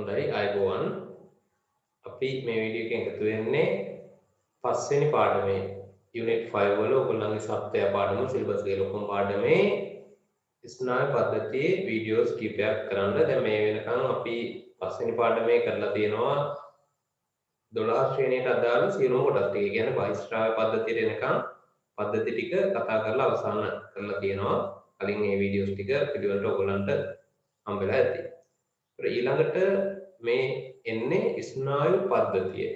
හොඳයි අයබෝවන් අපි මේ වීඩියෝ එකෙන් එකතු වෙන්නේ පස්වෙනි පාඩමේ යුනිට් 5 වල ඔයගොල්ලන්ගේ සත්‍යය පාඩම සිලබස් එකේ ලොකුම පාඩමේ ස්නායු පද්ධතියේ වීඩියෝස් කීපයක් කරන්න. දැන් මේ වෙනකන් අපි පස්වෙනි පාඩමේ කරලා තියෙනවා 12 ශ්‍රේණියට අදාළ සියලුම කොටස් ටික. ඒ කියන්නේ බහිස්ත්‍රාව පද්ධතියට එනකන් පද්ධති ටික කතා කරලා අවසන් කරලා තියෙනවා. කලින් මේ වීඩියෝස් ටික පිළිවෙලට ඔයගොල්ලන්ට හම්බෙලා ඇති. ඊළඟට මේ එන්නේ ස්නායු පද්ධතිය.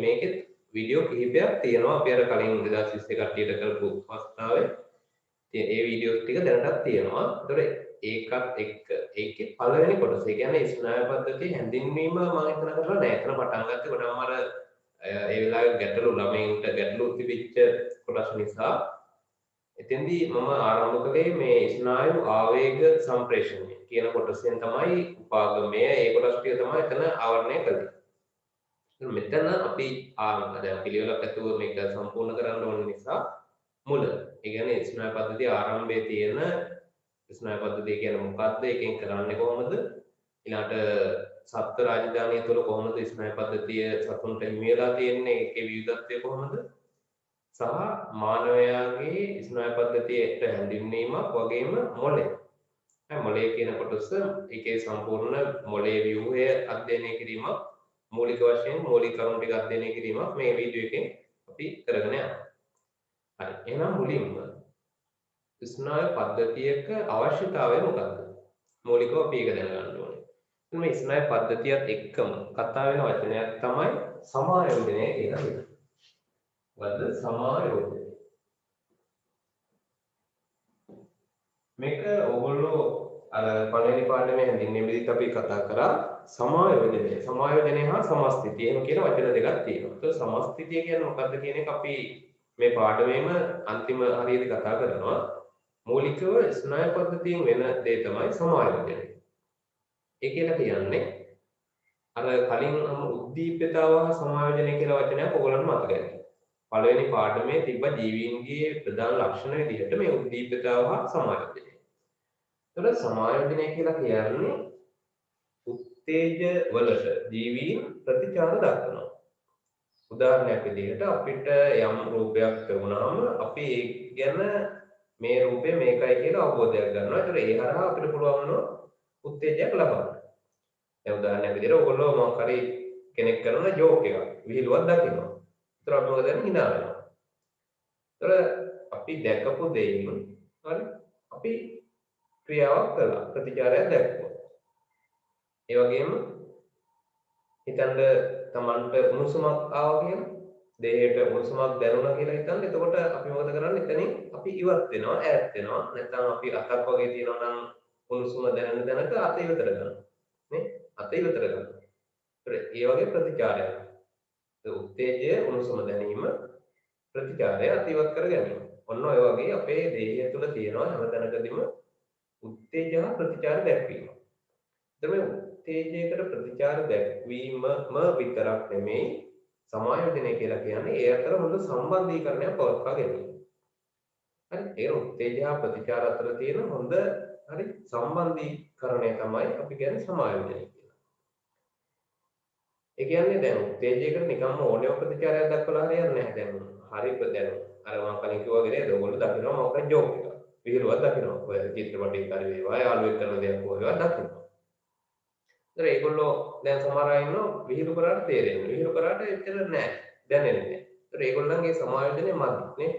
මේකෙත් වීඩියෝ කිහිපයක් තියෙනවා. අපි අර කලින් 2021 කට්ටියට කරපු අවස්ථාවේ ඒ වීඩියෝස් ටික දැනටත් තියෙනවා. ඒතකොට ඒකත් එක්ක ඒකේ පළවෙනි කොටස. ඒ කියන්නේ ස්නායු පද්ධතිය හැඳින්වීම මම හිතන කරලා නැහැ. එතන පටන් ගත්තේ කොටම අර ඒ වෙලාවේ ගැටලු ළමයින්ට ගැටලු තිබිච්ච කොටස් නිසා එතෙන්දී මම ආරම්භ කළේ මේ ස්නායු ආවේග සම්ප්‍රේෂණය කියන කොටසෙන් තමයි උපාගමය. ඒ කොටස් ටික තමයි එතන ආවරණය කළේ. මෙතන අපි දැන් පිළිවෙලක් ඇතුව මේක සම්පූර්ණ කරන්න ඕන නිසා මුල. ඒ කියන්නේ ස්නායු පද්ධතිය ආරම්භයේ තියෙන ස්නායු පද්ධතිය කියන්නේ මොකක්ද? එකෙන් කරන්නේ කොහොමද? ඊළාට සත්ත්ව රාජධානිය තුළ කොහොමද ස්නායු පද්ධතිය සතුන්ට හිමි වෙලා තියෙන්නේ? ඒකේ විවිධත්වය කොහොමද? සහ මානවයාගේ ස්නායු පද්ධතියට හැඳින්වීමක් වගේම මොළය. මොළය කියන කොටස ඒකේ සම්පූර්ණ මොළයේ ව්‍යුහය අධ්‍යයනය කිරීමක් මූලික වශයෙන් මූලික කරුණු ටික අධ්‍යයනය කිරීමක් මේ වීඩියෝ එකෙන් අපි කරගෙන යනවා. හරි. එහෙනම් මුලින්ම ස්නායු පද්ධතියක අවශ්‍යතාවය මොකක්ද? මූලිකව අපි ඒක දැනගන්න ඕනේ. මේ ස්නායු පද්ධතියත් එක්කම කතා වෙන වචනයක් තමයි සමායෝජනය කියලා කියන්නේ. වද සමායෝජනය. මේක ඕගොල්ලෝ අර පළවෙනි පාඩමේ හැඳින්වීමේදීත් අපි කතා කරා සමායෝජනය. සමායෝජනය හා සමස්ථිතිය එහෙම කියන වචන දෙකක් තියෙනවා. ඒක සමස්ථිතිය කියන්නේ මොකක්ද කියන එක අපි මේ පාඩමේම අන්තිම හරියට කතා කරනවා. මූලිකව ස්නායු පද්ධතියෙන් වෙන දේ තමයි සමායෝජනය. ඒ කියලා කියන්නේ අර කලින් උද්දීප්‍යතාව හා සමායෝජනය කියලා වචනයක් ඔයගොල්ලන්ට මතක ඇති. පළවෙනි පාඩමේ තිබ්බ ජීවීන්ගේ ප්‍රධාන ලක්ෂණ විදිහට මේ උද්දීප්‍යතාව හා සමායෝජනය. ඒතර සමායෝජනය කියලා කියන්නේ උත්තේජ වලට ජීවීන් ප්‍රතිචාර දක්වනවා. උදාහරණයක් විදිහට අපිට යම් රූපයක් ලැබුණාම අපි ඒක ගැන මේ රූපය මේකයි කියලා අවබෝධයක් ගන්නවා. ඒතර ඒ හරහා අපිට පුළුවන් වෙනවා උත්තේජයක් ලබන්න. දැන් උදාහරණයක් විදිහට ඔයගොල්ලෝ මොකක් හරි කෙනෙක් කරන ජෝක් එකක් විහිළුවක් දකිනවා. ඒතර අපි මොකද කරන්නේ? hina වෙනවා. ඒතර අපි දැකපු දෙයින් හරි අපි ක්‍රියාවක් කළා ප්‍රතිචාරයක් දැක්වුවා. ඒ වගේම හිතන්න Tamanට උණුසුමක් ආවා කියලා දෙහයට උණුසුමක් දැනුණා කියලා හිතන්න. එතකොට අපි මොකද කරන්නේ? එතනින් අපි ඉවත් වෙනවා, ඈත් වෙනවා. නැත්නම් අපි අතක් වගේ තියනවා නම් උණුසුම දැනෙන දැනට අත ඉවතර ගන්නවා. නේ? අත ඉවතර ගන්නවා. ඒ වගේ ප්‍රතිචාරයක්. උත්තේජය උණුසුම දැනීම ප්‍රතිචාරය අත ඉවත් කර ගැනීම. ඔන්න ඔය වගේ අපේ දේහය තුළ තියෙනවා හැම තැනකදීම උත්තේජ හා ප්‍රතිචාර දැක්වීම. එතකොට උත්තේජයකට ප්‍රතිචාර දැක්වීමම විතරක් නෙමෙයි සමායෝජනය කියලා කියන්නේ ඒ අතර හොඳ සම්බන්ධීකරණයක් පවත්වා ගැනීම. හරි? ඒ උත්තේජ හා ප්‍රතිචාර අතර තියෙන හොඳ හරි සම්බන්ධීකරණය තමයි අපි කියන්නේ සමායෝජනය කියලා. ඒ කියන්නේ දැන් උත්තේජයකට නිකම්ම ඕනෑම ප්‍රතිචාරයක් දක්වලා හරියන්නේ නැහැ. දැන් හරි දැන් අර මම කලින් කිව්වා වගේ නේද? ඔයගොල්ලෝ දකිනවා මොකක්ද ජෝක් එකක්. විහිළුවක් දකිනවා. ඔය චිත්‍රපටයක් හරි වේවා යාළුවෙක් කරන දෙයක් වේවා දකිනවා. ඒතර ඒගොල්ලෝ දැන් සමහර අය ඉන්නවා විහිළු කරාට තේරෙන්නේ. විහිළු කරාට එච්චර නෑ. දැනෙන්නේ නෑ. ඒතර ඒගොල්ලන්ගේ සමායෝජනය මදි නේ.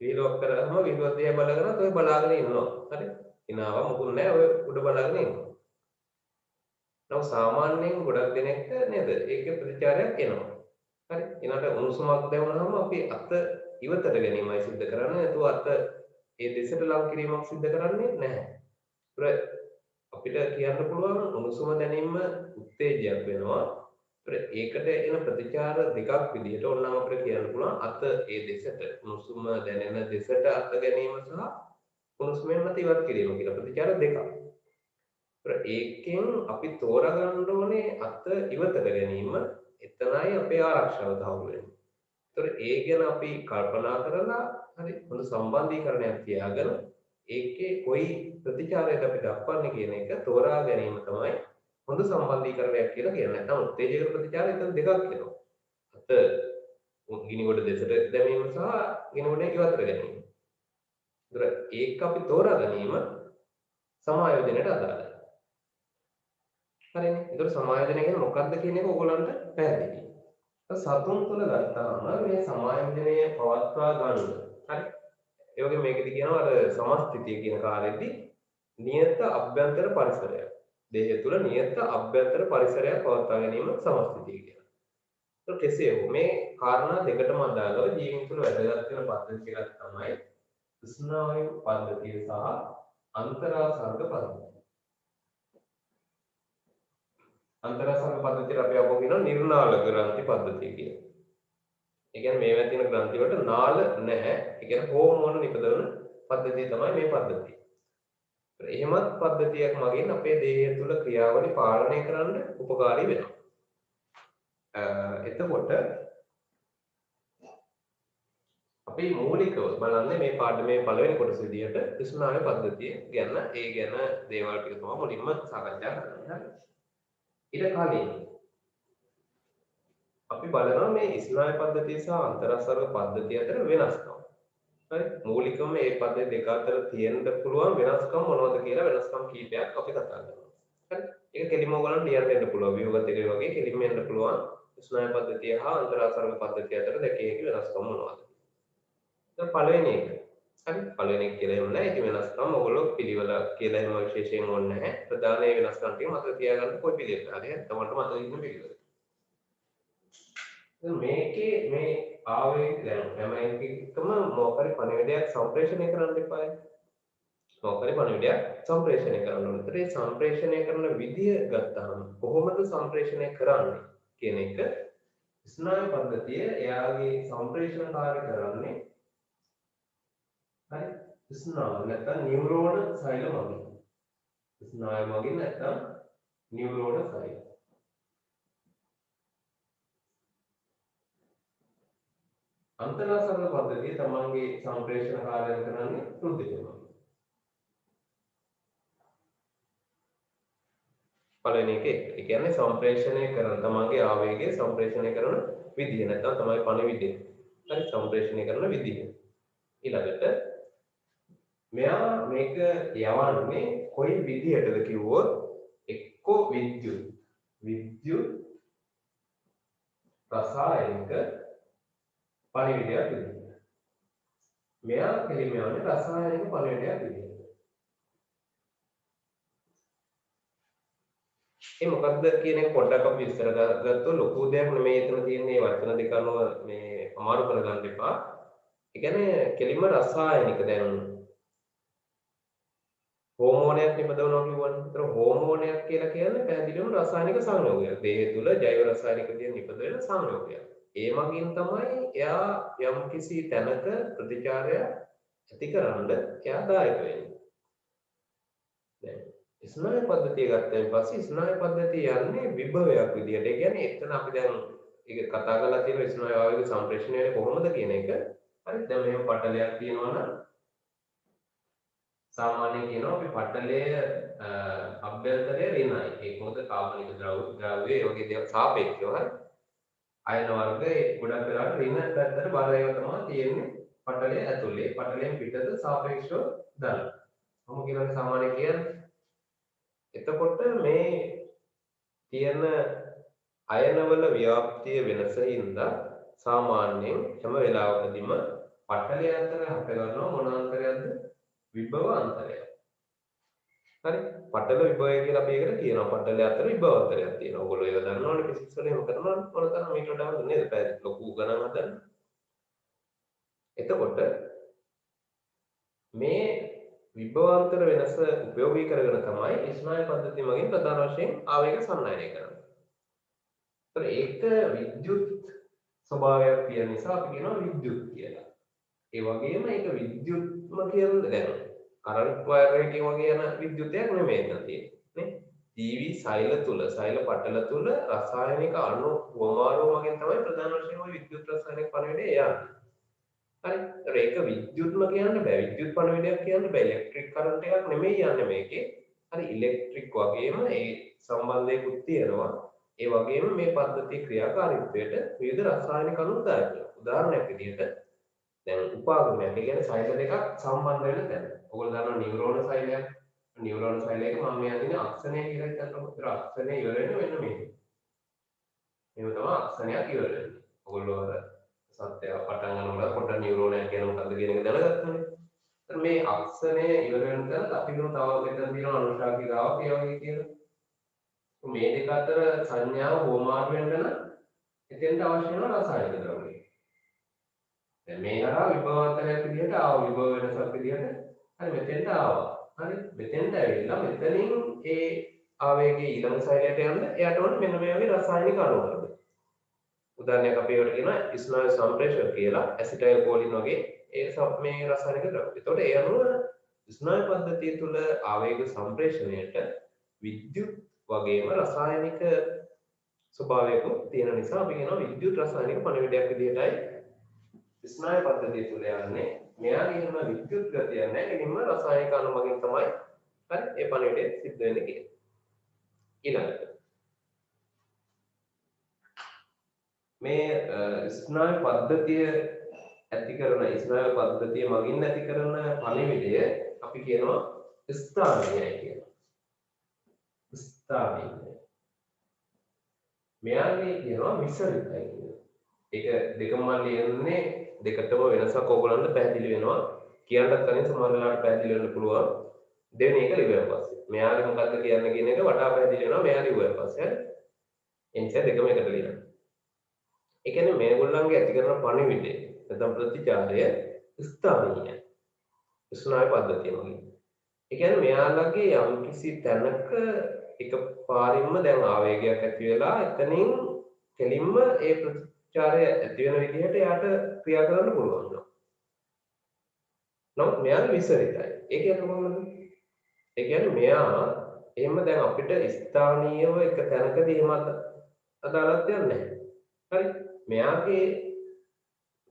විහිළුවක් කරාම විහිළුවක් දිහා බලගෙන ඔය බලාගෙන ඉන්නවා. හරි? hinaව මොකුත් නෑ. ඔය උඩ බලාගෙන ඉන්නවා. නමුත් සාමාන්‍යයෙන් ගොඩක් දෙනෙක්ට නේද? ඒකේ ප්‍රතිචාරයක් එනවා. හරි? ඊළඟට උණුසුමක් දැනුනහම අපි අත ඉවතට ගැනීමයි සිද්ධ කරන්නේ. නැතුව අත ඒ දෙසට ලං කිරීමක් සිද්ධ කරන්නේ නැහැ. අපිට කියන්න පුළුවන් උණුසුම දැනීම උත්තේජයක් වෙනවා. ඒකට එන ප්‍රතිචාර දෙකක් විදිහට ඕනනම් අපිට කියන්න පුළුවන් අත ඒ දෙසට උණුසුම දැනෙන දෙසට අත ගැනීම සහ උණුසුමෙන් අත ඉවත් කිරීම කියලා ප්‍රතිචාර දෙකක්. ඒකෙන් අපි තෝරගන්න ඕනේ අත ඉවතට ගැනීම. එතනයි අපේ ආරක්ෂාව තහවුරු වෙන්නේ. ඒතර ඒ ගැන අපි කල්පනා කරලා හරි හොඳ සම්බන්ධීකරණයක් තියාගෙන ඒකේ කොයි ප්‍රතිචාරයද අපි දක්වන්නේ කියන එක තෝරා ගැනීම තමයි හොඳ සම්බන්ධීකරණයක් කියලා කියනවා. නැත්නම් උත්තේජක ප්‍රතිචාර එතන දෙකක් වෙනවා. අත ගිනි ගොඩ දෙසට දැමීම සහ ගිනි ගොඩේ ඉවත් කර ගැනීම. ඒතර ඒක අපි තෝරා ගැනීම සමායෝජනයට අදාළයි. හරිනේ. ඒතර සමායෝජනය කියන්නේ මොකක්ද කියන එක ඕගොල්ලන්ට පැහැදිලි. සතුන් තුළ ගත්තාම මේ සමායෝජනය පවත්වා ගන්න. හරි. ඒ වගේ මේකෙදි කියනවා අර සමස්ථිතිය කියන කාර්යෙදී නියත අභ්‍යන්තර පරිසරයක්. දේහය තුළ නියත අභ්‍යන්තර පරිසරයක් පවත්වා ගැනීම සමස්ථිතිය කියනවා. ඒක කෙසේ හෝ මේ කාරණා දෙකටම අදාළව ජීවීන් තුළ වැදගත් වෙන පද්ධති එකක් තමයි ස්නායු පද්ධතිය සහ අන්තරාසර්ග පද්ධතිය. අන්තරාසර්ග පද්ධතියට අපි අපෝ කියනවා නිර්නාල ග්‍රන්ථි පද්ධතිය කියලා. ඒ කියන්නේ මේවා තියෙන ග්‍රන්ථි වලට නාල නැහැ. ඒ කියන්නේ හෝමෝන නිපදවන පද්ධතිය තමයි මේ පද්ධතිය. එහෙමත් පද්ධතියක් මගින් අපේ දේහය තුළ ක්‍රියාවලිය පාලනය කරන්න උපකාරී වෙනවා. එතකොට අපි මූලිකව බලන්නේ මේ පාඩමේ පළවෙනි කොටස විදිහට ස්නායු පද්ධතිය ගැන ඒ ගැන දේවල් ටික තමයි මුලින්ම සාකච්ඡා කරන්නේ. ඊට කලින් අපි බලනවා මේ ස්නායු පද්ධතිය සහ අන්තරාසර්ග පද්ධතිය අතර වෙනස්කම්. හරි මූලිකවම මේ පද්ධති දෙක අතර තියෙන්න පුළුවන් වෙනස්කම් මොනවද කියලා වෙනස්කම් කීපයක් අපි කතා කරනවා. හරි ඒක කෙලින්ම ඔයගොල්ලන්ට ලියන්න දෙන්න පුළුවන්. ව්‍යුහගත එකේ වගේ කෙලින්ම එන්න පුළුවන්. ස්නායු පද්ධතිය හා අන්තරාසර්ග පද්ධතිය අතර දෙකේ වෙනස්කම් මොනවද? දැන් පළවෙනි එක. හරි පළවෙනි එක කියලා එහෙම නැහැ. ඉතින් වෙනස්කම් ඔයගොල්ලෝ පිළිවෙල කියලා එහෙම විශේෂයෙන් ඕනේ නැහැ. ප්‍රධාන ඒ වෙනස්කම් ටික මතක තියාගන්න කොයි පිළිවෙලද? හරි තමන්ට මතක ඉන්න පිළිවෙල. දැන් මේකේ මේ ආවේග දැන් හැම එකකම මොකරි පණිවිඩයක් සම්ප්‍රේෂණය කරන්න එපායි. මොකරි පණිවිඩයක් සම්ප්‍රේෂණය කරන්න ඕනේ. ඒතර ඒ සම්ප්‍රේෂණය කරන විදිය ගත්තාම කොහොමද සම්ප්‍රේෂණය කරන්නේ කියන එක ස්නායු පද්ධතිය එයාගේ සම්ප්‍රේෂණ කාර්ය කරන්නේ හරි ස්නායු නැත්නම් නියුරෝන සෛල මගින්. ස්නායු මගින් නැත්නම් නියුරෝන සෛල. අන්තරාසර්ග පද්ධතිය තමන්ගේ සම්ප්‍රේෂණ කාර්යය කරන්නේ රුධිරය මගින්. පළවෙනි එක ඒ කියන්නේ සම්ප්‍රේෂණය කරන තමන්ගේ ආවේගය සම්ප්‍රේෂණය කරන විදිය නැත්නම් තමයි පණිවිඩය. හරි සම්ප්‍රේෂණය කරන විදිය. ඊළඟට මෙයා මේක යවන්නේ කොයි විදියටද කිව්වොත් එක්කෝ විද්‍යුත් රසායනික පණිවිඩයක් විදියට. මෙයා කෙලින්ම යවන්නේ රසායනික පණිවිඩයක් විදියට. ඒ මොකක්ද කියන එක පොඩ්ඩක් අපි විස්තර ගත්තොත් ලොකු දෙයක් නෙමෙයි එතන තියෙන්නේ වචන දෙක අනුව මේ අමාරු කරගන්න එපා. ඒ කියන්නේ කෙලින්ම රසායනික දැන් හෝමෝනයක් නිපදවනවා කියවනේ. ඒතර හෝමෝනයක් කියලා කියන්නේ පැහැදිලිවම රසායනික සංයෝගයක්. දේහය තුල ජෛව රසායනික විදියට නිපදවෙන සංයෝගයක්. ඒ මගින් තමයි එයා යම්කිසි තැනක ප්‍රතිචාරය ඇතිකරන්න එයා දායක වෙන්නේ. දැන් ස්නායු පද්ධතිය ගත්තයින් පස්සේ ස්නායු පද්ධතිය යන්නේ විභවයක් විදියට. ඒ කියන්නේ එතන අපි දැන් ඒක කතා කරලා තියෙන ස්නායු ආවේග සම්ප්‍රේෂණය වෙන්නේ කොහොමද කියන එක. හරි දැන් මෙහෙම පටලයක් තියෙනවා නම් සාමාන්‍යයෙන් කියනවා අපි පටලයේ අභ්‍යන්තරය ඍණයි. ඒක මොකද කාබනික ද්‍රව්‍ය ඒ වගේ දේවල් සාපේක්ෂව හරි. අයන වර්ග ගොඩක් වෙලාවට ඍණ පැත්තට බර ඒවා තමයි තියෙන්නේ පටලයේ ඇතුලේ. පටලයෙන් පිටත සාපේක්ෂව ධන. මොකද කියන්නේ සාමාන්‍යයෙන් කියන්නේ එතකොට මේ තියෙන අයනවල ව්‍යාප්තිය වෙනසින්ද සාමාන්‍යයෙන් හැම වෙලාවකදීම පටලය අතර හට ගන්නවා මොන අන්තරයක්ද විභව අන්තරය. හරි පටල විභවය කියලා අපි ඒකට කියනවා. පටලය අතර විභව අන්තරයක් තියෙනවා. ඔයගොල්ලෝ ඒක දන්නවනේ ෆිසික්ස් වලින් එහෙම කරනවා මොන තරම් මේකට වඩා නේද පැය ලොකු ගණන් හදන්න. එතකොට මේ විභවාන්තර වෙනස උපයෝගී කරගෙන තමයි ස්නායු පද්ධතිය මගින් ප්‍රධාන වශයෙන් ආවේග සම්නයනය කරන්නේ. ඒතර ඒක විද්‍යුත් ස්වභාවයක් තියෙන නිසා අපි කියනවා විද්‍යුත් කියලා. ඒ වගේම ඒක විද්‍යුත්ම කියන්නේ දැන් කරන්ට් වයර් එකකින් වගේ යන විද්‍යුතයක් නෙමෙයි නේද තියෙන්නේ. ජීවි සෛල තුල සෛල පටල තුල රසායනික අණු වමාරෝ වගේ තමයි ප්‍රධාන වශයෙන් ওই විද්‍යුත් රසායනික පණිවිඩය යන්නේ. හරි ඒක විද්‍යුත්ම කියන්න බෑ විද්‍යුත් පණිවිඩයක් කියන්න බෑ ඉලෙක්ට්‍රික් කරන්ට් එකක් නෙමෙයි යන්නේ මේකේ හරි ඉලෙක්ට්‍රික් වගේම ඒ සම්බන්ධයකුත් තියෙනවා. ඒ වගේම මේ පද්ධතියේ ක්‍රියාකාරීත්වයට විවිධ රසායනික අණු දායක වෙනවා. උදාහරණයක් විදිහට දැන් උපාගමයක් කියන්නේ සෛල දෙකක් සම්බන්ධ වෙන තැන. ඔයගොල්ලෝ දන්නවා නියුරෝන සෛලයක්. නියුරෝන සෛලයක මම මේ අදින අක්ෂණය කියලා හිතන්නකො. ඒතර අක්ෂණය ඉවර වෙන්නේ මෙන්න මේක. මේක තමයි අක්ෂණයක් ඉවර වෙන්නේ. ඔයගොල්ලෝ අර සත්‍ය පටන් ගන්නකොට පොඩ්ඩක් නියුරෝනයක් කියන මොකද්ද කියන එක දැනගත්තනේ. ඒතර මේ අක්ෂණය ඉවර වෙන තැන අපි කියමු තව මෙතන තියෙනවා අනුශාඛිකාවක් ඒ වගේ කියලා. මේ දෙක අතර සංඥාව හෝමාරු වෙන්න නම් එතෙන්ට අවශ්‍ය වෙන රසායනික ද්‍රව්‍ය. දැන් මේ හරහා විභවාන්තරයක් විදිහට ආව විභව වෙනසක් විදිහට හරි මෙතෙන්ට ආවා. හරි මෙතෙන්ට ඇවිල්ලා මෙතනින් ඒ ආවේගයේ ඊළඟ සෛලයට යන්න එයාට ඕනේ මෙන්න මේ වගේ රසායනික අණු වර්ග. උදාහරණයක් අපි ඒකට කියනවා ස්නායු සම්ප්‍රේෂක කියලා ඇසිටයිල් කොලින් වගේ ඒ මේ රසායනික ද්‍රව්‍ය. ඒතකොට ඒ අනුව ස්නායු පද්ධතිය තුළ ආවේග සම්ප්‍රේෂණයට විද්‍යුත් වගේම රසායනික ස්වභාවයකුත් තියෙන නිසා අපි කියනවා විද්‍යුත් රසායනික පණිවිඩයක් විදිහටයි ස්නායු පද්ධතිය තුළ යන්නේ. මෙයාගේ එහෙම විද්‍යුත් ගතියක් නැහැ. ඒකෙන්ම රසායනික අණු වලින් තමයි හරි ඒ පණිවිඩය සිද්ධ වෙන්නේ කියලා. ඊළඟට මේ ස්නායු පද්ධතිය ඇති කරන ස්නායු පද්ධතිය මගින් ඇති කරන පණිවිඩය අපි කියනවා ස්ථානීයයි කියලා. ස්ථානීය. මෙයාගේ කියනවා විසරිතයි කියලා. ඒක දෙකම ලියන්නේ දෙකටම වෙනසක් ඕගොල්ලන්ට පැහැදිලි වෙනවා. කියන්නත් කලින් සමහර වෙලාවට පැහැදිලි වෙන්න පුළුවන්. දෙවෙනි එක ලිව්වන් පස්සේ. මෙයාගේ මොකද්ද කියන්නේ කියන එක වඩා පැහැදිලි වෙනවා මෙයා ලිව්වන් පස්සේ. එනිසා දෙකම එකට ලියන්න. ඒ කියන්නේ මේගොල්ලන්ගේ ඇති කරන පණිවිඩය නැත්නම් ප්‍රතිචාරය ස්ථානීයයි. ස්නායු පද්ධතිය වගේ. ඒ කියන්නේ මෙයාලගේ යම්කිසි තැනක එකපාරින්ම දැන් ආවේගයක් ඇති වෙලා එතනින් කෙලින්ම ඒ ප්‍රතිචාරය ඇති වෙන විදිහට යාට ක්‍රියා කරන්න පුළුවන් වෙනවා. නමුත් මෙයාගේ විසරිතයි. ඒ කියන්නේ කොහොමද? ඒ කියන්නේ මෙයා එහෙම දැන් අපිට ස්ථානීයව එක තැනකදී එහෙම අදාළත්වයක් නැහැ. හරි? මෙයාගේ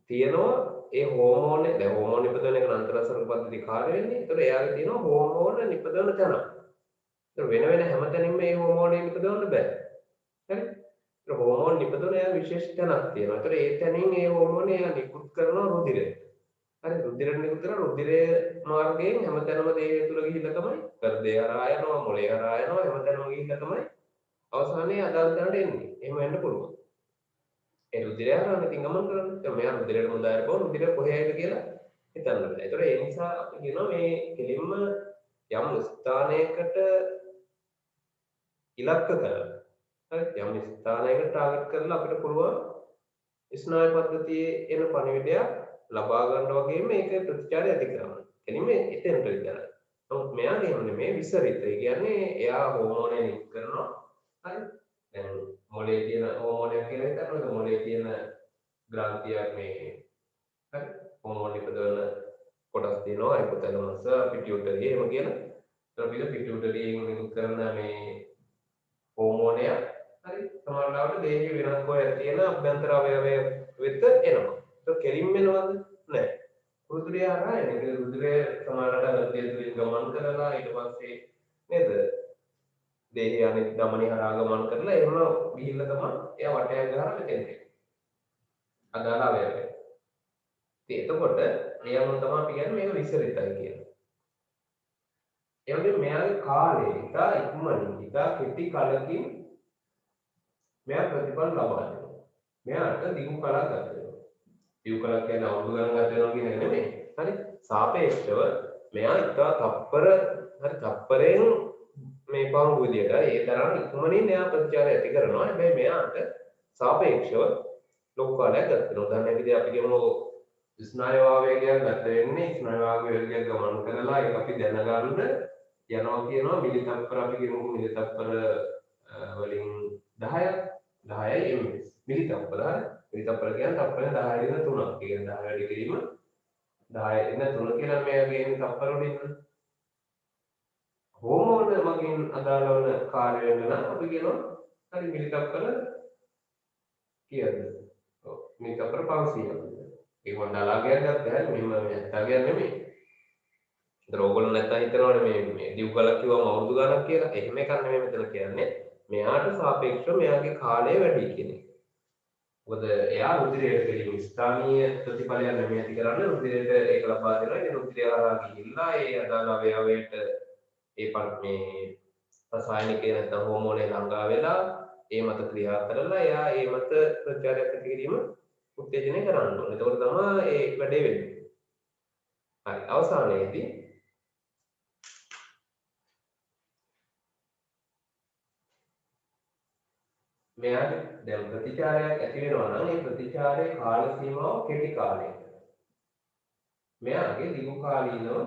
තියෙනවා ඒ හෝමෝන දැන් හෝමෝන නිපදවන එක අන්තරාශල පද්ධතිය කාර්ය වෙන්නේ. ඒතකොට එයාගේ තියෙනවා හෝමෝන නිපදවන තැන. ඒතකොට වෙන වෙන හැමතැනින්ම මේ හෝමෝන නිපදවන්න බෑ. හරි? ඒතකොට හෝමෝන නිපදවන එයා විශේෂ තැනක් තියෙනවා. ඒතකොට ඒ තැනින් ඒ හෝමෝන එයා නිකුත් කරනවා රුධිරයට. හරි රුධිරයට නිකුත් කරන රුධිරය මාර්ගයෙන් හැමතැනම දේහය තුල ගිහිල්ලා තමයි හෘදය හරහා යනවා, මොළය හරහා යනවා, හැමතැනම ගිහිල්ලා තමයි අවසානයේ අදාළ තැනට එන්නේ. එහෙම වෙන්න පුළුවන්. ඒ රුධිරය හරහා ඉතින් ගමන් කරන්නේ. දැන් මෙයා රුධිරයට මුදාගෙන පොර රුධිරය කොහේයිද කියලා හිතන්න බෑ. ඒතකොට ඒ නිසා අපි කියනවා මේ කෙලින්ම යම් ස්ථානයකට ඉලක්ක කරලා හරි යම් ස්ථානයකට ටාගට් කරලා අපිට පුළුවන් ස්නායු පද්ධතියේ එන පණිවිඩයක් ලබා ගන්න වගේම ඒක ප්‍රතිචාරය ඇති කරනවා. කෙලින්ම එතනට විතරයි. නමුත් මෙයාගේ මොනේ මේ විසරිත. ඒ කියන්නේ එයා හෝමෝන නිකුත් කරනවා. හරි. දැන් මොලේ තියෙන හෝමෝනයක් කියලා හිතන්නකෝ. මොලේ තියෙන ග්‍රන්ථියක් මේ හරි හෝමෝන නිපදවන කොටස් තියෙනවා. හයිපොතැලමස්, පිටියුටරි එහෙම කියන. ඒතර පිටියුටරියෙන් නිකුත් කරන මේ හෝමෝනය හරි සමහරවිට දේහයේ වෙනස් කොහෙද තියෙන අභ්‍යන්තර අවයවය වෙත එනවා. ඒක කෙලින්ම එනවද? නැහැ. රුධිරය හරහා එන. ඒ රුධිරය සමහරවිට හෘදය තුලින් ගමන් කරලා ඊට පස්සේ නේද? දේහය අනිත් ධමනි හරහා ගමන් කරලා එහෙම ගිහිල්ලා තමයි එයා වටයක් ගහලා මෙතෙන්ට එන්නේ. අදාළ අවයවය. ඉතින් එතකොට එයාම තමයි අපි කියන්නේ මේක විසරිතයි කියලා. ඒ වගේම මෙයාගේ කාලය ඉතා ඉක්මනින් ඉතා කෙටි කාලෙකින් මෙයා ප්‍රතිඵල ලබා දෙනවා. මෙයාට දිගු කාලයක් ගත වෙනවා. දිගු කාලයක් කියන්නේ අවුරුදු ගණන් ගත වෙනවා කියන එක නෙමෙයි. හරි සාපේක්ෂව මෙයා ඉතා තප්පර හරි තප්පරෙන් මේ පංගු විදියට ඒ තරම් ඉක්මනින් එයා ප්‍රතිචාරය ඇති කරනවා. හැබැයි මෙයාට සාපේක්ෂව ලොකු කාලයක් ගත වෙනවා. උදාහරණයක් විදිහට අපි කියමු ස්නායු ආවේගයක් ගත වෙන්නේ ස්නායු ආවේගයක් ගමන් කරලා ඒක අපි දැනගන්න යනවා කියනවා මිලි තප්පර අපි කියමු මිලි තප්පර වලින් 10යි ms මිලි තප්පර හරි මිලි තප්පර කියන්නේ තප්පරෙන් 10 දින 3ක්. ඒ කියන්නේ 10 වැඩි කිරීම 10 දින 3 කියලා මේ වගේ තප්පර වලින් හෝමෝන මගින් අදාළ වන කාර්ය වෙන නම් අපි කියනවා හරි මිලි තප්පර කීයද? ඔව් මිලි තප්පර 500ක්. ඒක වන්දලාගයක් ගත්තා හැරි මෙහෙම 70ක් නෙමෙයි. ඒතර ඕගොල්ලෝ නැත්තම් හිතනවනේ මේ දියු කලක් කිව්වම අවුරුදු ගණක් කියලා. එහෙම එකක් නෙමෙයි මෙතන කියන්නේ. මෙයාට සාපේක්ෂව මෙයාගේ කාලය වැඩි කියන එක. මොකද එයා රුධිරයට පිළිම ස්ථානීය ප්‍රතිඵලයක් නෙමෙයි ඇති කරන්නේ රුධිරයට ඒක ලබා දෙනවා. ඒ රුධිරය හරහා ගිහිල්ලා ඒ අදාළ අවයවයට මේ රසායනිකය නැත්නම් හෝමෝනේ ළඟා වෙලා ඒ මත ක්‍රියා කරලා එයා ඒ මත ප්‍රතිචාරයක් ඇති කිරීම උත්තේජනය කරන්න ඕනේ. එතකොට තමයි ඒ වැඩේ වෙන්නේ. හරි. අවසානයේදී මෙයාගේ දැන් ප්‍රතිචාරයක් ඇති වෙනවා නම් ඒ ප්‍රතිචාරයේ කාල සීමාව කෙටි කාලයකට. මෙයාගේ දිගු කාලීනව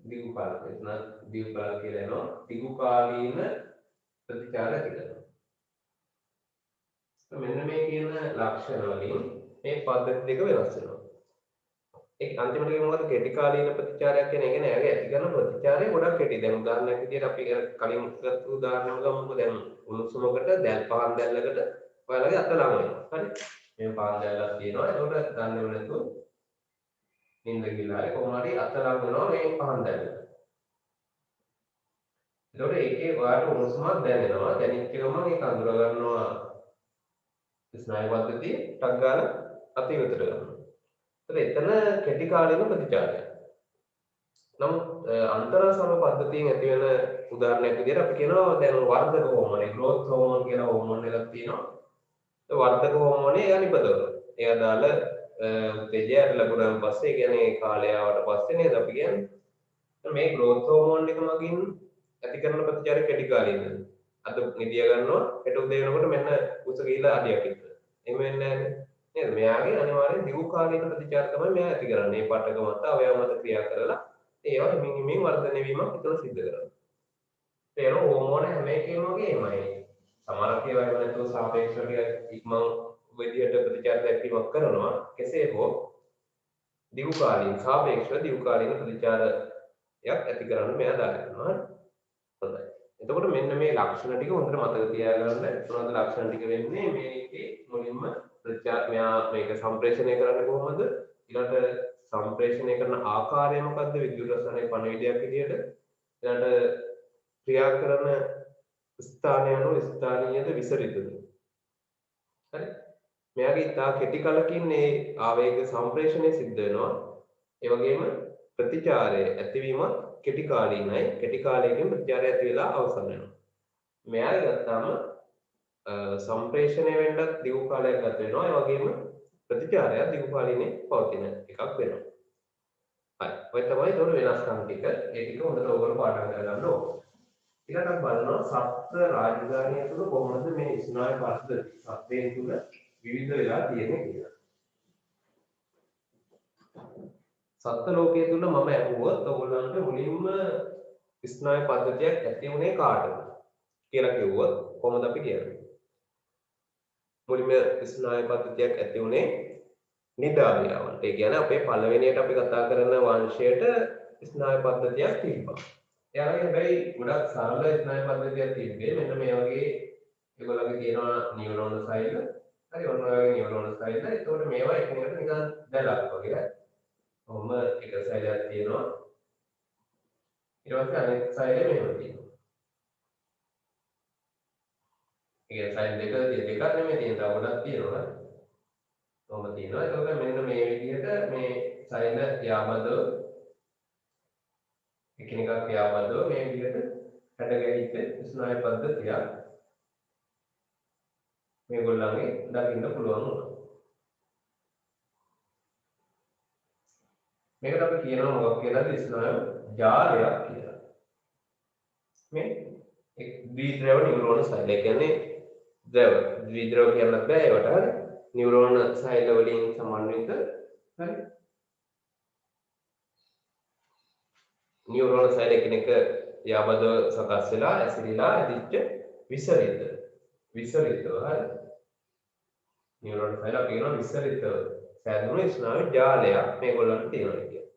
දිගු කාලයක කියලා එනවා දිගු කාලීන ප්‍රතිචාර ඇති කරනවා. මෙන්න මේ කියන ලක්ෂණ වලින් මේ පද්ධති දෙක වෙනස් වෙනවා. ඒක අන්තිමට කිව්ව මොකද කෙටි කාලීන ප්‍රතිචාරයක් කියන එක නේ. එයාගේ ඇති කරන ප්‍රතිචාරය ගොඩක් කෙටි. දැන් උදාහරණයක් විදියට අපි කලින් ගත්ත උදාහරණයක් ගමුකෝ. දැන් උණුසුමකට දැල් පහන් දැල්ලකට ඔයාලගේ අත ළඟ වෙනවා. හරි. මේ පහන් දැල්ලක් තියෙනවා. ඒකට දන්නේම නැතුව නිින්ද ගිහලා කොහොම හරි අත ළඟ වෙනවා මේ පහන් දැල්ලට. ඒකට ඒකේ ඔයාලට උණුසුමක් දැනෙනවා. දැනෙච්ච ගමන් ඒක අඳුර ගන්නවා ස්නායු පද්ධතිය ටක් ගාලා අත ඉවතට ගන්නවා. එතන කෙටි කාලීන ප්‍රතිචාරය. නමුත් අන්තරාසම පද්ධතියෙන් ඇති වෙන උදාහරණයක් විදිහට අපි කියනවා දැන් වර්ධක හෝමෝන, growth hormone කියලා හෝමෝන එකක් තියෙනවා. ඒ වර්ධක හෝමෝනේ එයා නිපදවනවා. එයා දාලා උත්තේජය ලැබුණාන් පස්සේ කියන්නේ කාලය ආවට පස්සේ නේද අපි කියන්නේ මේ growth hormone එක මගින් ඇති කරන ප්‍රතිචාරය කෙටි කාලීනද. අද නිදිය ගන්නවා හෙට උදේ වෙනකොට මෙන්න උස ගිහිලා අඩියක් ඉන්න. එහෙම වෙන්නේ නැහැ නේද? මෙයාගේ අනිවාර්යෙන් දිගු කාලීන ප්‍රතිචාර තමයි මෙයා ඇති කරන්නේ. මේ පාඨක මත අවයව මත ක්‍රියා කරලා ඒවා හිමින් වර්ධනය වීමක් විතර සිද්ධ කරනවා. ඒ හෝමෝන හැම එකම වගේමයි. සමහරක් ඒවා එහෙම නැතුව සාපේක්ෂව ඉක්මන් විදියට ප්‍රතිචාර දැක්වීමක් කරනවා. කෙසේ හෝ දිගු කාලීන සාපේක්ෂව දිගු කාලීන ප්‍රතිචාරයක් ඇති කරන්න මෙයා දානවා. හොඳයි. එතකොට මෙන්න මේ ලක්ෂණ ටික හොඳට මතක තියාගන්න. මොනවද ලක්ෂණ ටික වෙන්නේ? මේකේ මුලින්ම ප්‍රතිචාර මෙයා මේක සම්ප්‍රේෂණය කරන්නේ කොහොමද? ඊළඟට සම්ප්‍රේෂණය කරන ආකාරය මොකද්ද? විද්‍යුත් රසායනික පණිවිඩයක් විදියට. ඊළඟට ක්‍රියා කරන ස්ථානය අනුව ස්ථානීයද විසරිතද? හරි. මෙයාගේ ඉතා කෙටි කලකින් මේ ආවේග සම්ප්‍රේෂණය සිද්ධ වෙනවා. ඒ වගේම ප්‍රතිචාරය ඇතිවීමත් කෙටි කාලීනයි. කෙටි කාලයකින් ප්‍රතිචාරය ඇති වෙලා අවසන් වෙනවා. මෙයාගේ ගත්තාම සම්ප්‍රේෂණය වෙන්නත් දිගු කාලයක් ගත වෙනවා. ඒ වගේම ප්‍රතිචාරය දිගු කාලීනේ පවතින එකක් වෙනවා. හරි. ඔය තමයි ඒතකොට වෙනස්කම් ටික. ඒ ටික හොඳට ඔයගොල්ලෝ පාඩම් කරගන්න ඕනේ. ඊළඟට බලනවා සත්ත්ව රාජධානිය තුළ කොහොමද මේ ස්නායු පද්ධති සත්ත්වයන් තුළ විවිධ වෙලා තියෙන්නේ කියලා. සත්ත්ව ලෝකයේ තුල මම අහුවොත් ඔයගොල්ලන්ට මුලින්ම ස්නායු පද්ධතියක් ඇති වුණේ කාටද කියලා කිව්වොත් කොහොමද අපි කියන්නේ? මුලින්ම ස්නායු පද්ධතියක් ඇති වුණේ නිදාවියාවන්ට. ඒ කියන්නේ අපේ පළවෙනියට අපි කතා කරන වංශයට ස්නායු පද්ධතියක් තිබ්බා. එයාලගේ හැබැයි ගොඩක් සරල ස්නායු පද්ධතියක් තිබ්බේ මෙන්න මේ වගේ ඒගොල්ලන්ගේ තියෙනවා නියුරෝන සෛල. හරි ඔන්න ඔය වගේ නියුරෝන සෛල. ඒතකොට මේවා එකිනෙකට නිකන් දැලක් වගේ. ඔහොම එක සෛලයක් තියෙනවා. ඊට පස්සේ අනෙක් සෛලය මෙහෙම තියෙනවා. ඒ සෛල දෙක නෙමෙයි තියෙන තව ගොඩක් තියෙනවා. ඔහොම තියෙනවා. ඒකෝක මෙන්න මේ විදිහට මේ සෛල යාබදව එකිනෙකක් යාබදව මේ විදිහට හැඩගැහිච්ච ස්නායු පද්ධතිය මේගොල්ලන්ගේ දකින්න පුළුවන් වුණා. මේකට අපි කියනවා මොකක් කියලාද? ස්නායු ජාලයක් කියලා. මේ ද්විද්‍රව නියුරෝන සෛල. ඒ කියන්නේ ද්විද්‍රව කියන්නත් බෑ ඒවට. හරි. නියුරෝන සෛල වලින් සමන්විත. හරි. නියුරෝන සෛල කෙනෙක් යාබදව සකස් වෙලා ඇසිරිලා ඇදිච්ච විසරිතව. හරි. නියුරෝන සෛල අපි කියනවා විසරිතව සෑදුණු ස්නායු ජාලයක් මේගොල්ලන්ට තියෙනවා කියන්නේ.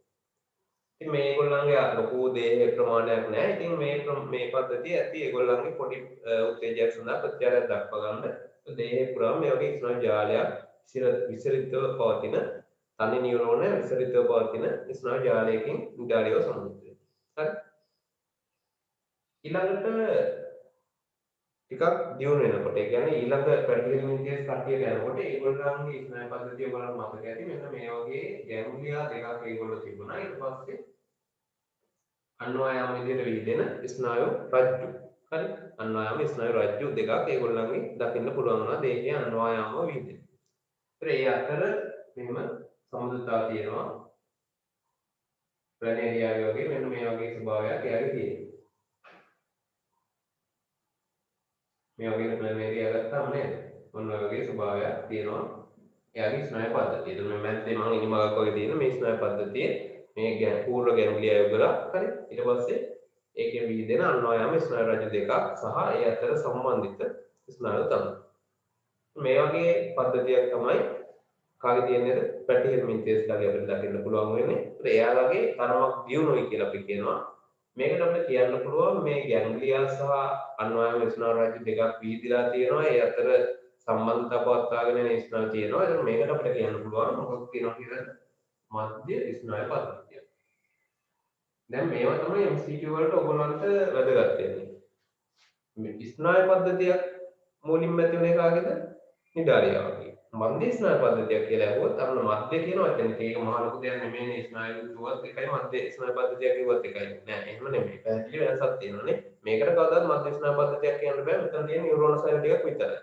ඉතින් මේගොල්ලන්ගේ ලොකු දේහ ප්‍රමාණයක් නැහැ. ඉතින් මේ පද්ධතිය ඇති ඒගොල්ලන්ගේ පොඩි උත්තේජයක් සඳහා ප්‍රතිචාරයක් දක්වා ගන්න. දේහේ පුරාම මේ වගේ ස්නායු ජාලයක් විසරිතව පවතින තනි නියුරෝන විසරිතව පවතින ස්නායු ජාලයකින් නිදාලියව සම්බන්ධ වෙනවා. හරි ඊළඟට ටිකක් දියුණු වෙනකොට ඒ කියන්නේ ඊළඟ පැටලින් ඉන්දියස් කට්ටියට යනකොට ඒගොල්ලන්ගේ ස්නායු පද්ධතිය බලන්න මතක ඇති මෙන්න මේ වගේ ගැන්ග්ලියා දෙකක් ඒගොල්ලෝ තිබුණා ඊට පස්සේ අන්වායාම විදිහට විහිදෙන ස්නායු රජ්ජු හරි අන්වායාම ස්නායු රජ්ජු දෙකක් ඒගොල්ලන්ගේ දකින්න පුළුවන් වුණා දේහයේ අන්වායාම විහිදෙන. ඒතර ඒ අතර මෙහෙම සම්බන්ධතාව තියෙනවා ප්‍රනේරියාගේ වගේ මෙන්න මේ වගේ ස්වභාවයක් එයාගේ තියෙනවා. මේ වගේ ප්‍රනේරියා ගත්තාම නේද? මොන වගේ ස්වභාවයක් තියෙනවා එයාගේ ස්නායු පද්ධතිය. ඒතර මේ මැද්දේ මම ඉනිමගක් වගේ තියෙන මේ ස්නායු පද්ධතිය මේ පූර්ව ගැන්ග්ලියා යුගල හරි ඊට පස්සේ ඒකේ විහිදෙන අන්වායාම ස්නායු රජ්‍ය දෙකක් සහ ඒ අතර සම්බන්ධිත ස්නායු තමයි. මේ වගේ පද්ධතියක් තමයි කාගේ තියෙන්නේ පැටි හෙල්මින්තියස් කාගේ අපිට දකින්න පුළුවන් වෙන්නේ. ඒත් එයාලගේ තරමක් දියුණුවයි කියලා අපි කියනවා. මේකට අපිට කියන්න පුළුවන් මේ ගැන්ග්ලියා සහ අන්වායාම ස්නායු රජ්‍ය දෙකක් විහිදලා තියෙනවා. ඒ අතර සම්බන්ධතාව පවත්වාගෙන යන ස්නායු තියෙනවා. ඒක මේකට අපිට කියන්න පුළුවන් මොකක්ද කියනවා කියලා මධ්‍ය ස්නායු පද්ධතිය. දැන් මේවා තමයි MCQ වලට ඔයගොල්ලන්ට වැදගත් වෙන්නේ. මේ ස්නායු පද්ධතියක් මුලින්ම ඇති වෙන කාගේද? නිඩාරියාවගේ. මධ්‍ය ස්නායු පද්ධතියක් කියලා ඇහුවොත් අන්න මධ්‍ය කියන වචනේ ඒක මහ ලොකු දෙයක් නෙමෙයිනේ ස්නායු කිව්වත් එකයි මධ්‍ය ස්නායු පද්ධතියක් කිව්වත් එකයි. නෑ එහෙම නෙමෙයි. පැහැදිලි වෙනසක් තියෙනවානේ. මේකට කවදාවත් මධ්‍ය ස්නායු පද්ධතියක් කියන්න බෑ. මෙතන තියෙන නියුරෝන සෛල ටිකක් විතරයි.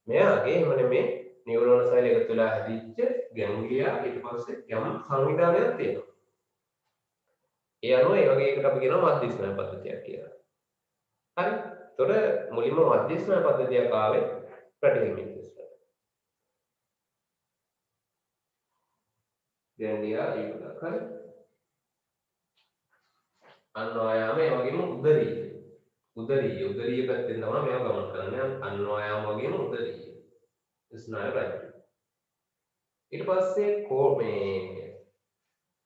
මෙයාගේ එහෙම නෙමෙයි නියුරෝන සෛල එකතු වෙලා හැදිච්ච ගැන්ග්ලියා ඊට පස්සේ යම් සංවිධානයක් තියෙනවා. ඒ අනුව ඒ වගේ එකට අපි කියනවා මධ්‍ය ස්නායු පද්ධතියක් කියලා. හරි. එතකොට මුලින්ම මධ්‍ය ස්නායු පද්ධතියක් ආවේ ප්‍රතිහිමිතිස් වල. ගැන්ග්ලියා ඒකට හරි. අන්වායාම ඒ වගේම උදරීය පැත්තෙන් තමයි මේවා ගමන් කරන්නේ. අන්වායාම වගේම උදරීය ස්නායු රජ්‍ය. ඊට පස්සේ මේ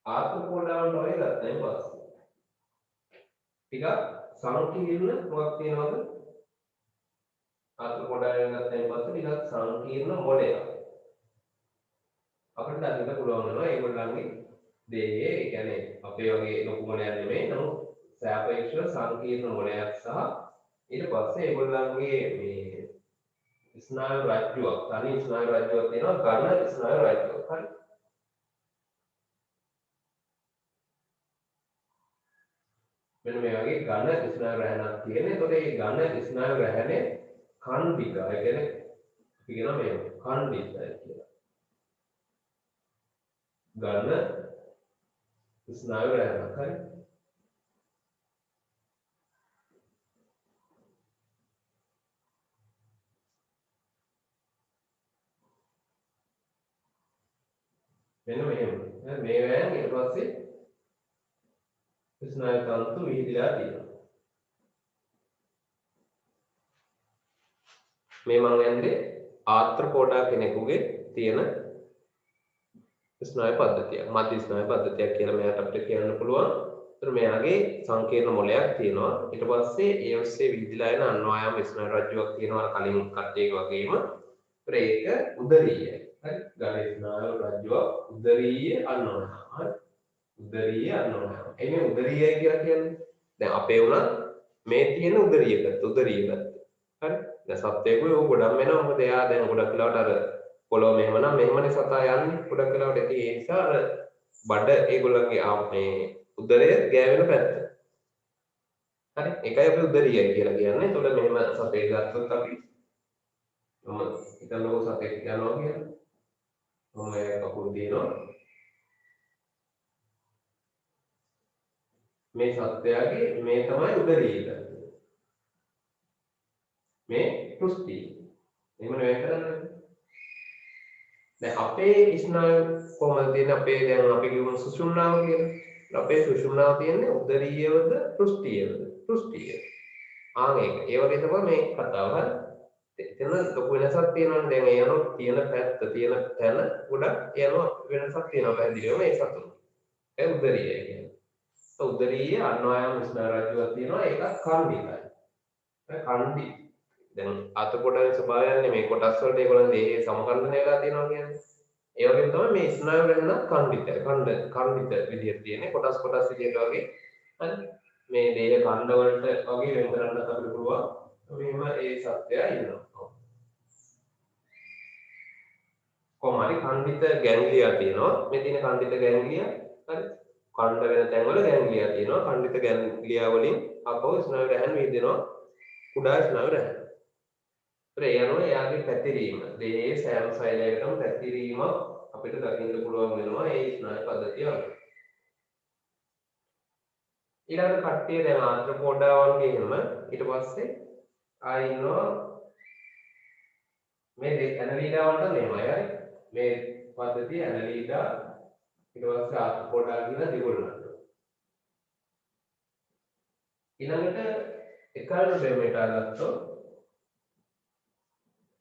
ආත්මකෝඩාවන්ට වගේ ගත්තයින් පස්සේ ටිකක් සංකීර්ණ මොකක් තියෙනවද? ආත්මකෝඩාවෙන් ගත්තයින් පස්සේ ටිකක් සංකීර්ණ මොලයක් අපිට දකින්න පුළුවන් වෙනවා. ඒගොල්ලන්ගේ දේහයේ ඒ කියන්නේ අපේ වගේ ලොකු මොලයක් නෙමෙයි. නමුත් සාපේක්ෂව සංකීර්ණ මොලයක් සහ ඊට පස්සේ ඒගොල්ලන්ගේ මේ ස්නායු රජ්ජුවක් තනි ස්නායු රජ්ජුවක් තියෙනවා. ඝන ස්නායු රජ්ජුවක්. හරි. මෙන්න මේ වගේ ඝන ස්නායු රැහැනක් තියෙන. ඒතකොට මේ ඝන ස්නායු රැහැනේ ඛණ්ඩික. ඒ කියන්නේ අපි කියනවා මේ ඛණ්ඩිතයි කියලා. ඝන ස්නායු රැහැනක්. හරි. මෙන්න මෙහෙම. මේ වෑයන් ඊට පස්සේ ස්නායු තන්තු විහිදලා තියෙනවා. මේ මං යන්නේ ආත්‍රපෝඩා කෙනෙකුගේ තියෙන ස්නායු පද්ධතියක්. මධ්‍ය ස්නායු පද්ධතියක් කියලා මෙයාට අපිට කියන්න පුළුවන්. ඒතර මෙයාගේ සංකීර්ණ මොලයක් තියෙනවා. ඊට පස්සේ ඒ ඔස්සේ විහිදලා යන අන්වායාම ස්නායු රජ්ජුවක් තියෙනවා කලින් කට්ටියක වගේම. ඒතර ඒක උදරීයයි. හරි. ඝන ස්නායු රජ්ජුවක් උදරීය අන්වායාම. හරි. උදරීය අන්වායාම. එන්නේ උදරීයයි කියලා කියන්නේ දැන් අපේ උනත් මේ තියෙන උදරීය පැත්ත හරි දැන් සත්‍යයකෝ ඒක ගොඩක් වෙනවා මොකද එයා දැන් ගොඩක් වෙලාවට අර පොළොව මෙහෙම නම් මෙහෙමනේ සතා යන්නේ ගොඩක් වෙලාවට ඒ නිසා අර බඩ ඒගොල්ලන්ගේ මේ උදරය ගෑවෙන පැත්ත හරි ඒකයි අපි උදරීයයි කියලා කියන්නේ එතකොට මෙහෙම සතේ ගත්තොත් අපි මම හිතන්නකෝ සතෙක් යනවා කියලා මම කකුල් දිනනවා මේ සත්‍යයගේ මේ තමයි උදරීය පැත්ත මේ පෘෂ්ටි එහෙම නෙවෙයි කරන්නේ දැන් අපේ ස්නායු කොහමද තියෙන්නේ අපේ දැන් අපි කියමු සුෂුම්නාව කියලා අපේ සුෂුම්නාව තියෙන්නේ උදරීයවද පෘෂ්ටිය ඒක ඒ වගේ තමයි මේ කතාව හරි එතන ලොකු වෙනසක් තියෙනවානේ දැන් ඒ යනවා තියෙන පැත්ත තියෙන තැන ගොඩක් යනවා වෙනසක් තියෙනවා පැහැදිලිවම ඒ සතුරු ඒ උදරීය කියන්නේ උදරීය අන්වායාම ස්නායු රාජ්‍යයක් තියෙනවා ඒක ඛණ්ඩිකයි ඛණ්ඩි දැන් අතකොටේ ස්වභාවයන්නේ මේ කොටස් වලට ඒගොල්ලන් දේහය සමකරණය වෙලා තියෙනවා කියන්නේ ඒ වගේම තමයි මේ ස්නායු රැහන ඛණ්ඩිත විදිහට තියෙන්නේ කොටස් විදිහට වගේ හරි මේ දේහ ඛණ්ඩ වලට වගේ වෙන් කරන්නත් අපිට පුළුවන් මෙහෙම ඒ සත්‍යය ඉන්නවා කොහොම හරි ඛණ්ඩිත ගැන්ග්ලියා තියෙනවා මේ තියෙන ඛණ්ඩිත ගැන්ග්ලියා හරි ඛණ්ඩ වෙන තැන්වල ගැන්ග්ලියා තියෙනවා ඛණ්ඩිත ගැන්ග්ලියා වලින් අපව ස්නායු රැහැන් විදිනවා කුඩා ස්නායු රැහැන් ඒ අනුව එයාගේ පැතිරීම දේහයේ සෑම සෛලයකටම පැතිරීම අපිට දකින්න පුළුවන් වෙනවා ඒ ස්නායු පද්ධතිය අනුව. ඊළඟ කට්ටිය දැන් ආන්ත්‍රොපෝඩාවන්ගේ එහෙම ඊට පස්සේ ආයි ඉන්නවා මේ ඇනලීඩා වලට මෙහෙමයි හරි මේ පද්ධතිය ඇනලීඩා ඊට පස්සේ ආන්ත්‍රොපෝඩා කියන දෙගොල්ලන්ට. ඊළඟට එකල්ඩෙමේටා ගත්තොත්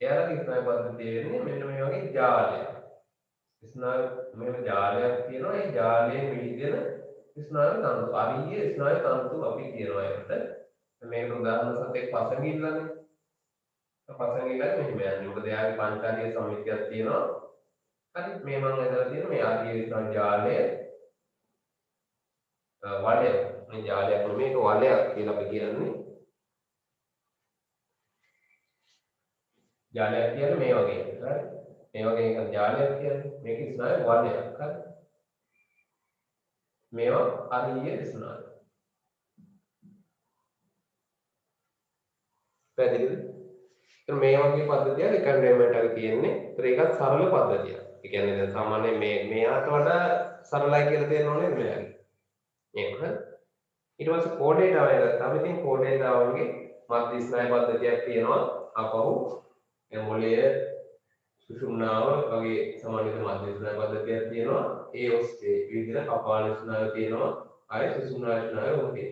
එයාලගේ ස්නායු පද්ධතිය වෙන්නේ මෙන්න මේ වගේ ජාලයක්. ස්නායු මෙහෙම ජාලයක් තියෙනවා. ඒ ජාලයේ විහිදෙන ස්නායු තන්තු. අරියේ ස්නායු තන්තු අපි කියනවා ඒකට. මේක උදාහරණ සතෙක් පසඟිල්ලනේ. පසඟිල්ලක් මෙහෙම යන්නේ. මොකද එයාගේ පංචාරිය සමිතියක් තියෙනවා. හරි මේ මම ඇදලා තියෙන මේ ආරියේ ස්නායු ජාලය වලය. මේ ජාලයක් නෙමෙයි ඒක වලයක් කියලා අපි කියන්නේ. ජාලයක් කියන්නේ මේ වගේ එකක්. හරි. මේ වගේ එකක් ජාලයක් කියන්නේ. මේක ස්නායු වලයක්. හරි. මේවා අරිය ස්නායු. පැහැදිලිද? ඒත් මේ වගේ පද්ධතියක් එකන්ඩේමන්ට් එක තියෙන්නේ. ඒකත් සරල පද්ධතියක්. ඒ කියන්නේ දැන් සාමාන්‍ය මෙයාට වඩා සරලයි කියලා තේරෙනව නේද මෙයාගේ? මේක හරි. ඊට පස්සේ කෝඩේටාව එක ගත්තාම ඉතින් කෝඩේටාවන්ගේ මධ්‍ය ස්නායු පද්ධතියක් තියෙනවා. අපහු මොළයේ සුෂුම්නාව වගේ සමානිත මධ්‍ය ස්නායු පද්ධතියක් තියෙනවා. ඒ ඔස්සේ විවිධ කපාල ස්නායු තියෙනවා. අය සුෂුම්නා ස්නායු වගේ.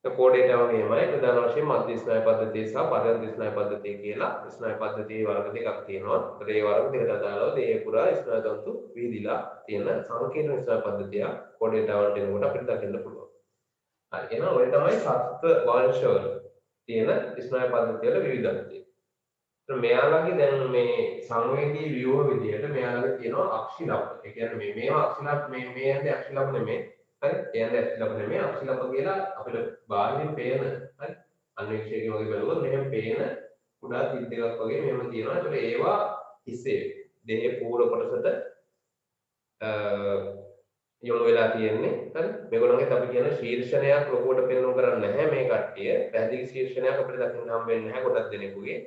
කෝඩේටාව වගේමයි ප්‍රධාන වශයෙන් මධ්‍ය ස්නායු පද්ධතිය සහ පරයන්ත ස්නායු පද්ධතිය කියලා ස්නායු පද්ධතියේ වර්ග දෙකක් තියෙනවා. ඒ වර්ග දෙකට අදාළව දේහ පුරා ස්නායු තන්තු විහිදිලා තියෙන සංකීර්ණ ස්නායු පද්ධතිය කෝඩේටාවට එනකොට අපිට දකින්න පුළුවන්. හරි එහෙනම් ඔය තමයි සත්ත්ව වංශවල තියෙන ස්නායු පද්ධතිය වල විවිධත්වය. ඒත් මෙයාලගේ දැන් මේ සංවේදී ව්‍යුහ විදියට මෙයාලගේ තියෙනවා අක්ෂිලප්ප. ඒ කියන්නේ මේවා අක්ෂිලප්ප මේ යන්නේ අක්ෂිලප්ප නෙමෙයි. හරි එයන්නේ අක්ෂිලප්ප නෙමෙයි අක්ෂිලප්ප කියලා අපිට බාහිරින් පේන හරි අන්වීක්ෂකයෙන් වගේ බලුවොත් මෙහෙම පේන කුඩා තිත් දෙකක් වගේ මෙහෙම තියෙනවා. ඒතර ඒවා හිස්සේ දෙහේ පූර්ව කොටසට යොමු වෙලා තියෙන්නේ. හරි මේගොල්ලන්ගෙත් අපි කියන ශීර්ෂණයක් ලොකුවට පෙන්වන්න කරන්නේ නැහැ මේ කට්ටිය. පැහැදිලි ශීර්ෂණයක් අපිට දකින්න හම් වෙන්නේ නැහැ ගොඩක් දෙනෙකුගේ.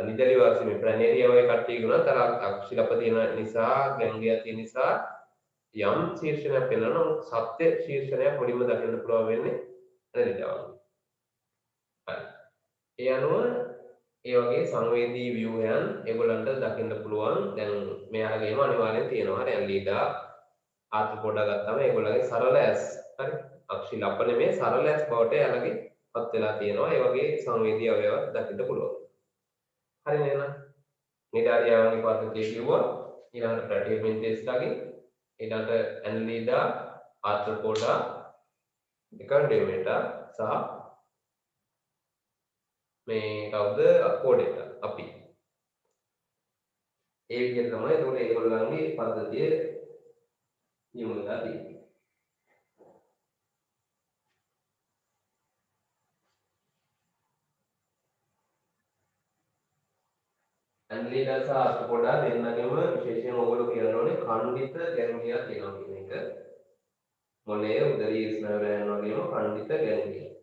නිදලි වාසි මේ ප්‍රනේරියා වගේ කට්ටිය ගුණත් අර අක්ෂිලප්ප තියෙන නිසා ගැංගියා තියෙන නිසා යම් ශීර්ෂණයක් පෙන්වනවා. සත්‍ය ශීර්ෂණයක් මුලින්ම දකින්න පුළුවන් වෙන්නේ ඇනලිඩාවන්ගේ. හරි. ඒ අනුව ඒ වගේ සංවේදී ව්‍යුහයන් ඒගොල්ලන්ට දකින්න පුළුවන්. දැන් මෙයාලගේම අනිවාර්යෙන් තියෙනවා. හරි ඇනලිඩා ආර්ථ්‍රොපෝඩා ගත්තාම ඒගොල්ලන්ගේ සරල ඇස් හරි අක්ෂිලප්ප නෙමෙයි සරල ඇස් බවට එයාලගේ පත් වෙලා තියෙනවා. ඒ වගේ සංවේදී අවයව දකින්න පුළුවන්. හරි නේද? නිඩාරියාවන්ගේ පද්ධතිය කිව්වා. ඊළඟට ප්‍රැටියමින්තෙස්ලාගේ ඊළඟට ඇනලිඩා ආර්ථ්‍රොපෝඩා එකන්ඩේමේටා සහ මේ කවුද කෝඩේටා අපි ඒ විදිහට තමයි ඒගොල්ලෝ ඒගොල්ලන්ගේ පද්ධතිය නියම වෙලා තියෙන්නේ. ඇනලිඩා සහ ආර්ථ්‍රොපෝඩා දෙන්නගෙම විශේෂයෙන් ඔයගොල්ලෝ කියන්න ඕනේ ඛණ්ඩිත ගැන්ග්ලියා තියෙනවා කියන එක. මොළයේ උදරීය ස්නායු රැහැන් වගේම ඛණ්ඩිත ගැන්ග්ලියා.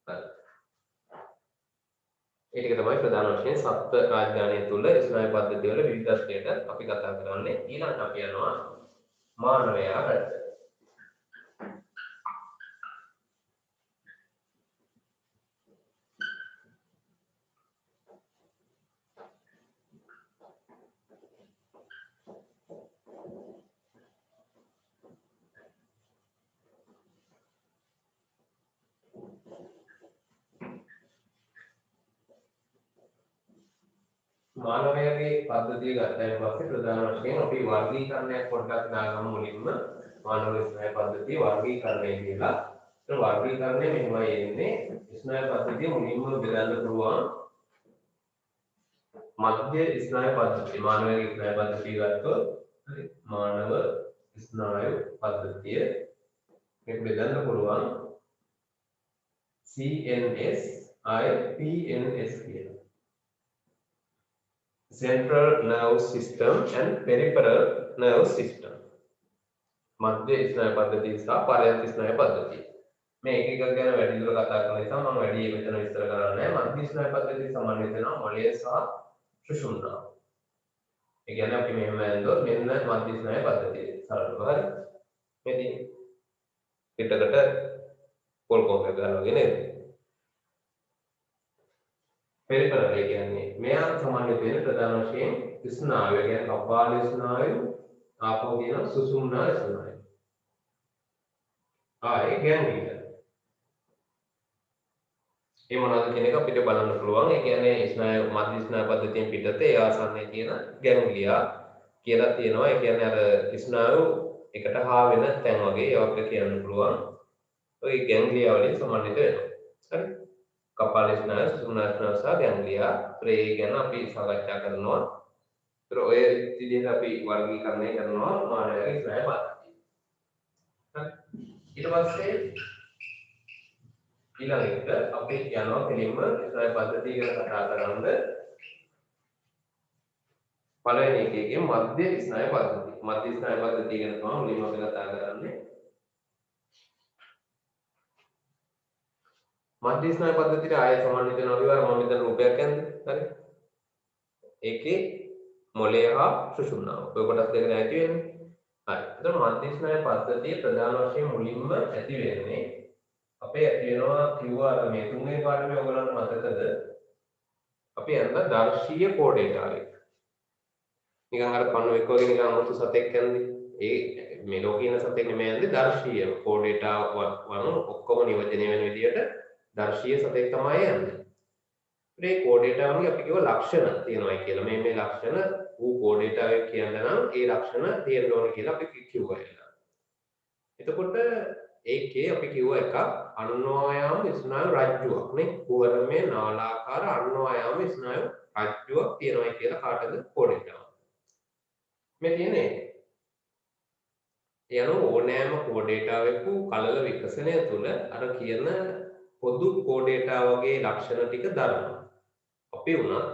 හරි. ඒ ටික තමයි ප්‍රධාන වශයෙන් සත්ත්ව රාජධානිය තුල ස්නායු පද්ධතිය වල විවිධත්වයට අපි කතා කරන්නේ. ඊළඟට අපි යනවා මානවයා පැත්තට. මානවයාගේ පද්ධතිය ගත්තාන් පස්සේ ප්‍රධාන වශයෙන් අපි වර්ගීකරණයක් පොඩ්ඩක් දාගමු මුලින්ම මානව ස්නායු පද්ධතිය වර්ගීකරණය කියලා. ඒ වර්ගීකරණය මෙහෙමයි එන්නේ. ස්නායු පද්ධතිය මුලින්ම බෙදන්න පුළුවන් මධ්‍ය ස්නායු පද්ධතිය. මානවයාගේ ස්නායු පද්ධතිය ගත්තොත් හරි මානව ස්නායු පද්ධතිය මේක බෙදන්න පුළුවන් CNS IPNS කියලා. Central nerve system and peripheral nerve system. මධ්‍ය ස්නායු පද්ධතිය සහ පරයන්ක ස්නායු පද්ධතිය. මේ එක එකක් ගැන වැඩි දුර කතා කරන නිසා මම වැඩි මෙතන විස්තර කරන්නේ නැහැ. මධ්‍ය ස්නායු පද්ධතිය සම්බන්ධ වෙනවා මොළය සහ සුෂුම්නාව. ඒ කියන්නේ අපි මෙහෙම ඇඳුවොත් මෙන්න මධ්‍ය ස්නායු පද්ධතිය. සරලව හරි. මේ පිටකට පොල් කොම්පයක් ගන්නවා වගේ නේද? පෙරිෆරල් ඒ කියන්නේ මෙයා සම්බන්ධ වෙන ප්‍රධාන වශයෙන් ස්නායු. ඒ කියන්නේ කපාල ස්නායු, ආපෝ කියන සුසුම්නා ස්නායු. ආයේ ගැන්ග්ලිය. ඒ මොනවද කියන එක අපිට බලන්න පුළුවන්. ඒ කියන්නේ ස්නායු මධ්‍ය ස්නායු පද්ධතියෙන් පිටතේ ඒ ආසන්නයේ තියෙන ගැන්ග්ලියා කියලා තියෙනවා. ඒ කියන්නේ අර ස්නායු එකට හා වෙන තැන් වගේ ඒවා අපිට කියන්න පුළුවන්. ඔය ගැන්ග්ලියා වලින් සම්බන්ධිත වෙනවා. හරි. කපාල ස්නායු, සුසුම්නා ස්නායු සහ ගැන්ග්ලියා. ඒ ගැන අපි සාකච්ඡා කරනවා. ඒතර ඔය විදිහට අපි වර්ගීකරණය කරනවා මානවයාගේ ස්නායු පද්ධතිය. හරි. ඊට පස්සේ ඊළඟට අපි යනවා කෙලින්ම ස්නායු පද්ධතිය ගැන කතා කරන්න. පළවෙනි එකේ මධ්‍ය ස්නායු පද්ධතිය. මධ්‍ය ස්නායු පද්ධතිය ගැන තමයි මුලින්ම අපි කතා කරන්නේ. මධ්‍ය ස්නායු පද්ධතියට ආය සම්බන්ධ වෙන අවිවර මම මෙතන රූපයක් ඇන්දේ. හරි. ඒකේ මොළය හා සුෂුම්නාව. ඔය කොටස් දෙක නැති වෙන්නේ. හරි. එතකොට මධ්‍ය ස්නායු පද්ධතිය ප්‍රධාන වශයෙන් මුලින්ම ඇති වෙන්නේ අපේ ඇති වෙනවා කිව්වා අර මේ තුන්වෙනි පාඩමේ ඔයගොල්ලන්ට මතකද? අපි අන්න දර්ශීය කෝඩේටාවේ. නිකන් අර කණුවෙක් වගේ නිකන් අමුතු සතෙක් ඇන්දේ. ඒ මේ ලෝකීන සතෙක් නෙමෙයි ඇන්දේ දර්ශීය කෝඩේටා වන ඔක්කොම නියෝජනය වෙන විදියට දර්ශීය සතෙක් තමයි යන්නේ. මේ කෝඩේටාවන්ගේ අපි කියව ලක්ෂණ තියෙනවායි කියලා. මේ ලක්ෂණ ඌ කෝඩේටාවේ කියන්න නම් ඒ ලක්ෂණ තියෙන්න ඕනේ කියලා අපි කිව්වා එලා. එතකොට ඒකේ අපි කිව්ව එකක් අන්වායාම ස්නායු රජ්ජුවක් නේ. කුහරමේ නාලාකාර අන්වායාම ස්නායු රජ්ජුවක් තියෙනවායි කියලා කාටද කෝඩේටාව. මේ තියෙන්නේ යන ඕනෑම කෝඩේටාවක කලල විකසනය තුළ අර කියන පොදු කෝඩේටා වගේ ලක්ෂණ ටික දරනවා. අපි වුණා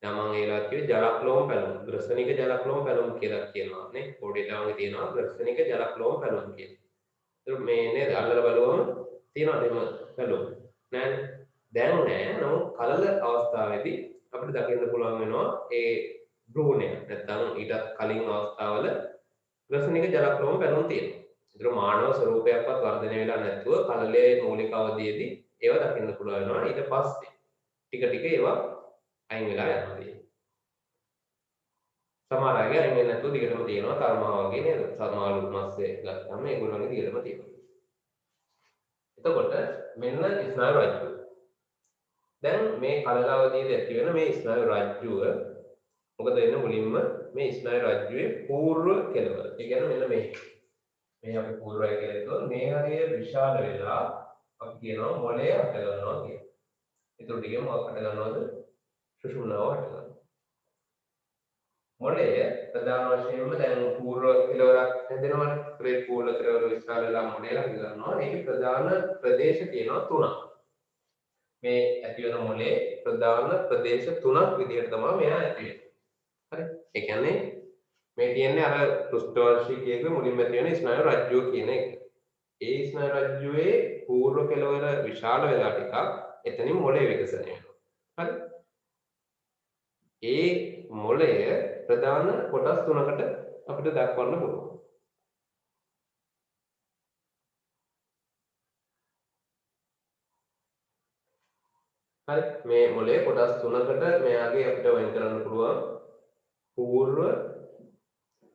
දැන් මම ඒලා කිව්වේ ජලක්ලෝම පැලුම් ග්‍රසනික ජලක්ලෝම පැලුම් කියලා කියනවා නේ. කෝඩේටාවක තියෙනවා ග්‍රසනික ජලක්ලෝම පැලුම් කියලා. ඒක මේ නේද අල්ලලා බලුවම තියෙනවද එම පැලුම්? නෑනේ. දැන් නෑ. නමුත් කලල අවස්ථාවේදී අපිට දකින්න පුළුවන් වෙනවා ඒ භ්‍රූණය නැත්නම් ඊට කලින් අවස්ථාවල ග්‍රසනික ජලක්ලෝම පැලුම් තියෙනවා. ඒතර මානව ස්වරූපයක්වත් වර්ධනය වෙලා නැතුව කලලයේ මූලික අවධියේදී ඒවා දකින්න පුළුවන් වෙනවා. ඊට පස්සේ ටික ටික ඒවා අයින් වෙලා යනවා. සමහර අය අයින් වෙන්නේ නැතුව දිගටම තියෙනවා. කර්මාව වගේ නේද? සමාලු මාස්සේ ගත්තාම ඒගොල්ලෝගේ දිගටම තියෙනවා. එතකොට මෙන්න ස්නායු රජ්ජුව. දැන් මේ කලල අවධියේදී ඇති වෙන මේ ස්නායු රජ්ජුව මොකද වෙන්නේ මුලින්ම මේ ස්නායු රජ්ජුවේ పూర్ව කෙළවර. ඒ කියන්නේ මෙන්න මේ අපි పూర్වය කියලා හිතුවොත් මේ හරිය විශාල වෙලා අපි කියනවා මොළය හට ගන්නවා කියලා. ඒතර ටිකේ මොකක් හට ගන්නවද? සුෂුම්නාව හට ගන්නවා. මොළය ප්‍රධාන වශයෙන්ම දැන් పూర్ව කෙළවරක් හැදෙනවනේ. ඒ పూర్ව කෙළවර විශාල වෙලා මොළය හට ගන්නවා. ඒකේ ප්‍රධාන ප්‍රදේශ තියෙනවා තුනක්. මේ ඇති වෙන මොළයේ ප්‍රධාන ප්‍රදේශ තුනක් විදිහට තමයි මෙයා ඇති වෙන්නේ. හරි. ඒ කියන්නේ මේ කියන්නේ අර පෘෂ්ඨවංශිකයේ මුලින්ම තියෙන ස්නායු රජ්ජුව කියන එක. ඒ ස්නායු රජ්ජුවේ పూర్ව කෙළවර විශාල වෙලා ටිකක් එතනින් මොළය විකසනය වෙනවා. හරි. ඒ මොළය ප්‍රධාන කොටස් තුනකට අපිට දක්වන්න පුළුවන්. හරි. මේ මොළය කොටස් තුනකට මෙයාගේ අපිට වෙන් කරන්න පුළුවන්.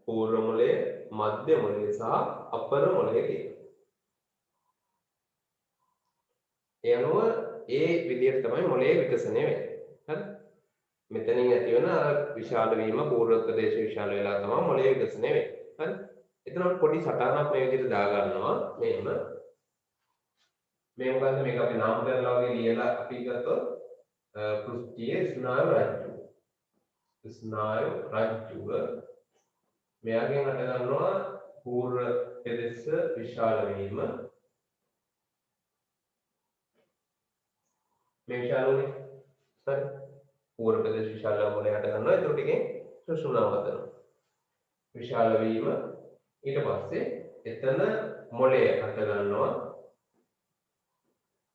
పూర్ව මොළය, මධ්‍ය මොළය සහ අපර මොළය කියලා. ඒ අනුව ඒ විදිහට තමයි මොළයේ විකසනය වෙන්නේ. හරි. මෙතනින් ඇති වෙන අර විශාල වීම పూర్ව ප්‍රදේශ විශාල වෙලා තමයි මොළයේ විකසනය වෙන්නේ. හරි. එතන පොඩි සටහනක් මේ විදිහට දා ගන්නවා. මෙහෙම මේ මොකද්ද මේක අපි නම් කරලා වගේ ලියලා අපි ගත්තොත් පෘෂ්ඨීය ස්නායු රජ්ජුව. ස්නායු රජ්ජුව මෙයාගෙන් හට ගන්නවා පූර්ව පෙදෙස විශාල වීම මේ විශාලුනේ හරි පූර්ව පෙදෙස විශාල මොලේ හට ගන්නවා ඒකට ටිකෙන් සුසුම්නාව හදනවා විශාල වීම ඊට පස්සේ එතන මොලේ හට ගන්නවා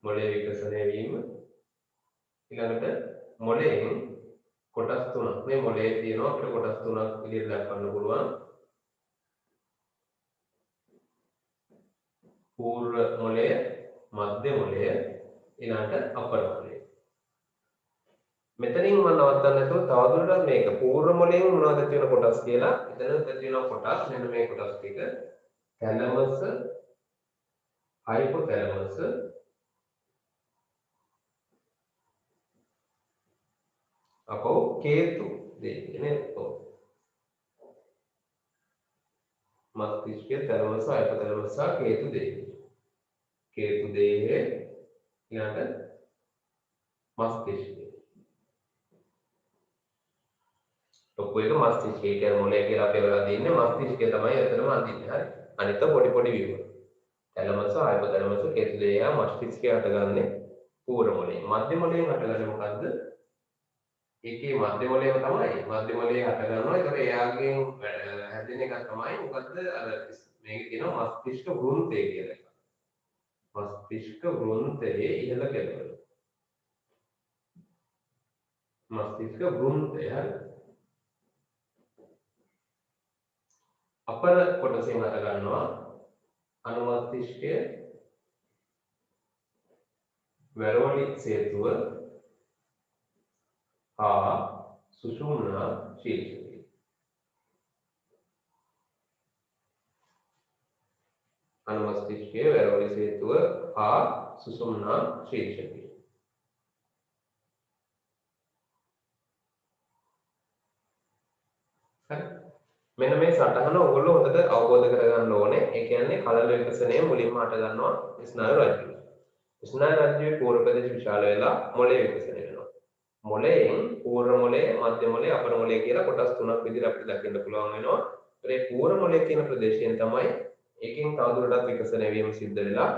මොලේ විකසනය වීම ඊළඟට මොලේෙන් කොටස් තුනක් මේ මොලේ තියෙනවා අපිට කොටස් තුනක් විදිහට දක්වන්න පුළුවන් පූර්ව මොලය මධ්‍ය මොලය ඊළඟට අපර මොලය මෙතනින් මම නවත්තන්න නැතුව තවදුරටත් මේක පූර්ව මොලයෙන් මොනවද තියෙන කොටස් කියලා එතන තියෙන කොටස් මෙන්න මේ කොටස් ටික තැලමස් හයිපොතැලමස් අපෝ කේතු දෙන්නේ මස්තිෂ්කයේ තැලමස් හයිපොතැලමස් සහ කේතු දෙන්නේ කේතු දෙයේ ඊළඟට මස්තිෂ්කය ඔක්කො එක මස්තිෂ්කය කියන මොලේ කියලා අපි වෙලා දින්නේ මස්තිෂ්කය තමයි අතරම අඳින්නේ හරි අනිත පොඩි පොඩි විවර තැලමස් හයිපොතැලමස් කේතු දෙය මස්තිෂ්කය හටගන්නේ පූර්ව මොලේ මධ්‍ය මොලයෙන් හටගන්නේ මොකද්ද ඒකේ මධ්‍ය මොලේම තමයි මධ්‍ය මොලේ හට ගන්නවා ඒතර එයාගෙන් හැදෙන එක තමයි මොකද්ද අර මේකේ තියෙනවා මස්තිෂ්ක වෘන්තය කියලා එකක් මස්තිෂ්ක වෘන්තයේ ඉහළ කෙළවර මස්තිෂ්ක වෘන්තය අපර කොටසෙන් හට ගන්නවා අනුමස්තිෂ්කය වැරවලි සේතුව හා සුෂුම්නා ශීර්ෂකය අනුමස්තිෂ්කයේ වැරවලි සේතුව හා සුෂුම්නා ශීර්ෂකය හරි මෙන්න මේ සටහන ඔයගොල්ලෝ හොඳට අවබෝධ කරගන්න ඕනේ ඒ කියන්නේ කලල විකසනය මුලින්ම හට ගන්නවා ස්නායු රජ්ජුවේ ස්නායු රජ්ජුවේ පූර්ව ප්‍රදේශ විශාල වෙලා මොළය විකසනය වෙනවා මොලයෙන් පූර්ව මොලය මධ්‍ය මොලය අපර මොලය කියලා කොටස් තුනක් විදිහට අපිට දකින්න පුළුවන් වෙනවා. ඒ පූර්ව මොලය කියන ප්‍රදේශයෙන් තමයි ඒකෙන් තවදුරටත් විකසනය වීම සිද්ධ වෙලා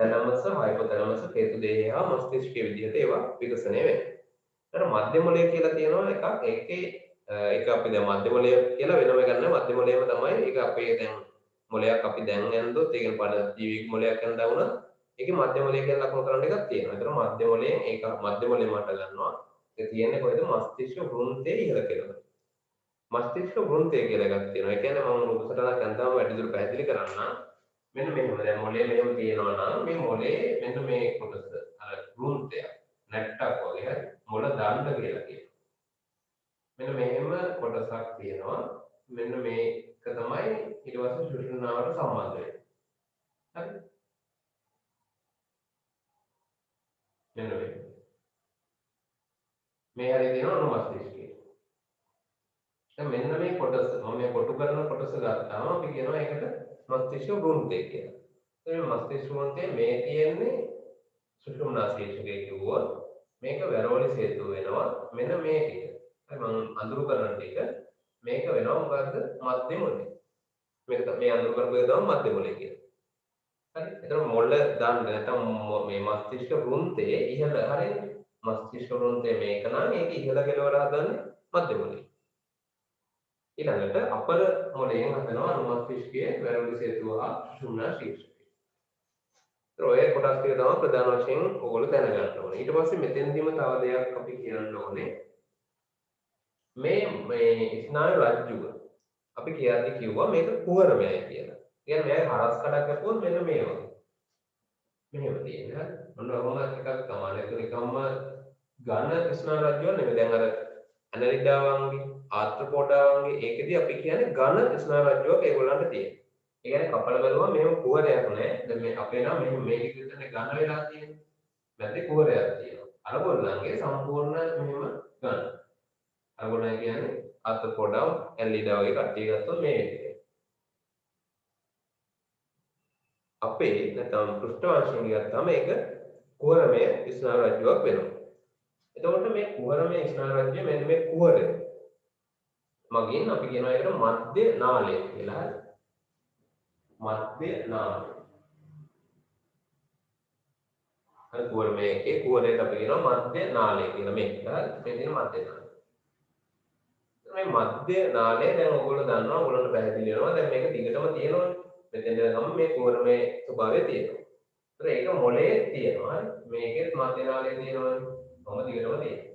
තැලමස් හයිපොතැලමස් හේතු දේහය හා මස්තිෂ්කයේ විදිහට ඒවා විකසනය වෙනවා. ඊට මධ්‍ය මොලය කියලා තියෙනවා එකක් ඒකේ ඒක අපි දැන් මධ්‍ය මොලය කියලා වෙනම ගන්න මධ්‍ය මොලයම තමයි ඒක අපේ දැන් මොලයක් අපි දැන් යනදොත් ඒකෙන් පණ ජීවික මොලයක් යනදා වුණා ඒකේ මධ්‍ය මොලය කියලා ලකුණු කරන්න එකක් තියෙනවා. ඒතර මධ්‍ය මොලයෙන් ඒක මධ්‍ය මොලයම හට ගන්නවා. ඒ තියෙන්නේ කොහෙද මස්තිෂ්ක වෘන්තයේ ඉහළ කෙළවර. මස්තිෂ්ක වෘන්තය කියලා එකක් තියෙනවා. ඒ කියන්නේ මම උපසටහනක් යන්තම් වැඩිදුර පැහැදිලි කරන්න. මෙන්න මෙහෙම දැන් මොලේ මෙහෙම තියෙනවා නම් මේ මොලේ මෙන්න මේ කොටස අර වෘන්තය නැට්ටක් වගේ හරි මොළ දණ්ඩ කියලා කියනවා. මෙන්න මෙහෙම කොටසක් තියෙනවා. මෙන්න මේක තමයි ඊට පස්සේ සුෂුම්නාවට සම්බන්ධ වෙන්නේ. හරි. මෙන්න මේ හරිය තියෙනවා අනුමස්තිෂ්කය. දැන් මෙන්න මේ කොටස මම මේ කොටු කරන කොටස ගත්තාම අපි කියනවා ඒකට මස්තිෂ්ක වෘන්තය කියලා. ඒ මස්තිෂ්ක වෘන්තය මේ තියෙන්නේ සුෂුම්නා ශීර්ෂකයේ කිව්වොත් මේක වැරවලි සේතුව වෙනවා මෙන්න මේ ටික. හරි මම අඳුරු කරන ටික මේක වෙනවා මොකද්ද මධ්‍ය මොලේ. මේක මේ අඳුරු කරපු එක තමයි මධ්‍ය මොලේ කියන්නේ. හරි. ඒතර මොළ දාන්න නැත්නම් මේ මස්තිෂ්ක වෘන්තයේ ඉහළ හරියට මස්තිෂ්ක වෘන්තය මේක නම් ඒක ඉහළ කෙළවර හදන්නේ මධ්‍ය මොලේ. ඊළඟට අපර මොලයෙන් හදනවා අනුමස්තිෂ්කයේ වැරවලි සේතුව හා සුෂුම්නා ශීර්ෂකය. ඒතර ඔය කොටස් ටික තමයි ප්‍රධාන වශයෙන් ඔයගොල්ලෝ දැනගන්න ඕනේ. ඊට පස්සේ මෙතෙන්දීම තව දෙයක් අපි කියන්න ඕනේ. මේ ස්නායු රජ්ජුව අපි කියද්දි කිව්වා මේක කුහරමයයි කියලා. කියන්නේ මෙයා හරස් කඩක් කපුවොත් මෙන්න මේ වගේ. මෙහෙම තියෙනවා. මොන වගේම එකක් තමයි. ඒක නිකම්ම ඝන ස්නායු රජ්ජුව නෙමෙයි. දැන් අර ඇනලිඩාවන්ගේ ආත්‍රපෝඩාවන්ගේ ඒකෙදී අපි කියන්නේ ඝන ස්නායු රජ්ජුවක් ඒගොල්ලන්ට තියෙනවා. ඒ කියන්නේ කපල බලුවම මෙහෙම කුහරයක් නෑ. දැන් මේ අපේ නම් මෙහෙම මේක විතරනේ ඝන වෙලා තියෙන්නේ. නැත්නම් කුහරයක් තියෙනවා. අරගොල්ලන්ගේ සම්පූර්ණ මෙහෙම ඝන. අරගොල්ලන් කියන්නේ ආත්‍රපෝඩා ඇනලිඩා වගේ කට්ටිය ගත්තොත් මේ විදිහට. අපේ නැත්නම් පෘෂ්ඨවංශයෙන් ගත්තාම මේක කුහරමය ස්නායු රජ්ජුවක් වෙනවා. එතකොට මේ කුහරමය ස්නායු රජ්ජුව මෙන්න මේ කුහරය මගින් අපි කියනවා ඒකට මධ්‍ය නාලය කියලා. මධ්‍ය නාලය. අර කුවරමේකේ කුවරයට අපි කියනවා මධ්‍ය නාලය කියලා මේක. මේ තියෙන මධ්‍ය නාලය. මේ මධ්‍ය නාලය දැන් ඔයගොල්ලෝ දන්නවා ඔයගොල්ලන්ට පැහැදිලි වෙනවා දැන් මේක දිගටම තියෙනවනේ. මෙතෙන්ද ගම මේ කුවරමේ ස්වභාවය තියෙනවා. ඒතර ඒක මොලේ තියෙනවා. මේකෙත් මධ්‍ය නාලය තියෙනවනේ. කොහොම දිගටම තියෙනවා.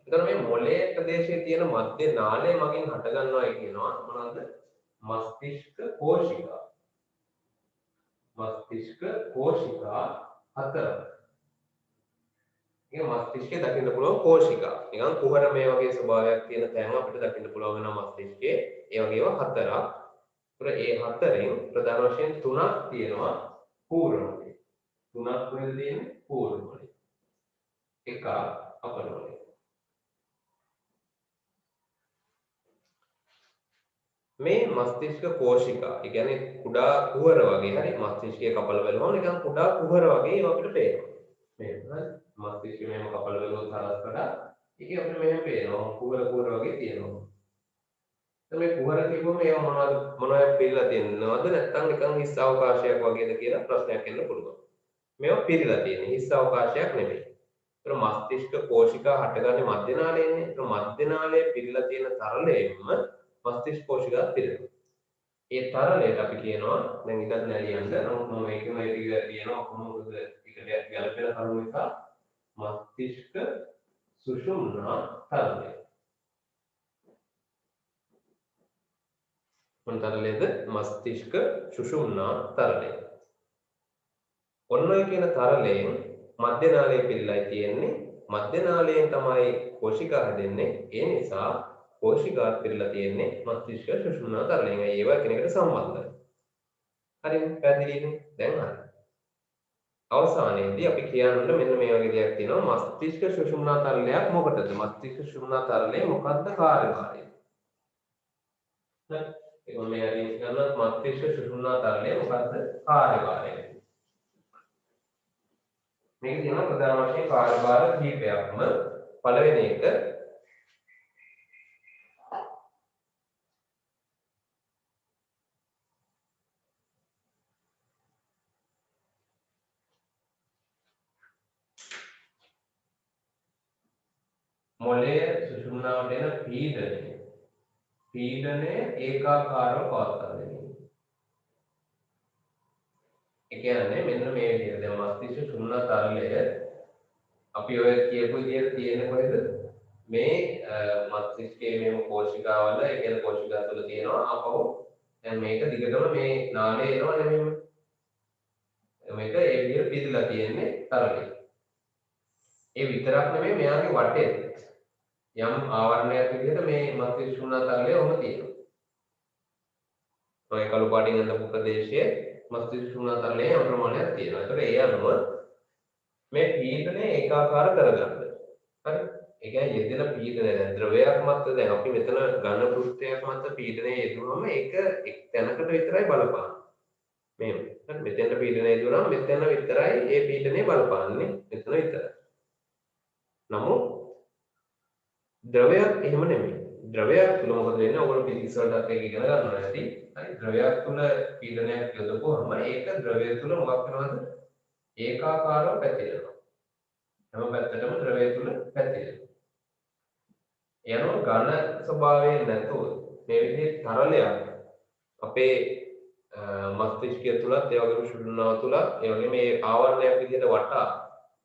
එතන මේ මොලේ ප්‍රදේශයේ තියෙන මධ්‍ය නාලය මගින් හට ගන්නවා කියනවා මොනවද? මස්තිෂ්ක කෝෂිකා. මස්තිෂ්ක කෝෂිකා හතරක්. මේ මස්තිෂ්කයේ දකින්න පුළුවන් කෝෂිකා. නිකන් කුහරමය වගේ ස්වභාවයක් තියෙන තැන් අපිට දකින්න පුළුවන් වෙනවා මස්තිෂ්කයේ. ඒ වගේම හතරක්. ඒතර ඒ හතරෙන් ප්‍රධාන වශයෙන් තුනක් තියෙනවා පූර්ව මොලේ. තුනක් වෙන තියෙන්නේ පූර්ව මොලේ. එකක් අපර මොලේ. මේ මස්තිෂ්ක කෝෂිකා, ඒ කියන්නේ කුඩා කුහර වගේ හරි මස්තිෂ්කයේ කපල බැලුවම නිකන් කුඩා කුහර වගේ ඒවා අපිට පේනවා. මේ හරි මස්තිෂ්කයේ මෙහෙම කපල බැලුවොත් හරස් කඩා ඒකේ අපිට මෙහෙම පේනවා කුහර වගේ තියෙනවා. දැන් මේ කුහර කිව්වම ඒවා මොනවද පිළිලා තියෙනවද නැත්නම් නිකන් හිස් අවකාශයක් වගේද කියලා ප්‍රශ්නයක් එන්න පුළුවන්. මේවා පිළිලා තියෙන්නේ හිස් අවකාශයක් නෙමෙයි. ඒතර මස්තිෂ්ක කෝෂිකා හටගන්නේ මධ්‍ය නාලයෙන්නේ. ඒතර මධ්‍ය නාලයේ පිළිලා තියෙන තරලයෙන්ම මස්තිෂ්ක කෝෂිකා පිළිනවා. ඒ තරලයට අපි කියනවා දැන් ඉතත් නැලියන්න නමුත් මම මේකම ඒක කියනවා කොහොමද ඒකට ගැලපෙන කරුණු එක මස්තිෂ්ක සුෂුම්නා තරලය. මොන තරලයද? මස්තිෂ්ක සුෂුම්නා තරලය. ඔන්න ඔය කියන තරලයෙන් මධ්‍ය නාලයේ පිළිලයි තියෙන්නේ. මධ්‍ය නාලයෙන් තමයි කෝෂිකා හැදෙන්නේ. ඒ නිසා කෝෂිකා පිළිලා තියෙන්නේ මස්තිෂ්ක සුෂුම්නා තරලයෙන්. ඒවා එකිනෙකට සම්බන්ධයි. හරිද? පැහැදිලිද? දැන් හරි. අවසානයේදී අපි කියන්න මෙන්න මේ වගේ දෙයක් තියෙනවා. මස්තිෂ්ක සුෂුම්නා තරලයක් මොකටද? මස්තිෂ්ක සුෂුම්නා තරලයේ මොකක්ද කාර්යභාරය? හරි. ඒක මේ හරි ගන්න මස්තිෂ්ක සුෂුම්නා තරලයේ මොකක්ද කාර්යභාරය? මේක තියෙනවා ප්‍රධාන වශයෙන් කාර්යභාර කිහිපයක්ම. පළවෙනි එක මොලේ සුෂුම්නාවට එන පීඩනය ඒකාකාරව පවත්වා ගැනීම. ඒ කියන්නේ මෙන්න මේ විදිහට දැන් මස්තිෂ්ක සුෂුම්නා තරලය අපි ඔය කියපු විදිහට තියෙන්නේ කොහෙද? මේ මස්තිෂ්කයේ මේම කෝෂිකාවල ඒ කියන්නේ කෝෂිකා තුළ තියෙනවා අපහු දැන් මේක දිගටම මේ නාලය එනවා නෙමෙයි. මේක ඒ විදිහට පිළිලා තියෙන්නේ තරලය. ඒ විතරක් නෙමෙයි මෙයාගේ වටේ යම් ආවරණයක් විදිහට මේ මස්තිෂ්ක සුෂුම්නා තරලය ඔහම තියෙනවා. ඔය කළු පාටින් අඳපු ප්‍රදේශයේ මස්තිෂ්ක සුෂුම්නා තරලයේ යම් ප්‍රමාණයක් තියෙනවා. ඒතකොට ඒ අනුව මේ පීඩනය ඒකාකාර කරගන්න. හරි? ඒ කියන්නේ යෙදෙන පීඩනය දැන් ද්‍රවයක් මත දැන් අපි මෙතන ඝන පෘෂ්ඨයක් මත පීඩනය යෙදුනම ඒක එක් තැනකට විතරයි බලපාන්නේ. මෙහෙම. හරි? මෙතෙන්ට පීඩනය යෙදුනම මෙතන විතරයි ඒ පීඩනය බලපාන්නේ. මෙතන විතරයි. නමුත් ද්‍රවයක් එහෙම නෙමෙයි. ද්‍රවයක් තුල මොකද වෙන්නේ? ඔයගොල්ලෝ ෆිසික්ස් වලට ඒක ඉගෙන ගන්නවා ඇති. හරි? ද්‍රවයක් තුල පීඩනයක් යොදපුවාම ඒක ද්‍රවය තුල මොකක් වෙනවද? ඒකාකාරව පැතිරෙනවා. හැම පැත්තටම ද්‍රවය තුල පැතිරෙනවා. යනවා ඝන ස්වභාවයෙන් නැතුව මේ විදිහේ තරලයක් අපේ මස්තිෂ්කය තුලත් ඒ වගේම සුෂුම්නාව තුලත් ඒ වගේම මේ ආවරණයක් විදිහට වටා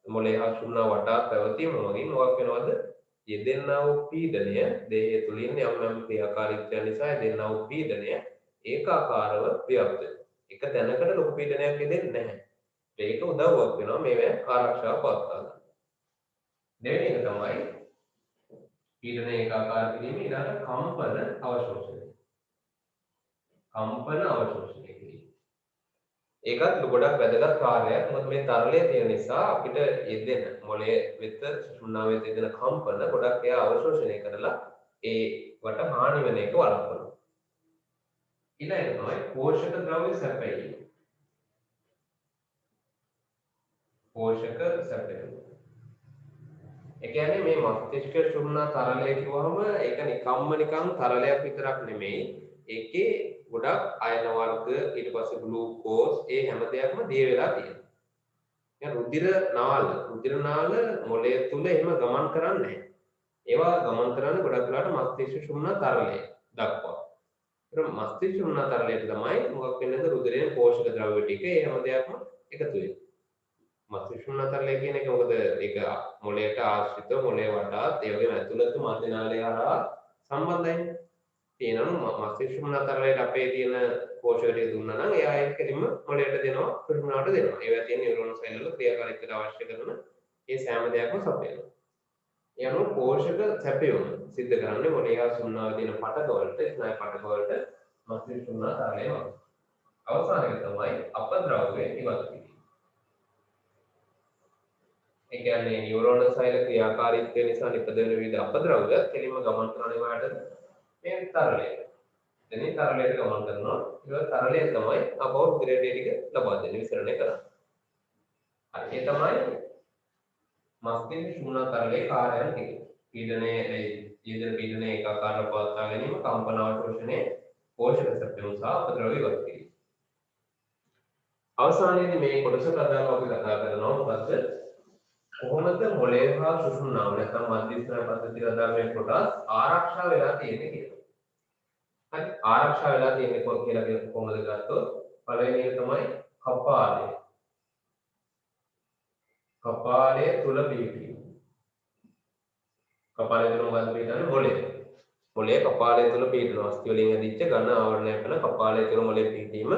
මොලේ හා සුෂුම්නාව වටා පැවතීම වගේ මොකක් වෙනවද? යෙදෙනා වූ පීඩනය දේහය තුලින් යම් ක්‍රියාකාරීත්වය නිසා යෙදෙනා වූ පීඩනය ඒකාකාරව ව්‍යාප්ත වෙනවා. එක තැනකට ලොකු පීඩනයක් යෙදෙන්නේ නැහැ. ඒක උදව්වක් වෙනවා මේවා ආරක්ෂාව පවත්වා ගන්න. දෙවෙනි එක තමයි පීඩන ඒකාකාර කිරීම ඊළඟ කම්පන අවශෝෂණය. කම්පන අවශෝෂණය කිරීම. ඒකත් ගොඩක් වැදගත් කාර්යයක්. මොකද මේ තරලය තියෙන නිසා අපිට යෙදෙන මොලේ වෙත සුෂුම්නාව වෙත යෙදෙන කම්පන ගොඩක් එයා අවශෝෂණය කරලා ඒ වට හානි වෙන එක වළක්වනවා. ඊළඟ තමයි පෝෂක ද්‍රව්‍ය සැපයීම. පෝෂක සැපයීම. ඒ කියන්නේ මේ මස්තිෂ්ක සුෂුම්නා තරලය කිව්වම ඒක නිකන් තරලයක් විතරක් නෙමෙයි. ඒකේ ගොඩක් අයන වර්ග ඊට පස්සේ ග්ලූකෝස් ඒ හැම දෙයක්ම දිය වෙලා තියෙනවා. දැන් රුධිර නාල මොළය තුල එහෙම ගමන් කරන්නේ නැහැ. ඒවා ගමන් කරන්නේ ගොඩක් වෙලාවට මස්තිෂ්ක ශුන්‍ය තරලය දක්වා. ඒක මස්තිෂ්ක ශුන්‍ය තරලයට තමයි මොකක් වෙන්නේද රුධිරයේ පෝෂක ද්‍රව්‍ය ටික ඒ හැම දෙයක්ම එකතු වෙන්නේ. මස්තිෂ්ක ශුන්‍ය තරලය කියන එක මොකද ඒක මොළයට ආශ්‍රිතව මොළය වටාත් ඒ වගේම ඇතුළත මධ්‍ය නාලය හරහා සම්බන්ධයි. තියෙනවා මස්තිෂ්ක ශුන්‍ය තරලයට අපේ තියෙන පෝෂක ටික දුන්නා නම් එයා ඒක කෙලින්ම මොළයට දෙනවා ශුන්‍යාවට දෙනවා. ඒවා තියෙන නියුරෝන සෙල් වල ක්‍රියාකාරීත්වයට අවශ්‍ය කරන ඒ සෑම දෙයක්ම සපයනවා. ඒ අනුව පෝෂක සැපයුම සිද්ධ කරන්නේ මොළේ හා ශුන්‍යාවේ තියෙන පටක වලට ස්නායු පටක වලට මස්තිෂ්ක ශුන්‍ය තරලය වගේ. අවසාන එක තමයි අපද්‍රව්‍ය ඉවත් කිරීම. ඒ කියන්නේ නියුරෝන සෛල ක්‍රියාකාරීත්වය නිසා නිපදවෙන විවිධ අපද්‍රව්‍ය කෙලින්ම ගමන් කරන ඒවාට මේ තරලය. එතනින් තරලයට ගමන් කරනවා. ඒක තරලය තමයි අපෝ රුධිරයට ටික ලබා දෙන්නේ විසරණය කරන්නේ. හරි ඒ තමයි මස්තිෂ්ක ශුන්‍ය තරලයේ කාර්යයන් ටික. ඊදර පීඩනයේ ඒකාකාරව පවත්වා ගැනීම, කම්පන අවශෝෂණය, පෝෂක සැපයුම සහ අපද්‍රව්‍ය ඉවත් කිරීම. අවසානයේදී මේ කොටසට අදාළව අපි කතා කරනවා මොකද්ද? කොහොමද මොළය හා සුසුම්නාව නැත්නම් මධ්‍යස්ථාන පද්ධතිය අදාළ මේ කොටස් ආරක්ෂා වෙලා තියෙන්නේ කියලා. හරි ආරක්ෂා වෙලා තියෙන්නේ කියලා කොහොමද ගත්තොත් පළවෙනි එක තමයි කපාලය. කපාලය තුල පිහිටීම. කපාලය තුල මොකද්ද පිහිටන්නේ? මොළය. මොළය කපාලය තුල පිහිටනවා. අස්ථි වලින් ඇදිච්ච ඝන ආවරණයක් වෙන කපාලය තුල මොළය පිහිටීම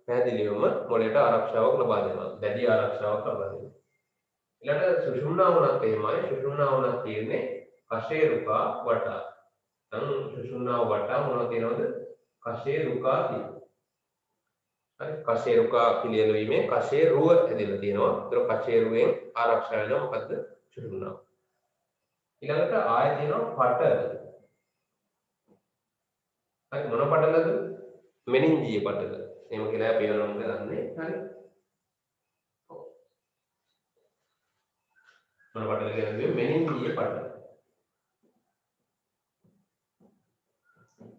පැහැදිලිවම මොළයට ආරක්ෂාවක් ලබා දෙනවා. දැඩි ආරක්ෂාවක් ලබා දෙනවා. ඊළඟට සුෂුම්නාවුණත් එහෙමයි. සුෂුම්නාවුණත් තියෙන්නේ කශේරුකා වටා. දැන් සුෂුම්නාව වටා මොනවද තියෙනවද? කශේරුකා තියෙනවා. හරි කශේරුකා පිළියෙල වීමේ කශේරුව ඇදලා තියෙනවා. ඒතර කශේරුවෙන් ආරක්ෂා වෙනවා මොකද්ද? සුෂුම්නාව. ඊළඟට ආයෙ තියෙනවා පටල. හරි මොන පටලද? මෙනින්ජිය පටල. එහෙම කියලා අපි වෙනම කරන්නේ. හරි මොන පටල කියන්නේ මෙනින්ජිය පටල.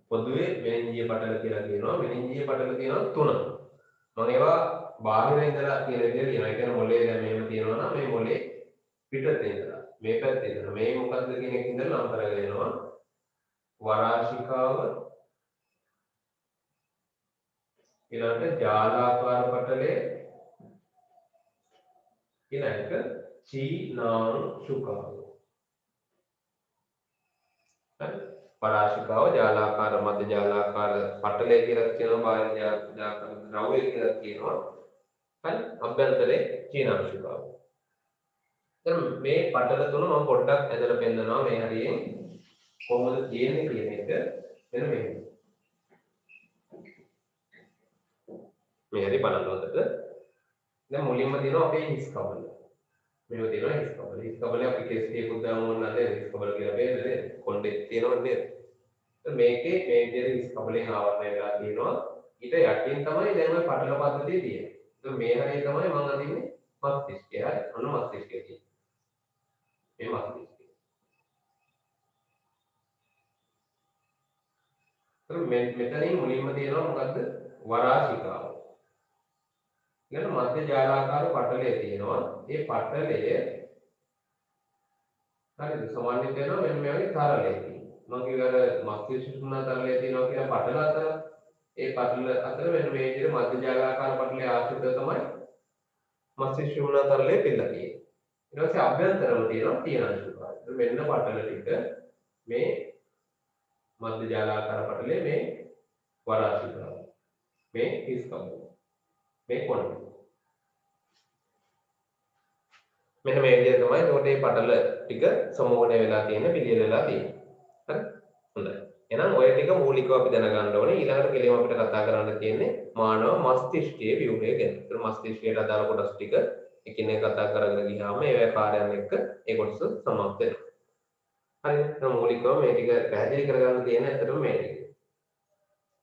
පොදුවේ මෙනින්ජිය පටල කියලා කියනවා. මෙනින්ජිය පටල තියෙනවා 3. මම ඒවා බාහිර ඉඳලා කියන විදිහට කියනවා. ඒ කියන්නේ මොලේ දැන් මෙහෙම තියෙනවා නම් මේ මොලේ පිටතේ ඉඳලා මේ පැත්තේ ඉඳලා මේ මොකද්ද කියන එක ඉඳලා නම් කරගෙන එනවා. වරාශිකාව ඊළඟට ජාලාකාර පටලය ඊළඟට චීනාංශුකාව. හරි පරාශිකාව ජාලාකාර මධ්‍ය ජාලාකාර පටලය කියලා කියනවා. බාහිර ජාලාකාර ද්‍රව්‍ය කියලා කියනවා. හරි අභ්‍යන්තරේ චීනාංශුකාව. දැන් මේ පටල තුන මම පොඩ්ඩක් ඇදලා පෙන්නනවා මේ හරියෙන් කොහොමද තියෙන්නේ කියන එක. මෙන්න මෙහෙම. මේ හරි බලන්න හොඳට. දැන් මුලින්ම තියෙනවා අපේ හිස් කබල. මේක තියෙනවා හිස් කබල. හිස් කබලේ අපි කෙස් එකක් දාමු නේද? හිස් කබල කියලා බේරෙන්නේ. කොණ්ඩේ තියෙනවද නේද? මේකේ මේ විදිහට හිස් කබලෙන් ආවරණය වෙලා තියෙනවා. ඊට යටින් තමයි දැන් ওই පටල පද්ධතිය තියෙන්නේ. ඒක මේ හරිය තමයි මම අදින්නේ මස්තිෂ්කය. හරි. ඔන්න මස්තිෂ්කය තියෙන්නේ. මේ මස්තිෂ්කය. මෙතනින් මුලින්ම තියෙනවා මොකද්ද? වරාශිකාව. ඊළඟ මධ්‍ය ජාලාකාර පටලය තියෙනවා. ඒ පටලය හරිද? සමාන්විත වෙනවා මෙන්න මේ වගේ තරලය තියෙනවා. මම කියවල මස්තිෂ්ක ශුන්‍ය තරලය තියෙනවා කියන පටල අතර ඒ පටල අතර මෙන්න මේ විදිහට මධ්‍ය ජාලාකාර පටලය ආශ්‍රිතව තමයි මස්තිෂ්ක ශුන්‍ය තරලය පිළිලා තියෙන්නේ. ඊට පස්සේ අභ්‍යන්තරව තියෙනවා චීනාංශුකාව. මෙන්න පටල ටික මේ මධ්‍ය ජාලාකාර පටලය මේ වරාශිකාව. මේ හිස් කබල. මේ කොණ්ඩේ. මෙන්න මේ විදිහට තමයි ඒකට මේ පටල ටික සමෝහණය වෙලා තියෙන පිළියෙල වෙලා තියෙන්නේ. හරි? හොඳයි. එහෙනම් ඔය ටික මූලිකව අපි දැනගන්න ඕනේ. ඊළඟට කෙලිම අපිට කතා කරන්න තියෙන්නේ මානව මස්තිෂ්කයේ ව්‍යුහය ගැන. ඒක මස්තිෂ්කයට අදාළ කොටස් ටික එකිනෙක කතා කරගෙන ගියාම ඒ ව්‍යාපාරයන් එක්ක ඒ කොටස සමාප්ත වෙනවා. හරි? එහෙනම් මූලිකව මේ ටික පැහැදිලි කරගන්න තියෙන ඇත්තටම මේ ටික.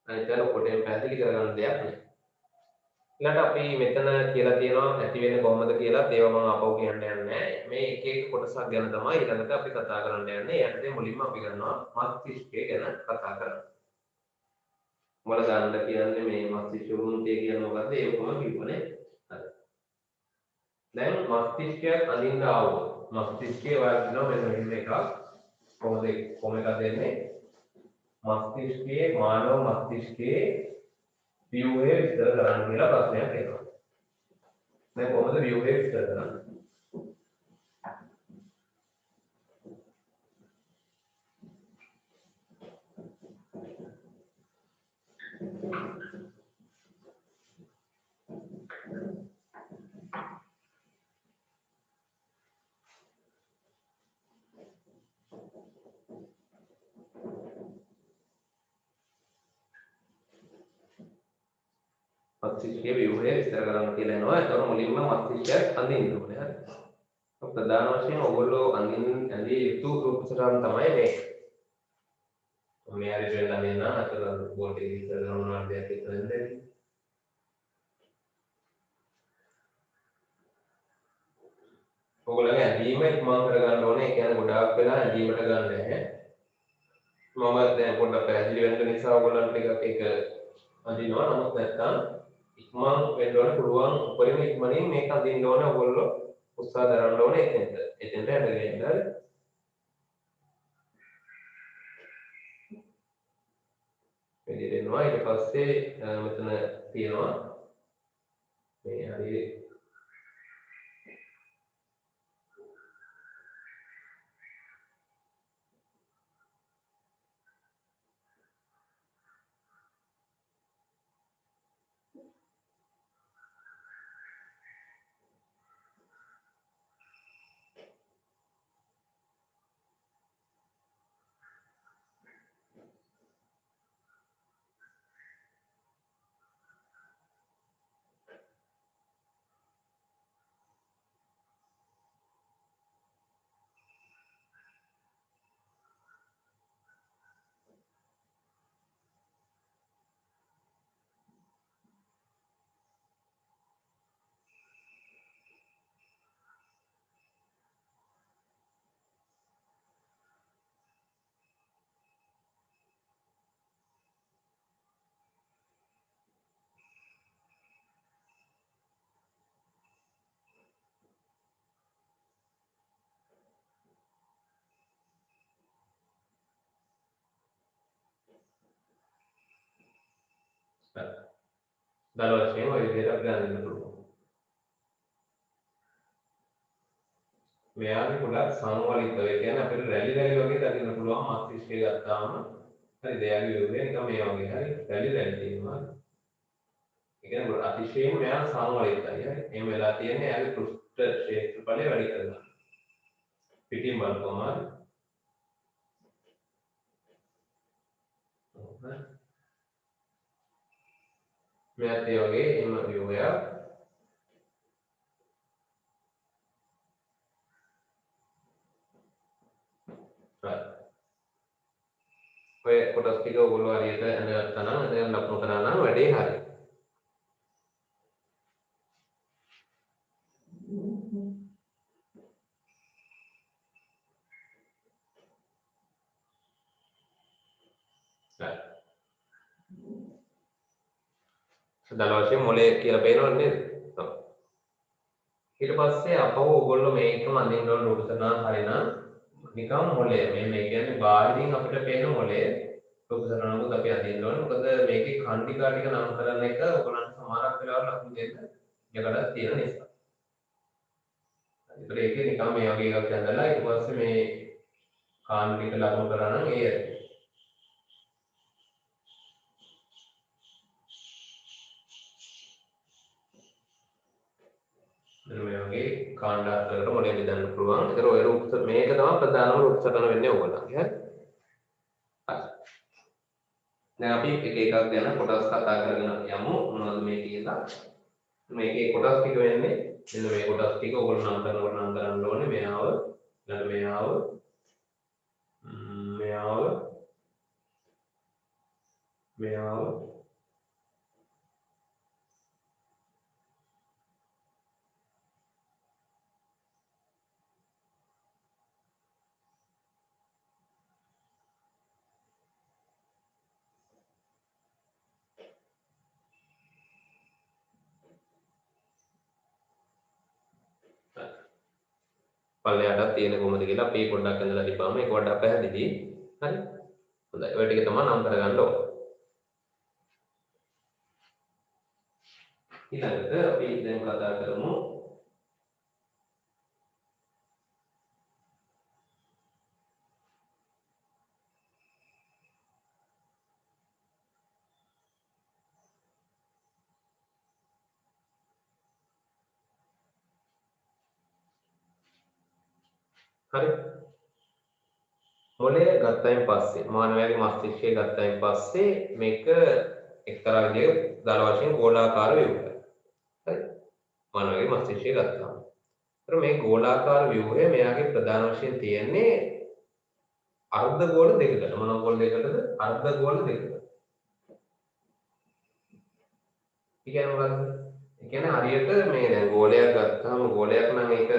අනිත් කොටෙන් පැහැදිලි කරගන්න දෙයක් නෑ. ඊළඟට අපි මෙතන කියලා තියෙනවා ඇති වෙන්නේ කොහොමද කියලා ඒව මම අපව කියන්න යන්නේ නැහැ. මේ එක එක කොටසක් ගැන තමයි ඊළඟට අපි කතා කරන්න යන්නේ. යටතේ මුලින්ම අපි ගන්නවා මස්තිෂ්කය ගැන කතා කරන්න. මොකද ගන්න කියන්නේ මේ මස්තිෂ්ක වෘන්තිය කියන්නේ මොකද්ද? ඒක කොහොමද කිව්වනේ. හරි. දැන් මස්තිෂ්කයක් අඳින්න ආවොත් මස්තිෂ්කයේ වර්ධනව මෙන්න මෙහෙම එකක් කොහොමද දෙන්නේ? මස්තිෂ්කයේ මානව මස්තිෂ්කයේ ව්‍යුහය විස්තර කරන්න කියලා ප්‍රශ්නයක් එනවා. දැන් කොහොමද ව්‍යුහය විස්තර කරන්නේ? මස්තිෂ්කයේ ව්‍යුහය විස්තර කරන්න කියලා එනවා. ඒතකොට මුලින්ම මස්තිෂ්කයක් අඳින්න ඕනේ. හරි. ප්‍රධාන වශයෙන් ඔයගොල්ලෝ ඇඳිය යුතු රූප සටහන තමයි මේක. මේ හරි වෙන්න අඳින්න අතර බෝඩ් එකේ විස්තර කරනවා දෙයක් හිතෙන්ද? ඔයගොල්ලන්ගේ ඇඳීම ඉක්මන් කරගන්න ඕනේ. ඒ කියන්නේ ගොඩාක් වෙලා ඇඳීමට ගන්න නැහැ. මම දැන් පොඩ්ඩක් පැහැදිලි වෙන්න නිසා ඔයගොල්ලන්ට ටිකක් ඒක අඳිනවා. නමුත් නැත්තම් ඉක්මන් වෙන්න ඕන පුළුවන් උපරිම ඉක්මනින් මේක අඳින්න ඕන ඔයගොල්ලෝ උත්සාහ දරන්න ඕනේ එතෙන්ට ඇදගෙන හරි මෙලි දෙනවා ඊට පස්සේ මෙතන තියෙනවා මේ හරි දල වශයෙන් ඔය විදිහට ගන්න පුළුවන්. මෙයාගේ ගොඩක් සංවලිතව ඒ කියන්නේ අපිට රැලි වගේ දකින්න පුළුවන් මස්තිෂ්කය ගත්තාම හරි දෙයාගේ විදිහේ නිකන් මේ වගේ හරි රැලි තියෙනවා. ඒ කියන්නේ අතිශයින් මෙයා සංවලිතයි හරි. එහෙම වෙලා තියෙන්නේ එයාගේ පෘෂ්ඨ ක්ෂේත්‍රඵලය වැඩි කරගන්න. පිටින් බලපුවම මෙයාත් ඒ වගේ එම ව්‍යුහයක් ඔය කොටස් ටික ඔයගොල්ලෝ හරියට ඇඳගත්තා නම් දැන් ලකුණු කරා නම් වැඩේ හරි. දල වශයෙන් මොලේ කියලා පේනවද නේද? ඔව්. ඊට පස්සේ අපව ඔයගොල්ලෝ මේකම අඳින්න ඕන රූපසටහන හරිනම් නිකම් මොලේ මේ කියන්නේ බාහිරින් අපිට පේන මොලේ රූපසටහනකුත් අපි අඳින්න ඕනේ. මොකද මේකේ ඛණ්ඩිකා ටික නම් කරන එක ඔයගොල්ලන්ට සමහරක් වෙලාවට ලකුණු දෙන්න යකඩක් තියෙන නිසා. ඒතර ඒකේ නිකම් මේ වගේ එකක් ඇඳලා ඊට පස්සේ මේ කාණ්ඩික ලකුණු කරා නම් ඒ ඇති. මේ වගේ කාණ්ඩාත්මකට මොලේ බෙදන්න පුළුවන්. ඒතර ඔය රූප මේක තමයි ප්‍රධානම රූප සටහන වෙන්නේ ඕගොල්ලන්ගේ. හරි. දැන් අපි එක එකක් ගැන කොටස් කතා කරගෙන යමු. මොනවද මේ කියලා. මේකේ කොටස් ටික වෙන්නේ මෙන්න මේ කොටස් ටික ඔයගොල්ලෝ නම් කරන්න ඕනේ. මෙයාව ඊළඟ මෙයාව පල්ලෙහාටත් තියෙන කොහොමද කියලා අපි පොඩ්ඩක් ඉඳලා තිබ්බාම ඒක වඩා පැහැදිලි. හරි. හොඳයි. ඔය ටික තමයි නම් කරගන්න ඕන. ඊළඟට අපි දැන් කතා කරමු හරි. මොළය ගත්තයින් පස්සේ මානවයාගේ මස්තිෂ්කය ගත්තයින් පස්සේ මේක එක්තරා විදිහක දල වශයෙන් ගෝලාකාර ව්‍යුහයක්. හරි. මානවයාගේ මස්තිෂ්කය ගත්තාම. ඒතර මේ ගෝලාකාර ව්‍යුහය මෙයාගේ ප්‍රධාන වශයෙන් තියෙන්නේ අර්ධගෝල දෙකකට. මොන ගෝල දෙකකටද? අර්ධගෝල දෙකකට. ඒ කියන්නේ මොකද්ද? ඒ කියන්නේ හරියට මේ දැන් ගෝලයක් ගත්තාම ගෝලයක් නම් ඒක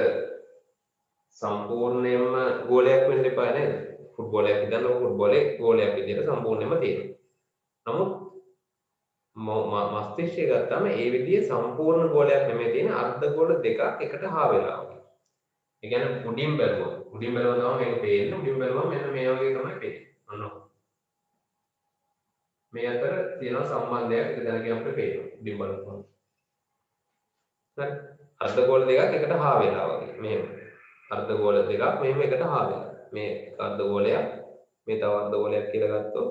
සම්පූර්ණයෙන්ම ගෝලයක් වෙන්න එපා නේද? ෆුට්බෝලයක් හිතන්න ෆුට්බෝලේ ගෝලයක් විදිහට සම්පූර්ණයෙන්ම තියෙනවා. නමුත් මස්තිෂ්කය ගත්තාම ඒ විදිහේ සම්පූර්ණ ගෝලයක් නෙමෙයි තියෙන අර්ධ ගෝල දෙකක් එකට හා වෙලා වගේ. ඒ කියන්නේ උඩින් බැලුවොත් තමයි මේක පේන්නේ. උඩින් බැලුවම මෙන්න මේ වගේ තමයි පේන්නේ. අන්න මේ අතර තියෙන සම්බන්ධයක් එක දැනගෙන අපිට පේනවා. උඩින් බලනකොට. හරි. අර්ධ ගෝල දෙකක් එකට හා වෙලා වගේ. මෙහෙම. අර්ධ ගෝල දෙකක් මෙහෙම එකට හා වෙලා. මේ අර්ධ ගෝලයක් මේ තව අර්ධ ගෝලයක් කියලා ගත්තොත්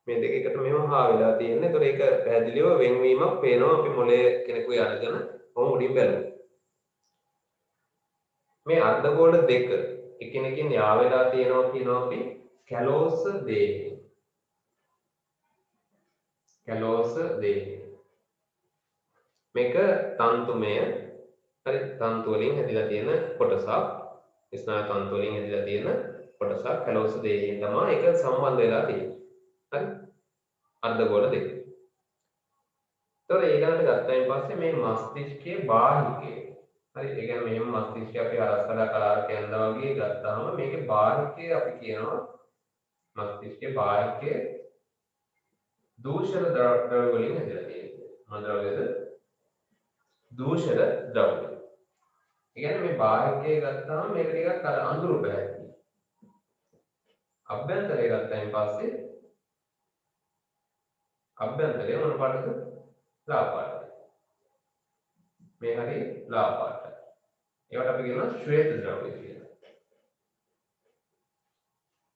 මේ දෙක එකට මෙහෙම හා වෙලා තියෙන්නේ. ඒතකොට ඒක පැහැදිලිව වෙන්වීමක් පේනවා අපි මොලේ කෙනෙකුගේ අරගෙන කොහොම උඩින් බැලුවා. මේ අර්ධ ගෝල දෙක එකිනෙකින් යා වෙලා තියෙනවා කියනවා අපි කැලෝස දේහය. කැලෝස දේහය. මේක තන්තුමය හරි තන්තු වලින් හැදිලා තියෙන කොටසක්. ස්නායු තන්තු වලින් හැදිලා තියෙන කොටසක් කැලෝස දේහයෙන් තමයි ඒක සම්බන්ධ වෙලා තියෙන්නේ. හරි අර්ධගෝල දෙක. ඒතකොට ඊළඟට ගත්තයින් පස්සේ මේ මස්තිෂ්කයේ බාහිකය. හරි ඒ කියන්නේ මෙහෙම මස්තිෂ්කය අපි අරස්කඩ කලාරක යනවා වගේ ගත්තාම මේකේ බාහිකය අපි කියනවා මස්තිෂ්කයේ බාහිකය දූෂණ ද්‍රව්‍ය වලින් හැදිලා තියෙනවා. මොන ද්‍රව්‍යද? දූෂණ ද්‍රව්‍ය. ඒ කියන්නේ මේ බාහිකය ගත්තාම මේක ටිකක් අර අඳුරු පැහැදිලි. අභ්‍යන්තරය ගත්තයින් පස්සේ අභ්‍යන්තරය මොන පාටද? ලා පාටයි. මේ හරිය ලා පාටයි. ඒවට අපි කියනවා ශ්වේත ද්‍රව්‍ය කියලා.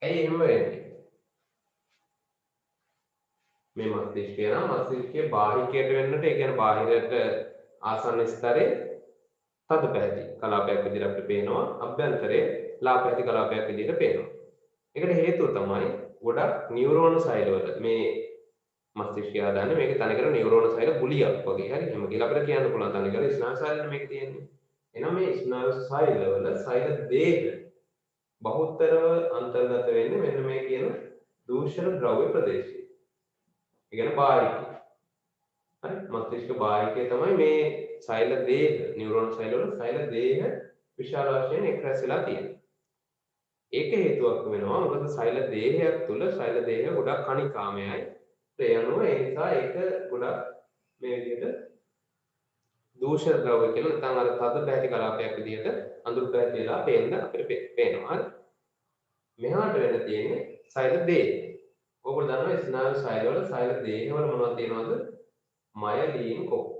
ඇයි එහෙම වෙන්නේ? මේ මස්තිෂ්කය නම් මස්තිෂ්කයේ බාහිකයට වෙන්නට ඒ කියන්නේ බාහිරට ආසන්න ස්තරේ තද පැහැති කලාපයක් විදිහට අපිට පේනවා. අභ්‍යන්තරයේ ලා පැහැති කලාපයක් විදිහට පේනවා. ඒකට හේතුව තමයි ගොඩක් නියුරෝන සෛලවල මේ මස්තිෂ්කය හදන්නේ මේක තනිකර නියුරෝන සෛල ගුලියක් වගේ. හරි. එහෙම කියලා අපිට කියන්න පුළුවන් තනිකර ස්නායු සෛලනේ මේක තියෙන්නේ. එහෙනම් මේ ස්නායු සෛලවල සෛල දේහ බහුතරව අන්තර්ගත වෙන්නේ මෙන්න මේ කියන දූෂණ ද්‍රව්‍ය ප්‍රදේශයේ. ඒ කියන්නේ බාහිකය. හරි. මස්තිෂ්ක බාහිකය තමයි මේ සෛල දේහ නියුරෝන සෛලවල සෛල දේහ විශාල වශයෙන් එක් රැස්ලා තියෙන්නේ. ඒක හේතුවක් වෙනවා මොකද සෛල දේහයක් තුල සෛල දේහ ගොඩක් කණිකාමයයි. ඒ අනුව ඒ නිසා ඒක ගොඩක් මේ විදිහට දූෂණ ද්‍රව්‍ය කියලා නැත්නම් අර තද පැහැති කලාපයක් විදිහට අඳුරු පැහැදිලා පේන්න අපිට පේනවා. හරි. මෙහාට වෙන්න තියෙන්නේ සෛල දේහ. ඔයගොල්ලෝ දන්නවා ස්නායු සෛල වල සෛල දේහ වල මොනවද තියෙනවද? මයලීන් කොපු.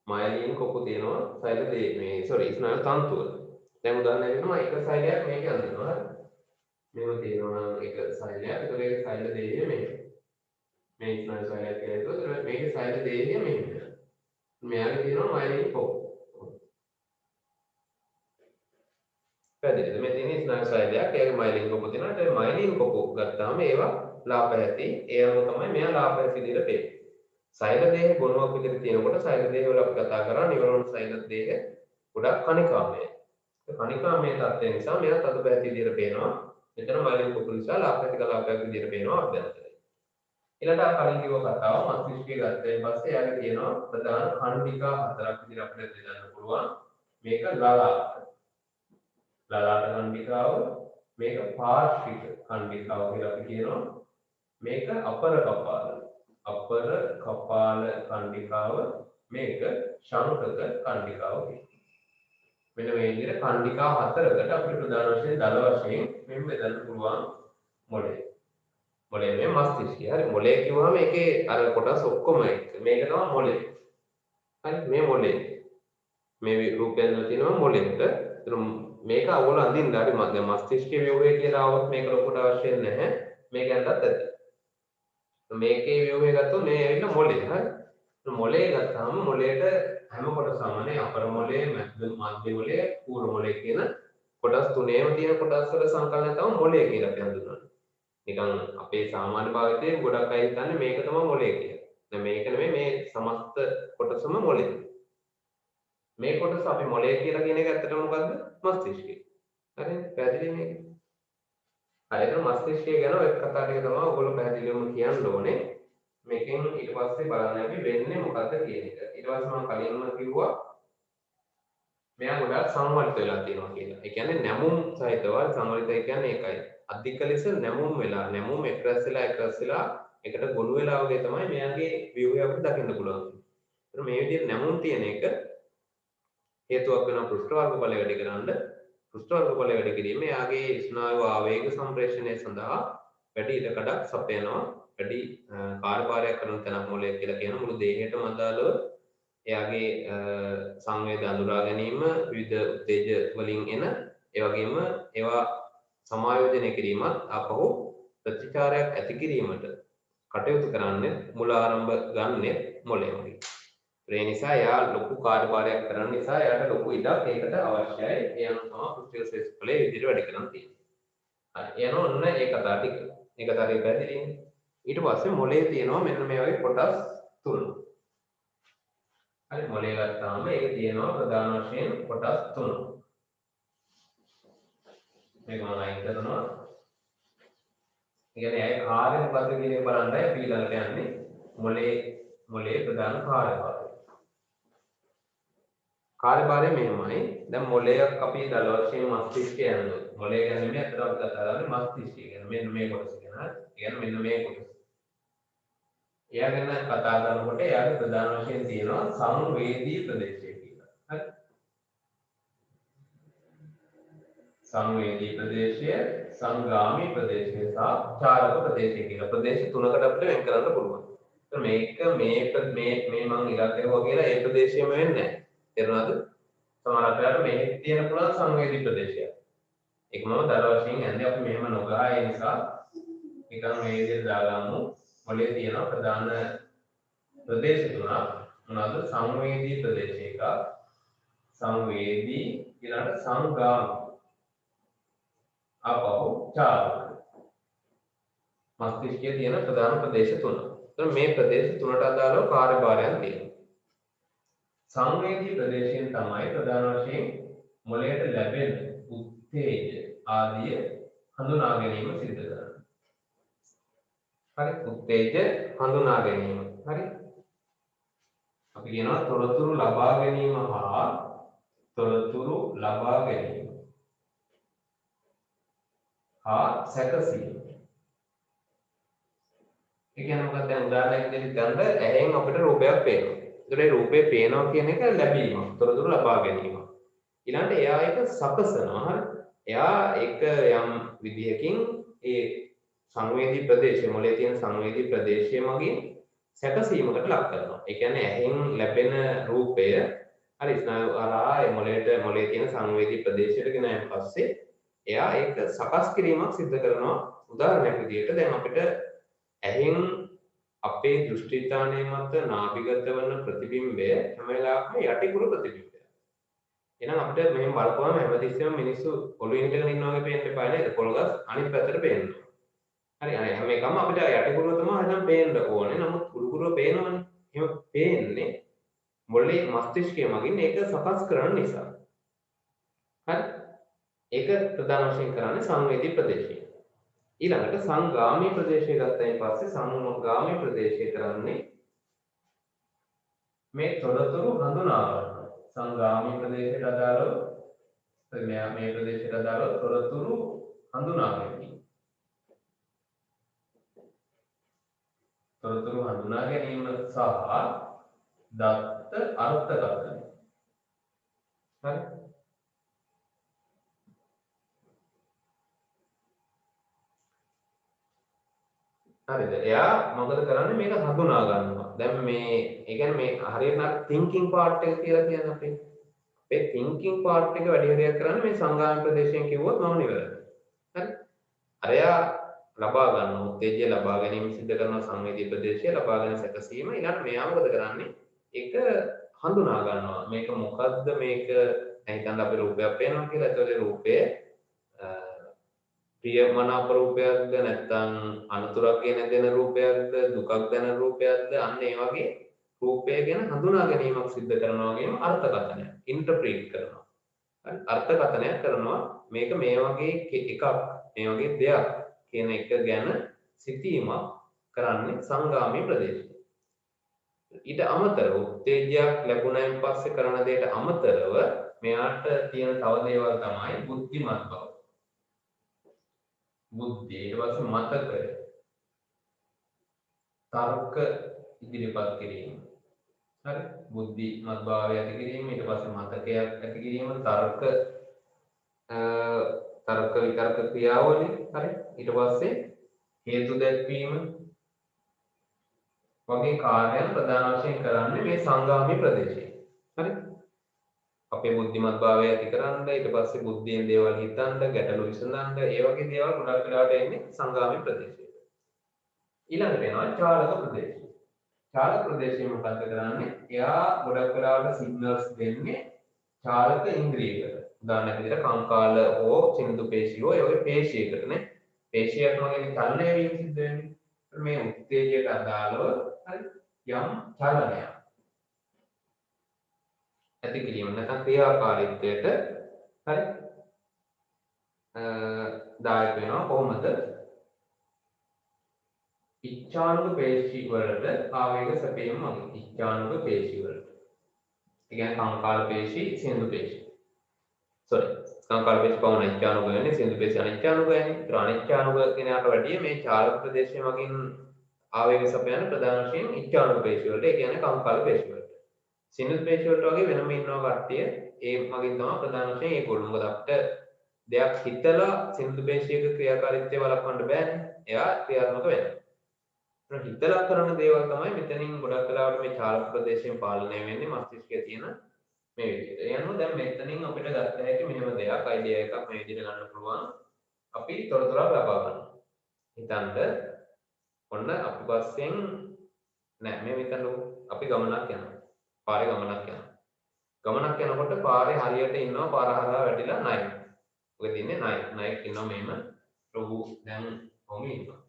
මයලීන් කොපු තියෙනවා සෛල දේහ මේ ස්නායු තන්තු වල. දැන් උදාහරණයක් දෙනවා එක සෛලයක් මේකේ අඳිනවා. හරි. මේව තියෙනවා එක සෛලයක්. ඒතකොට ඒක සෛල දේහය මෙහෙම. මේ ස්නායු සෛලයක් කියලා හිතුවොත් මේකේ සෛල දේහය මෙහෙම. මෙයාගේ තියෙනවා මයලීන් කොපු. පැහැදිලිද? මේ තියෙන ස්නායු සෛලයක් ඒකේ මයලීන් කොපු තියෙනවා. ඒ මයලීන් කොපු ගත්තාම ඒවා ලා පැහැති. ඒ අනුව තමයි මෙයා ලා පැහැති විදිහට පේන්නේ. සෛල දේහ ගුණයක් විදිහට තියෙනකොට සෛල දේහ වල අපි කතා කරා නිවරණ සෛල දේහ ගොඩක් කණිකාමයයි. කණිකාමය තත්ත්වය නිසා මෙයා තද පැහැති විදිහට පේනවා. මෙතන මයලීන් කොපු නිසා ලා පැහැති කලාපයක් විදිහට පේනවා අභ්‍යන්තරේ. ඊළඟට කලින් කිව්ව කතාව මස්තිෂ්කය ගත්තයින් පස්සේ යාගේ තියෙනවා ප්‍රධාන කණ්ඩිකා හතරක් විදිහට අපිට දෙන්න පුළුවන්. මේක ලලාට. ලලාට කණ්ඩිකාව, මේක පාර්ශ්වික කණ්ඩිකාව කියලා අපි කියනවා. මේක අපර කපාල. අපර කපාල කණ්ඩිකාව, මේක ශංකක කණ්ඩිකාව කියනවා. මෙන්න මේ විදිහට කණ්ඩිකා හතරකට අපිට ප්‍රධාන වශයෙන් දල වශයෙන් මෙන්න බෙදන්න පුළුවන් මොළය. මොළය මේ මස්තිෂ්කය. හරි මොළය කිව්වම ඒකේ අර කොටස් ඔක්කොම එක. මේක තමයි මොළය. හරි මේ මොළය. මේ රූපයෙන් තියෙනවා මොළයට. ඒතර මේක අවුල අඳින්න හරි දැන් මස්තිෂ්කයේ ව්‍යුහය කියලා આવොත් මේක ලොකුට අවශ්‍ය නැහැ. මේක යන්නත් ඇති. මේකේ ව්‍යුහය ගත්තොත් මේ ඇවිල්ලා මොළය. හරි. මොළය ගත්තාම මොළයට හැම කොටසම නේ අපර මොළය, මධ්‍ය මොළය, පූර්ව මොළය කියන කොටස් තුනේම තියෙන කොටස් වල සංකලනය තමයි මොළය කියලා අපි හඳුන්වන්නේ. නිකන් අපේ සාමාන්‍ය භාවිතයේ ගොඩක් අය හිතන්නේ මේක තමයි මොළය කියලා. දැන් මේක නෙමෙයි මේ සමස්ත කොටසම මොළය. මේ කොටස අපි මොළය කියලා කියන එක ඇත්තටම මොකද්ද? මස්තිෂ්කය. හරිද? පැහැදිලි මේක? හරිද? මස්තිෂ්කය ගැන ඔය කතා ටික තමයි ඔයගොල්ලෝ පැහැදිලිවම කියන්න ඕනේ. මේකෙන් ඊට පස්සේ බලන්න අපි වෙන්නේ මොකද්ද කියන එක. ඊට පස්සේ මම කලින්ම කිව්වා මෙයා ගොඩාක් සංවර්ධ වෙලා තියෙනවා කියලා. ඒ කියන්නේ නැමුම් සහිතව සංවර්ධය කියන්නේ ඒකයි. අධික ලෙස නැමුම් වෙලා නැමුම් එක්රැස් වෙලා එකට ගොනු වෙලා වගේ තමයි මෙයාගේ ව්‍යුහය අපිට දකින්න පුළුවන්. ඒත් මේ විදිහට නැමුම් තියෙන එක හේතුවක් වෙනවා පෘෂ්ඨ වර්ග බලය වැඩි කරන්න. පෘෂ්ඨ වර්ග බලය වැඩි කිරීම එයාගේ ස්නායු ආවේග සම්ප්‍රේෂණය සඳහා වැඩි ඉඩකඩක් සපයනවා. වැඩි කාර්යභාරයක් කරන තැනක් මොළය කියලා කියන මුළු දේහයටම අදාළව එයාගේ සංවේද අඳුරා ගැනීම විවිධ උත්තේජ වලින් එන ඒ වගේම ඒවා සමායෝජනය කිරීමත් අපහු ප්‍රතිචාරයක් ඇති කිරීමට කටයුතු කරන්නේ මුල ආරම්භ ගන්නෙ මොළයමයි. ඒ නිසා එයා ලොකු කාර්යභාරයක් කරන නිසා එයාට ලොකු ඉඩක් ඒකට අවශ්‍යයි. ඒ අනුව තමයි පෘෂ්ඨ ශේෂ්ඨලයේ විදිහට වැඩ කරන්න තියෙන්නේ. හරි. එනවා ඔන්න ඒ කතා ටික. ඒ කතා ටික පැහැදිලිනේ. ඊට පස්සේ මොළයේ තියෙනවා මෙන්න මේ වගේ කොටස් තුනක්. හරි මොළය ගත්තාම ඒක තියෙනවා ප්‍රධාන වශයෙන් කොටස් තුනක්. මේක මම අයින් කරනවා. ඒ කියන්නේ ඒ කාර්ය මොකද්ද කියන එක බලන්නයි අපි ඊළඟට යන්නේ. මොළයේ ප්‍රධාන කාර්යභාරය. කාර්යභාරය මෙහෙමයි. දැන් මොළයක් අපි දල වශයෙන් මස්තිෂ්කය යනවා. මොළය ගැන නෙමෙයි අතට අපි කතා කරන්නේ මස්තිෂ්කය ගැන. මෙන්න මේ කොටස ගැන. ඒ කියන්නේ මෙන්න මේ කොටස. එයා ගැන කතා කරනකොට එයාගේ ප්‍රධාන වශයෙන් තියෙනවා සංවේදී ප්‍රදේශය කියලා. හරි. සංවේදී ප්‍රදේශය, සංගාමී ප්‍රදේශය සහ චාරක ප්‍රදේශය කියලා ප්‍රදේශ තුනකට අපිට වෙන් කරන්න පුළුවන්. මේක මේ මම ඉලක්ක කරුවා කියලා ඒ ප්‍රදේශයම වෙන්නේ නැහැ. තේරුණාද? සමහර අපලට මේ තියෙන පුළුවන් සංවේදී ප්‍රදේශයක්. ඒක මම දල වශයෙන් යන්නේ අපි මෙහෙම නොගහ ඒ නිසා නිකන් මේ විදිහට දාගමු. මොළයේ තියෙන ප්‍රධාන ප්‍රදේශ තුනක් මොනවාද? සංවේදී ප්‍රදේශ එක, සංවේදී ඊළඟට සංගාමී අපහු චාරක. මස්තිෂ්කයේ තියෙන ප්‍රධාන ප්‍රදේශ තුන. එතකොට මේ ප්‍රදේශ තුනට අදාළව කාර්යභාරයන් තියෙනවා. සංවේදී ප්‍රදේශයෙන් තමයි ප්‍රධාන වශයෙන් මොළයට ලැබෙන උත්තේජ ආදිය හඳුනා ගැනීම සිදු කරන්නේ. හරි උත්තේජ හඳුනා ගැනීම. හරි. අපි කියනවා තොරතුරු ලබා ගැනීම හා තොරතුරු ලබා ගැනීම. සැකසීම. ඒ කියන්නේ මොකක්ද? දැන් උදාහරණයක් විදිහට ගන්න ඇහෙන් අපිට රූපයක් පේනවා. ඒතර ඒ රූපේ පේනවා කියන එක ලැබීම, තොරතුරු ලබා ගැනීම. ඊළඟට එයා ඒක සකසනවා. හරි. එයා ඒක යම් විදිහකින් ඒ සංවේදී ප්‍රදේශය, මොළයේ තියෙන සංවේදී ප්‍රදේශය මගින් සැකසීමකට ලක් කරනවා. ඒ කියන්නේ ඇහෙන් ලැබෙන රූපය හරි ස්නායු හරහා ඒ මොළයේ තියෙන සංවේදී ප්‍රදේශයට ගෙනාන් පස්සේ එයා ඒක සකස් කිරීමක් සිදු කරනවා. උදාහරණයක් විදිහට දැන් අපිට ඇහෙන් අපේ දෘෂ්ටිස්ථානයේ මත නාභිගත වන ප්‍රතිබිම්බය හැම වෙලාවකම යටිකුරු ප්‍රතිබිම්බයක්. එහෙනම් අපිට මෙහෙම බලපුවම හැමතිස්සෙම මිනිස්සු ඔළුවේ හිටගෙන ඉන්නවා වගේ පේන්න එපා නේද? පොළගස් අනිත් පැත්තට පේනවා. හරි අනේ හැම එකම අපිට යටිකුරුව තමයි හදන් පේන්න ඕනේ. නමුත් කුරුකුරුව පේනවනේ. එහෙම පේන්නේ මොළයේ මස්තිෂ්කය මගින් ඒක සකස් කරන නිසා. හරි ඒක ප්‍රධාන වශයෙන් කරන්නේ සංවේදී ප්‍රදේශය. ඊළඟට සංගාමී ප්‍රදේශය ගත්තයින් පස්සේ සංගාමී ප්‍රදේශය කරන්නේ මේ තොරතුරු හඳුනා ගන්න. සංගාමී ප්‍රදේශයට අදාළව මේ ප්‍රදේශයට අදාළව තොරතුරු හඳුනා ගැනීම. තොරතුරු හඳුනා ගැනීම සහ දත්ත අර්ථකථනය. හරි. හරිද? එයා මොකද කරන්නේ මේක හඳුනා ගන්නවා. දැන් මේ ඒ කියන්නේ මේ හරියට නම් thinking part එක කියලා කියන්නේ අපි. මේ thinking part එක වැඩි හරියක් කරන්නේ මේ සංගාමී ප්‍රදේශයෙන් කිව්වොත් මම නිවැරදි. හරි. අරයා ලබා ගන්න උත්තේජය ලබා ගැනීම සිද්ධ කරන සංවේදී ප්‍රදේශය ලබා ගැනීම සැකසීම ඊළඟට මෙයා මොකද කරන්නේ? ඒක හඳුනා ගන්නවා. මේක මොකද්ද මේක හිතන්න අපි රූපයක් පේනවා කියලා. ඒතකොට රූපය ප්‍රියමනාප රූපයක්ද නැත්නම් අනතුරක් ගෙන දෙන රූපයක්ද දුකක් දැන රූපයක්ද අන්න ඒ වගේ රූපය ගැන හඳුනා ගැනීමක් සිද්ධ කරනවා වගේම අර්ථකථනය ඉන්ටර්ප්‍රීට් කරනවා. හරි අර්ථකථනය කරනවා මේක මේ වගේ එකක් මේ වගේ දෙයක් කියන එක ගැන සිතීමක් කරන්නේ සංගාමී ප්‍රදේශය. ඊට අමතරව උත්තේජයක් ලැබුණයින් පස්සේ කරන දෙයට අමතරව මෙයාට තියෙන තව දේවල් තමයි බුද්ධිමත් බව. බුද්ධිය ඊට පස්සේ මතකය තර්ක ඉදිරිපත් කිරීම. හරි බුද්ධිමත් භාවය ඇති කිරීම ඊට පස්සේ මතකයක් ඇති කිරීම තර්ක විතර්ක ක්‍රියාවලිය. හරි ඊට පස්සේ හේතු දැක්වීම වගේ කාර්යයන් ප්‍රධාන වශයෙන් කරන්නේ මේ සංගාමී ප්‍රදේශයේ. හරි අපේ බුද්ධිමත් භාවය ඇති කරන්න ඊට පස්සේ බුද්ධියෙන් දේවල් හිතන්න ගැටලු විසඳන්න ඒ වගේ දේවල් ගොඩක් වෙලාවට එන්නේ සංගාමී ප්‍රදේශයට. ඊළඟට එනවා චාලක ප්‍රදේශය. චාලක ප්‍රදේශයේ මොකක්ද කරන්නේ? එයා ගොඩක් වෙලාවට සිග්නල්ස් දෙන්නේ චාලක ඉන්ද්‍රියකට. උදාහරණයක් විදිහට කංකාල හෝ සිනිඳු පේශියෝ ඒ වගේ පේශියකටනේ. පේශියක් වගේ චලනය වීම සිද්ධ වෙන්නේ. මේ උත්තේජයට අදාළව හරි යම් චලනයක් ඇති කිරීම නැත්නම් ක්‍රියාකාරීත්වයට හරි දායක වෙනවා. කොහොමද? ඉච්ඡානුක පේශි වලට ආවේග සැපීම මගින්. ඉච්ඡානුක පේශි වලට. ඒ කියන්නේ කංකාල පේශි, සිනිඳු පේශි. කංකාල පේශි පවන ඉච්ඡානුක වෙන්නේ, සිනිඳු පේශි අනිච්ඡානුක වෙන්නේ. ඒතර අනිච්ඡානුක කෙනාට වැඩිය මේ චාලක ප්‍රදේශය මගින් ආවේග සැපයන ප්‍රධාන වශයෙන් ඉච්ඡානුක පේශි වලට. ඒ කියන්නේ කංකාල පේශි වලට. සිනිඳු පේශි වලට වගේ වෙනම ඉන්නවා කට්ටිය. ඒ මගින් තමයි ප්‍රධාන වශයෙන් ඒගොල්ලෝ. මොකද අපිට දෙයක් හිතලා සිනිඳු පේශියක ක්‍රියාකාරීත්වය වළක්වන්න බෑනේ. එයා ක්‍රියාත්මක වෙනවා. හිතලා කරන දේවල් තමයි මෙතනින් ගොඩක් වෙලාවට මේ චාලක ප්‍රදේශයෙන් පාලනය වෙන්නේ මස්තිෂ්කයේ තියෙන මේ විදිහට. ඒ අනුව දැන් මෙතනින් අපිට ගන්න හැකි මෙහෙම දෙයක් අයිඩියා එකක් මේ විදිහට ගන්න පුළුවන්. අපි තොරතුරක් ලබා ගන්නවා. හිතන්න ඔන්න අපි පස්සෙන් නෑ මේ හිතන්නකො අපි ගමනක් යනවා. පාරේ ගමනක් යනවා. ගමනක් යනකොට පාරේ හරියට ඉන්නවා පාර හරහා වැටිලා ණයෙක්. ඔක තින්නේ ණයෙක් ඉන්නවා මෙහෙම ප්‍රභු දැන් කොහොම ඉන්නවා.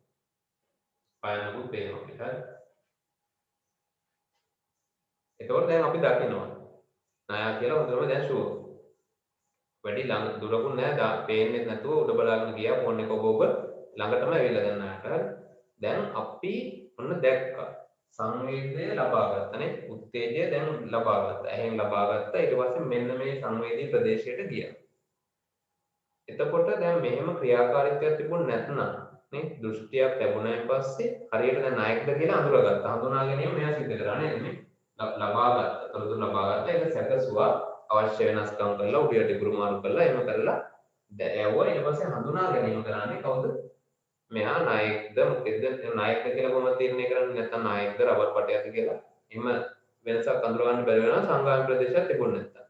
පායනකුත් පේනවා අපිට. එතකොට දැන් අපි දකිනවා ණයා කියලා හොඳටම දැන් ෂුවර්. වැඩි ළඟ දුරකුත් නැහැ පේන්නේ නැතුව උඩ බලාගෙන ගියා ෆෝන් එක ඔබ ළඟටම ඇවිල්ලා දැන් ණයාට. දැන් අපි ඔන්න දැක්කා සංවේදනය ලබා ගන්නනේ උත්තේජය දැන් ලබා ගත්තා. එහෙන් ලබා ගත්තා. ඊට පස්සේ මෙන්න මේ සංවේදී ප්‍රදේශයට ගියා. එතකොට දැන් මෙහෙම ක්‍රියාකාරීත්වයක් තිබුණ නැත්නම් නේ දෘෂ්ටියක් ලැබුණායින් පස්සේ හරියට දැන් නායකද කියලා අඳුරගත්තා. හඳුනා ගැනීම මෙයා සිද්ධ කරන්නේ නේ. ලබා ගත්තා. තොරතුරු ලබා ගත්තා. ඒක සැකසුවා අවශ්‍ය වෙනස්කම් කරලා උඩට ඉගුරු මාරු කරලා එහෙම කරලා දැයවුවා. ඊට පස්සේ හඳුනා ගැනීම කරන්නේ කවුද? මෙයා නායකද මොකෙද නායකද කියලා කොහොමද තීරණය කරන්නේ? නැත්නම් නායකද රබර් පටයක්ද කියලා. එහෙම වෙනසක් අඳුර ගන්න බැරි වෙනවා සංගාමී ප්‍රදේශයක් තිබුණ නැත්නම්.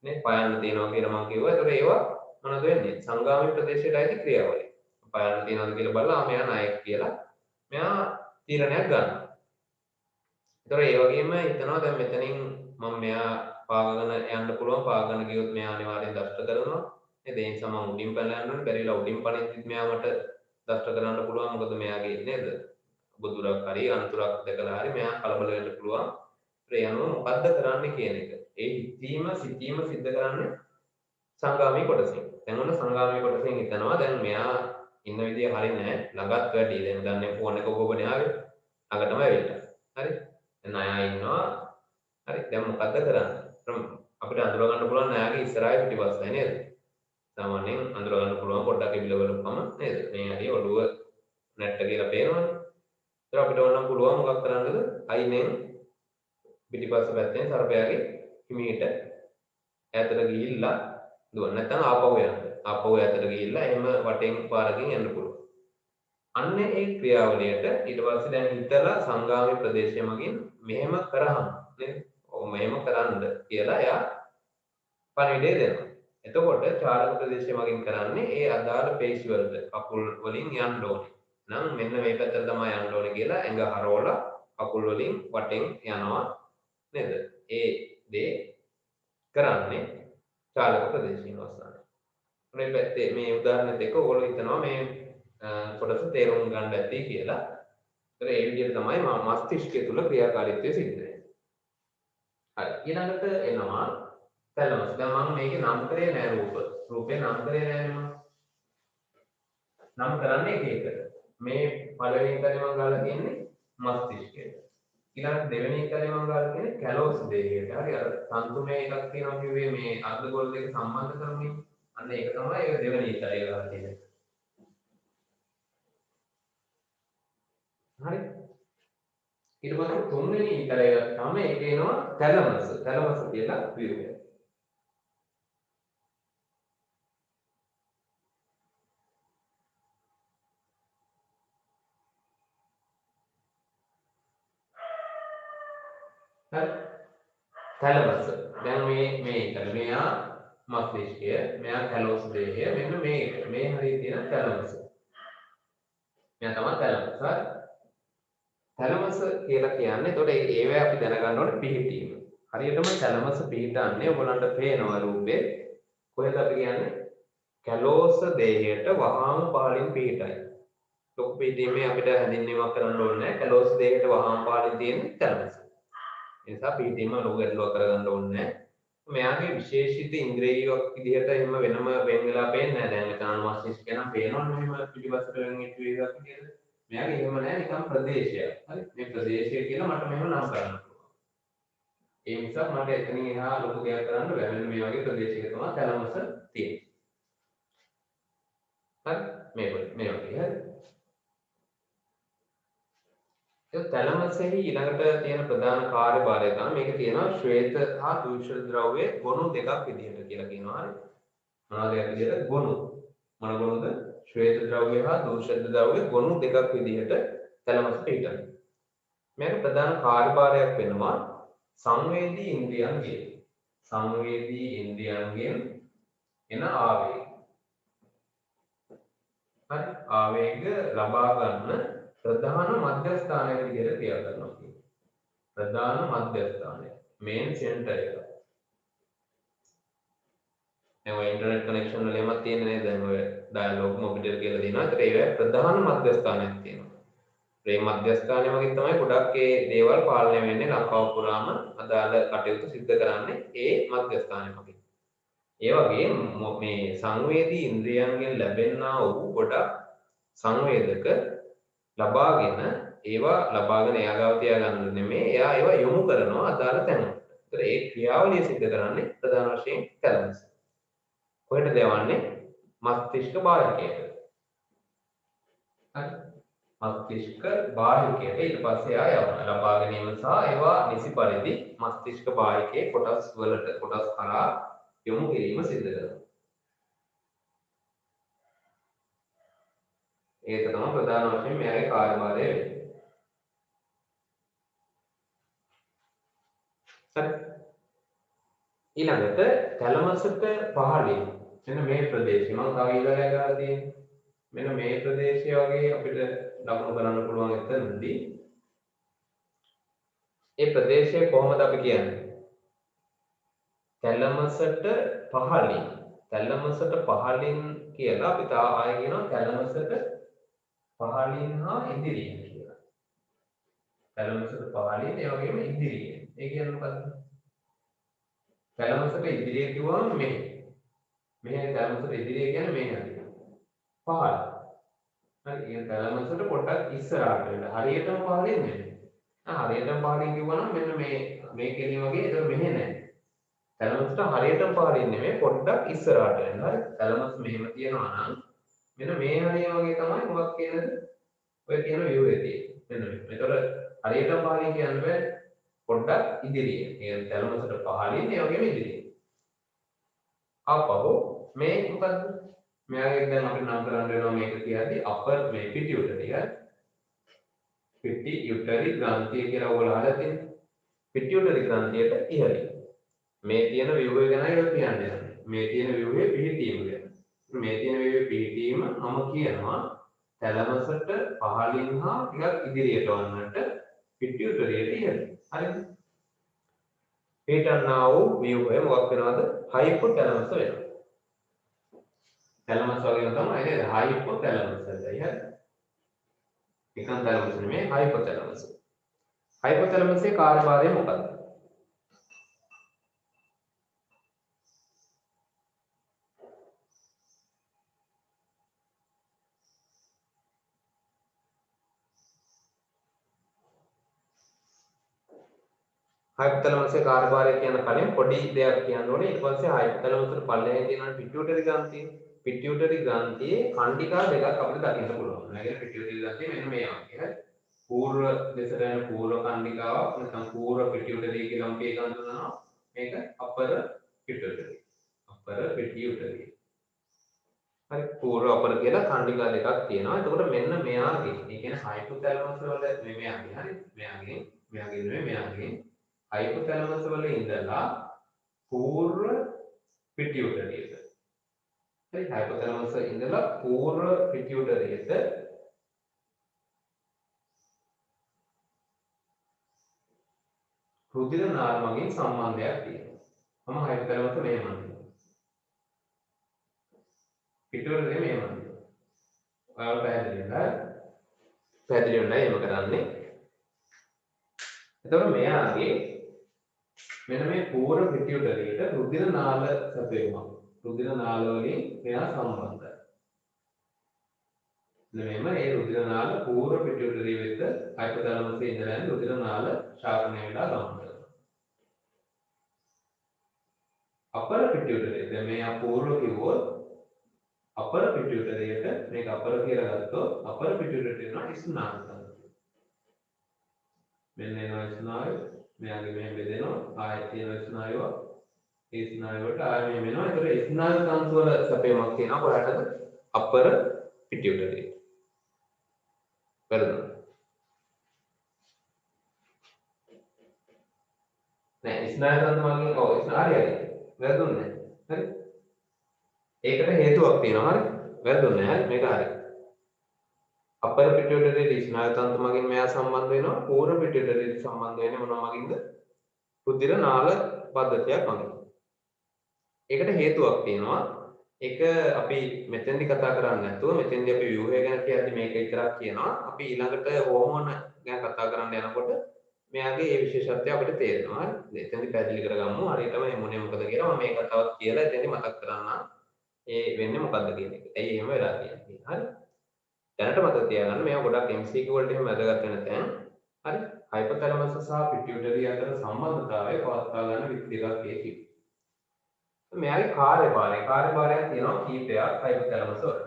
නේ පයන්න තියෙනවා කියලා මම කිව්වා. ඒතකොට ඒවා මොනවද වෙන්නේ? සංගාමී ප්‍රදේශයට අයිති ක්‍රියාවලිය. පයන්න තියනවද කියලා බලලා මෙයා නායක කියලා මෙයා තීරණයක් ගන්නවා. ඒතකොට ඒ වගේම හිතනවා දැන් මෙතනින් මම මෙයා පාගගෙන යන්න පුළුවන් පාගගෙන ගියොත් මෙයා අනිවාර්යෙන් දෂ්ට කරනවා. නේද? ඒ නිසා මම උඩින් පැනලා යන්න ඕනේ. බැරිලා උඩින් පනිද්දිත් මෙයා මට දෂ්ට කරන්න පුළුවන්. මොකද මෙයාගේ නේද? බුදුරක් හරි අනතුරක් දැකලා හරි මෙයා කලබල වෙන්න පුළුවන්. ඒ අනුව මොකද්ද කරන්න කියන එක. ඒ හිතීම සිතීම සිද්ධ කරන්නේ සංගාමී කොටසින්. දැන් ඔන්න සංගාමී කොටසින් හිතනවා දැන් මෙයා ඉන්න විදිය හරි නෑ ළඟත් වැඩි දැන් දන්නේ ෆෝන් එක ඔබනේ ආවේ ළඟටම ඇවිල්ලා හරි දැන් අය ඉන්නවා හරි දැන් මොකද්ද කරන්නේ අපිට අඳුර ගන්න පුළුවන් නෑගේ ඉස්සරහේ පිටිපස්සයි නේද සාමාන්‍යයෙන් අඳුර ගන්න පුළුවන් පොඩ්ඩක් ඉබිල බලපුවම නේද මේ හරිය ඔළුව නැට්ට කියලා පේනවනේ ඒත් අපිට ඕනම් පුළුවන් මොකක් කරන්නද අයිනෙන් පිටිපස්ස පැත්තෙන් සර්පයාගේ හිමීට ඈතට ගිහිල්ලා දුවන්න. නැත්නම් ආපහු යන්න. ආපහු ඈතට ගිහිල්ලා එහෙම වටෙන් පාරකින් යන්න පුළුවන්. අන්න ඒ ක්‍රියාවලියට ඊට පස්සේ දැන් හිතලා සංගාමී ප්‍රදේශය මගින් මෙහෙම කරහම නේද? ඔව් මෙහෙම කරන්න කියලා එයා පණිවිඩය දෙනවා. එතකොට චාලක ප්‍රදේශය මගින් කරන්නේ ඒ අදාළ පේශි වලට කකුල් වලින් යන්න ඕනේ. නම් මෙන්න මේ පැත්තට තමයි යන්න ඕනේ කියලා ඇඟ හරවලා කකුල් වලින් වටෙන් යනවා නේද? ඒ දේ කරන්නේ චාලක ප්‍රදේශීය අවස්ථාවේ. මේ පැත්තේ මේ උදාහරණෙත් එක්ක ඔයගොල්ලෝ හිතනවා මේ කොටස තේරුම් ගන්න ඇති කියලා. ඒතර ඒ විදිහට තමයි මස්තිෂ්කය තුල ක්‍රියාකාරීත්වය සිද්ධ වෙන්නේ. හරි. ඊළඟට එනවා තැලමස්. දැන් මම මේකේ නම් කරේ නෑ රූපේ නම් කරේ නෑනේ මම. නම් කරන්නේ එක එකට. මේ පළවෙනි එකනේ මම ගාලා තියෙන්නේ මස්තිෂ්කයට. ඊළඟ දෙවෙනි එකනේ මම ගාලා තියෙන්නේ කැලෝස් දෙකයට. හරි අර තන්තුමේ එකක් තියෙනවා කිව්වේ මේ අර්ධගෝල දෙක සම්බන්ධ කරන්නේ. අන්න ඒක තමයි ඒක දෙවෙනි එකයි ගාලා තියෙන්නේ. හරි. ඊට පස්සේ තුන්වෙනි ඉතරය තමයි ඒක එනවා තැලමස්. තැලමස් කියලා විරුය. හරි. තැලමස්. දැන් මේ ඉතල මෙයා මස්තිෂ්කය, මෙයා කැලෝස් දේහය, මෙන්න මේ හරිය තියෙන තැලමස්. මෙයා තමයි තැලමස්. හරි. තැලමස් කියලා කියන්නේ එතකොට ඒවැ අපි දැනගන්න ඕනේ පිහිටීම. හරියටම තැලමස් පිහිටන්නේ ඔයගලන්ට පේනවා රූපේ. කොහෙද අපි කියන්නේ? කැලෝස් දේහයට වහාම පහළින් පිහිටයි. ලොකු පිහිටීමේ අපිට හැඳින්වීමක් කරන්න ඕනේ නැහැ. කැලෝස් දේහයට වහාම පහළින් තියෙන තැලමස්. ඒ නිසා පිහිටීම ලොකු ගැටලුවක් කරගන්න ඕනේ නැහැ. මෙයාගේ විශේෂිත ඉන්ද්‍රියයක් විදිහට එහෙම වෙනම වෙන් වෙලා පේන්නේ නැහැ. දැන් මෙතන මස්තිෂ්කය නම් පේනවනේ මෙහෙම පිටිපස්සට වෙන් වෙච්ච එකක් විදිහට. මෙයාගේ එහෙම නැහැ නිකන් ප්‍රදේශයක්. හරි. මේ ප්‍රදේශය කියලා මට මෙහෙම නම් කරන්න පුළුවන්. ඒ නිසා මට එතනින් එහා ලොකු දෙයක් කරන්න බැහැ. මෙන්න මේ වගේ ප්‍රදේශයක තමයි තැලමස් තියෙන්නේ. හරි. මේ වගේ හරි. ඒ තැලමසෙහි ඊළඟට තියෙන ප්‍රධාන කාර්යභාරය තමයි මේක තියෙනවා ශ්වේත හා දූෂිත ද්‍රව්‍ය ගොනු දෙකක් විදිහට කියලා කියනවා. හරි. මොනවද විදිහට ගොනු. මොන ගොනුද? ශ්වේත ද්‍රව්‍ය හා දූෂිත ද්‍රව්‍ය ගොනු දෙකක් විදිහට තැලමස් පිටන්නේ. මේක ප්‍රධාන කාර්යභාරයක් වෙනවා සංවේදී ඉන්ද්‍රියන්ගේ. සංවේදී ඉන්ද්‍රියන්ගෙන් එන ආවේග. හරි. ආවේග ලබා ගන්න ප්‍රධාන මධ්‍යස්ථානය විදිහට ක්‍රියා කරනවා කියන්නේ. ප්‍රධාන මධ්‍යස්ථානය මේන් සෙන්ටර් එක. දැන් ඔය ඉන්ටර්නෙට් කනෙක්ෂන් වල එමත් තියෙන්නේ නේද? දැන් ඔය ඩයලොග් මොබිටර් කියලා දිනවා. ඒතර ඒවැ ප්‍රධාන මධ්‍යස්ථානයක් තියෙනවා. මේ මධ්‍යස්ථානය වගේ තමයි ගොඩක් ඒ දේවල් පාලනය වෙන්නේ ලංකාව පුරාම අදාළ කටයුතු සිද්ධ කරන්නේ ඒ මධ්‍යස්ථානය මගින්. ඒ වගේ මේ සංවේදී ඉන්ද්‍රියයන්ගෙන් ලැබෙනා වූ ගොඩක් සංවේදක ලබාගෙන ඒවා ලබාගෙන එයාගාව තියාගන්න නෙමෙයි එයා ඒවා යොමු කරනවා අදාළ තැනට. ඒතර ඒ ක්‍රියාවලිය සිද්ධ කරන්නේ ප්‍රධාන වශයෙන් තැලමස්. කොහෙටද යවන්නේ? මස්තිෂ්ක බාහිරයට. හරි. මස්තිෂ්ක බාහිරයට ඊට පස්සේ එයා යවනවා. ලබා ගැනීම සහ ඒවා නිසි පරිදි මස්තිෂ්ක බාහිරයේ කොටස් වලට කොටස් කරා යොමු කිරීම සිද්ධ කරනවා. ඒක තමයි ප්‍රධාන වශයෙන් මෙයාගේ කාර්යභාරය වෙන්නේ. හරි. ඊළඟට තැලමසට පහළින් මෙන්න මේ ප්‍රදේශය මම තව ඊළඟට ගාලා තියෙන්නේ. මෙන්න මේ ප්‍රදේශය වගේ අපිට ලකුණු කරන්න පුළුවන් එතනදී. ඒ ප්‍රදේශය කොහොමද අපි කියන්නේ? තැලමසට පහළින්. තැලමසට පහළින් කියලා අපි තා ආයෙ කියනවා තැලමසට පහළින් හා ඉදිරියෙන් කියලා. තැලමසට පහළින් ඒ වගේම ඉදිරියෙන්. ඒ කියන්නේ මොකද්ද? තැලමසට ඉදිරිය කිව්වම මෙහෙ. මෙහෙ තැලමසට ඉදිරිය කියන්නේ මේ හරියට. පහළ. හරි. ඒ තැලමසට පොඩ්ඩක් ඉස්සරහට වෙන්න. හරියටම පහළින් නෙමෙයි. හරියටම පහළින් කිව්වනම් මෙන්න මේ කෙලිය වගේ ඒක මෙහෙ නැහැ. තැලමසට හරියටම පහළින් නෙමෙයි පොඩ්ඩක් ඉස්සරහට වෙන්න. හරි. තැලමස් මෙහෙම තියනවා නම් මෙන්න මේ හරිය වගේ තමයි මොකක් කියනද? ඔය කියන view එකේ තියෙන්නේ. මෙන්න මේ. ඒතකොට හරියටම පහළින් කියන්න බෑ. පොඩ්ඩක් ඉදිරියේ. ඒ තැලමසට පහළින් ඒ වගේම ඉදිරියේ. ආපහු මේ මොකද්ද? මෙයාගේ දැන් අපිට නම් කරන්න වෙනවා මේක කියද්දි අපර් මේ පිටියුටරි පිටියුටරි ග්‍රන්ථිය කියලා ඔයගොල්ලෝ අහලා තියෙනවා. පිටියුටරි ග්‍රන්ථියට ඉහළින්. මේ තියෙන view එක ගැනයි ඔය කියන්නේ. මේ තියෙන view එකේ පිහිටීම ගැන. මේ තියෙන view එකේ පිහිටීම මම කියනවා තැලමසට පහළින් හා ටිකක් ඉදිරියට වන්නට පිටියුටරියට ඉහළින්. හරිද? පිටන්නා වූ view එක මොකක් වෙනවද? හයිපොතැලමස් වෙනවා. තැලමස් වගේම තමයි නේද? හයිපොතැලමස් එකයි හරි. නිකන් තැලමස් නෙමෙයි හයිපොතැලමස්. හයිපොතැලමස්ගේ කාර්යභාරය මොකක්ද? හයිපොතැලමස්ගේ කාර්යභාරය කියන කලින් පොඩි දෙයක් කියන්න ඕනේ. ඊට පස්සේ හයිපොතැලමස්ට පල්ලෙහාදී තියෙන පිටියුටරි ග්‍රන්ථිය. පිටියුටරි ග්‍රන්ථියේ කණ්ඩිකා දෙකක් අපිට දකින්න පුළුවන්. නැගින පිටියුටරි ග්‍රන්ථිය මෙන්න මේ වගේ. හරි. පූර්ව දෙසට යන පූර්ව කණ්ඩිකාවක් නැත්නම් පූර්ව පිටියුටරි කියලා අපි ඒක හඳුන්වනවා. මේක අපර පිටියුටරි. අපර පිටියුටරි. හරි පූර්ව අපර කියලා කණ්ඩිකා දෙකක් තියෙනවා. එතකොට මෙන්න මෙයාගේ ඒ කියන්නේ හයිපොතැලමස් වල මෙයාගේ හරි මෙයාගේ නෙමෙයි මෙයාගේ හයිපොතැලමස් වල ඉඳලා පූර්ව පිටියුටරියට. හරි හයිපොතැලමස් ඉඳලා පූර්ව පිටියුටරියට රුධිර නාල මගින් සම්බන්ධයක් තියෙනවා. මම හයිපොතැලමස් මෙහෙම අඳිනවා. පිටියුටරිය මෙහෙම අඳිනවා. ඔයාලට පැහැදිලි වෙනවා එහෙම කරන්නේ. එතකොට මෙයාගේ මෙන්න මේ පූර්ව පිටියුටරියට රුධිර නාල සැපයීමක්. රුධිර නාල වලින් මෙයා සම්බන්ධයි. මෙන්න මේ රුධිර නාල පූර්ව පිටියුටරිය වෙත හයිපොතැලමස්යේ ඉඳලා යන රුධිර නාල ශාකනය වෙලා ගමන් කරනවා. අපර පිටියුටරිය දැන් මේ අපූර්ව කිව්වොත් අපර පිටියුටරියට මේක අපර කියලා ගත්තොත් අපර පිටියුටරියට එනවා ස්නායු තන්ත්‍රය. මෙන්න එනවා ස්නායු මෙයාගේ මෙහෙම බෙදෙනවා ආයෙත් තියෙන ස්නායුව ඒ ස්නායු වලට ආයෙ මෙහෙම එනවා. ඒතර ස්නායු තන්තු වල සැපයීමක් තියෙනවා කොහටද? අපර පිටියුටරිය. වැරදුනා. නෑ ස්නායු තන්තු මගින් ඔව් ස්නායුයි. වැරදුන්නේ නෑ. හරි. ඒකට හේතුවක් තියෙනවා හරි. වැරදුන්නේ නෑ. මේක හරි. අපර පිටියුටරියේ ස්නායු තන්තු මගින් මෙයා සම්බන්ධ වෙනවා. පූර්ව පිටියුටරියට සම්බන්ධ වෙන්නේ මොනවා මගින්ද? රුධිර නාල පද්ධතියක් මගින්. ඒකට හේතුවක් තියෙනවා. ඒක අපි මෙතෙන්දි කතා කරන්නේ නැතුව මෙතෙන්දි අපි ව්‍යුහය ගැන කියද්දි මේක විතරක් කියනවා. අපි ඊළඟට හෝමෝන ගැන කතා කරන්න යනකොට මෙයාගේ මේ විශේෂත්වය අපිට තේරෙනවා. හරි. එතෙන්දි පැහැදිලි කරගමු. හරියටම මේ මොනේ මොකද කියලා මම මේක තවත් කියලා එතෙන්දි මතක් කරන්නම්. ඒ වෙන්නේ මොකද්ද කියන එක. ඇයි එහෙම වෙලා තියෙන්නේ. හරි. දැනට මතක තියාගන්න මේවා ගොඩක් MCQ වලට එහෙම වැදගත් වෙන තැන්. හරි. හයිපොතැලමස් සහ පිටියුටරි අතර සම්බන්ධතාවය පවත්වා ගන්න විදි දෙකක් ඒකයි. මෙයාගේ කාර්යභාරයක් තියෙනවා කීපයක් හයිපොතැලමස් වල.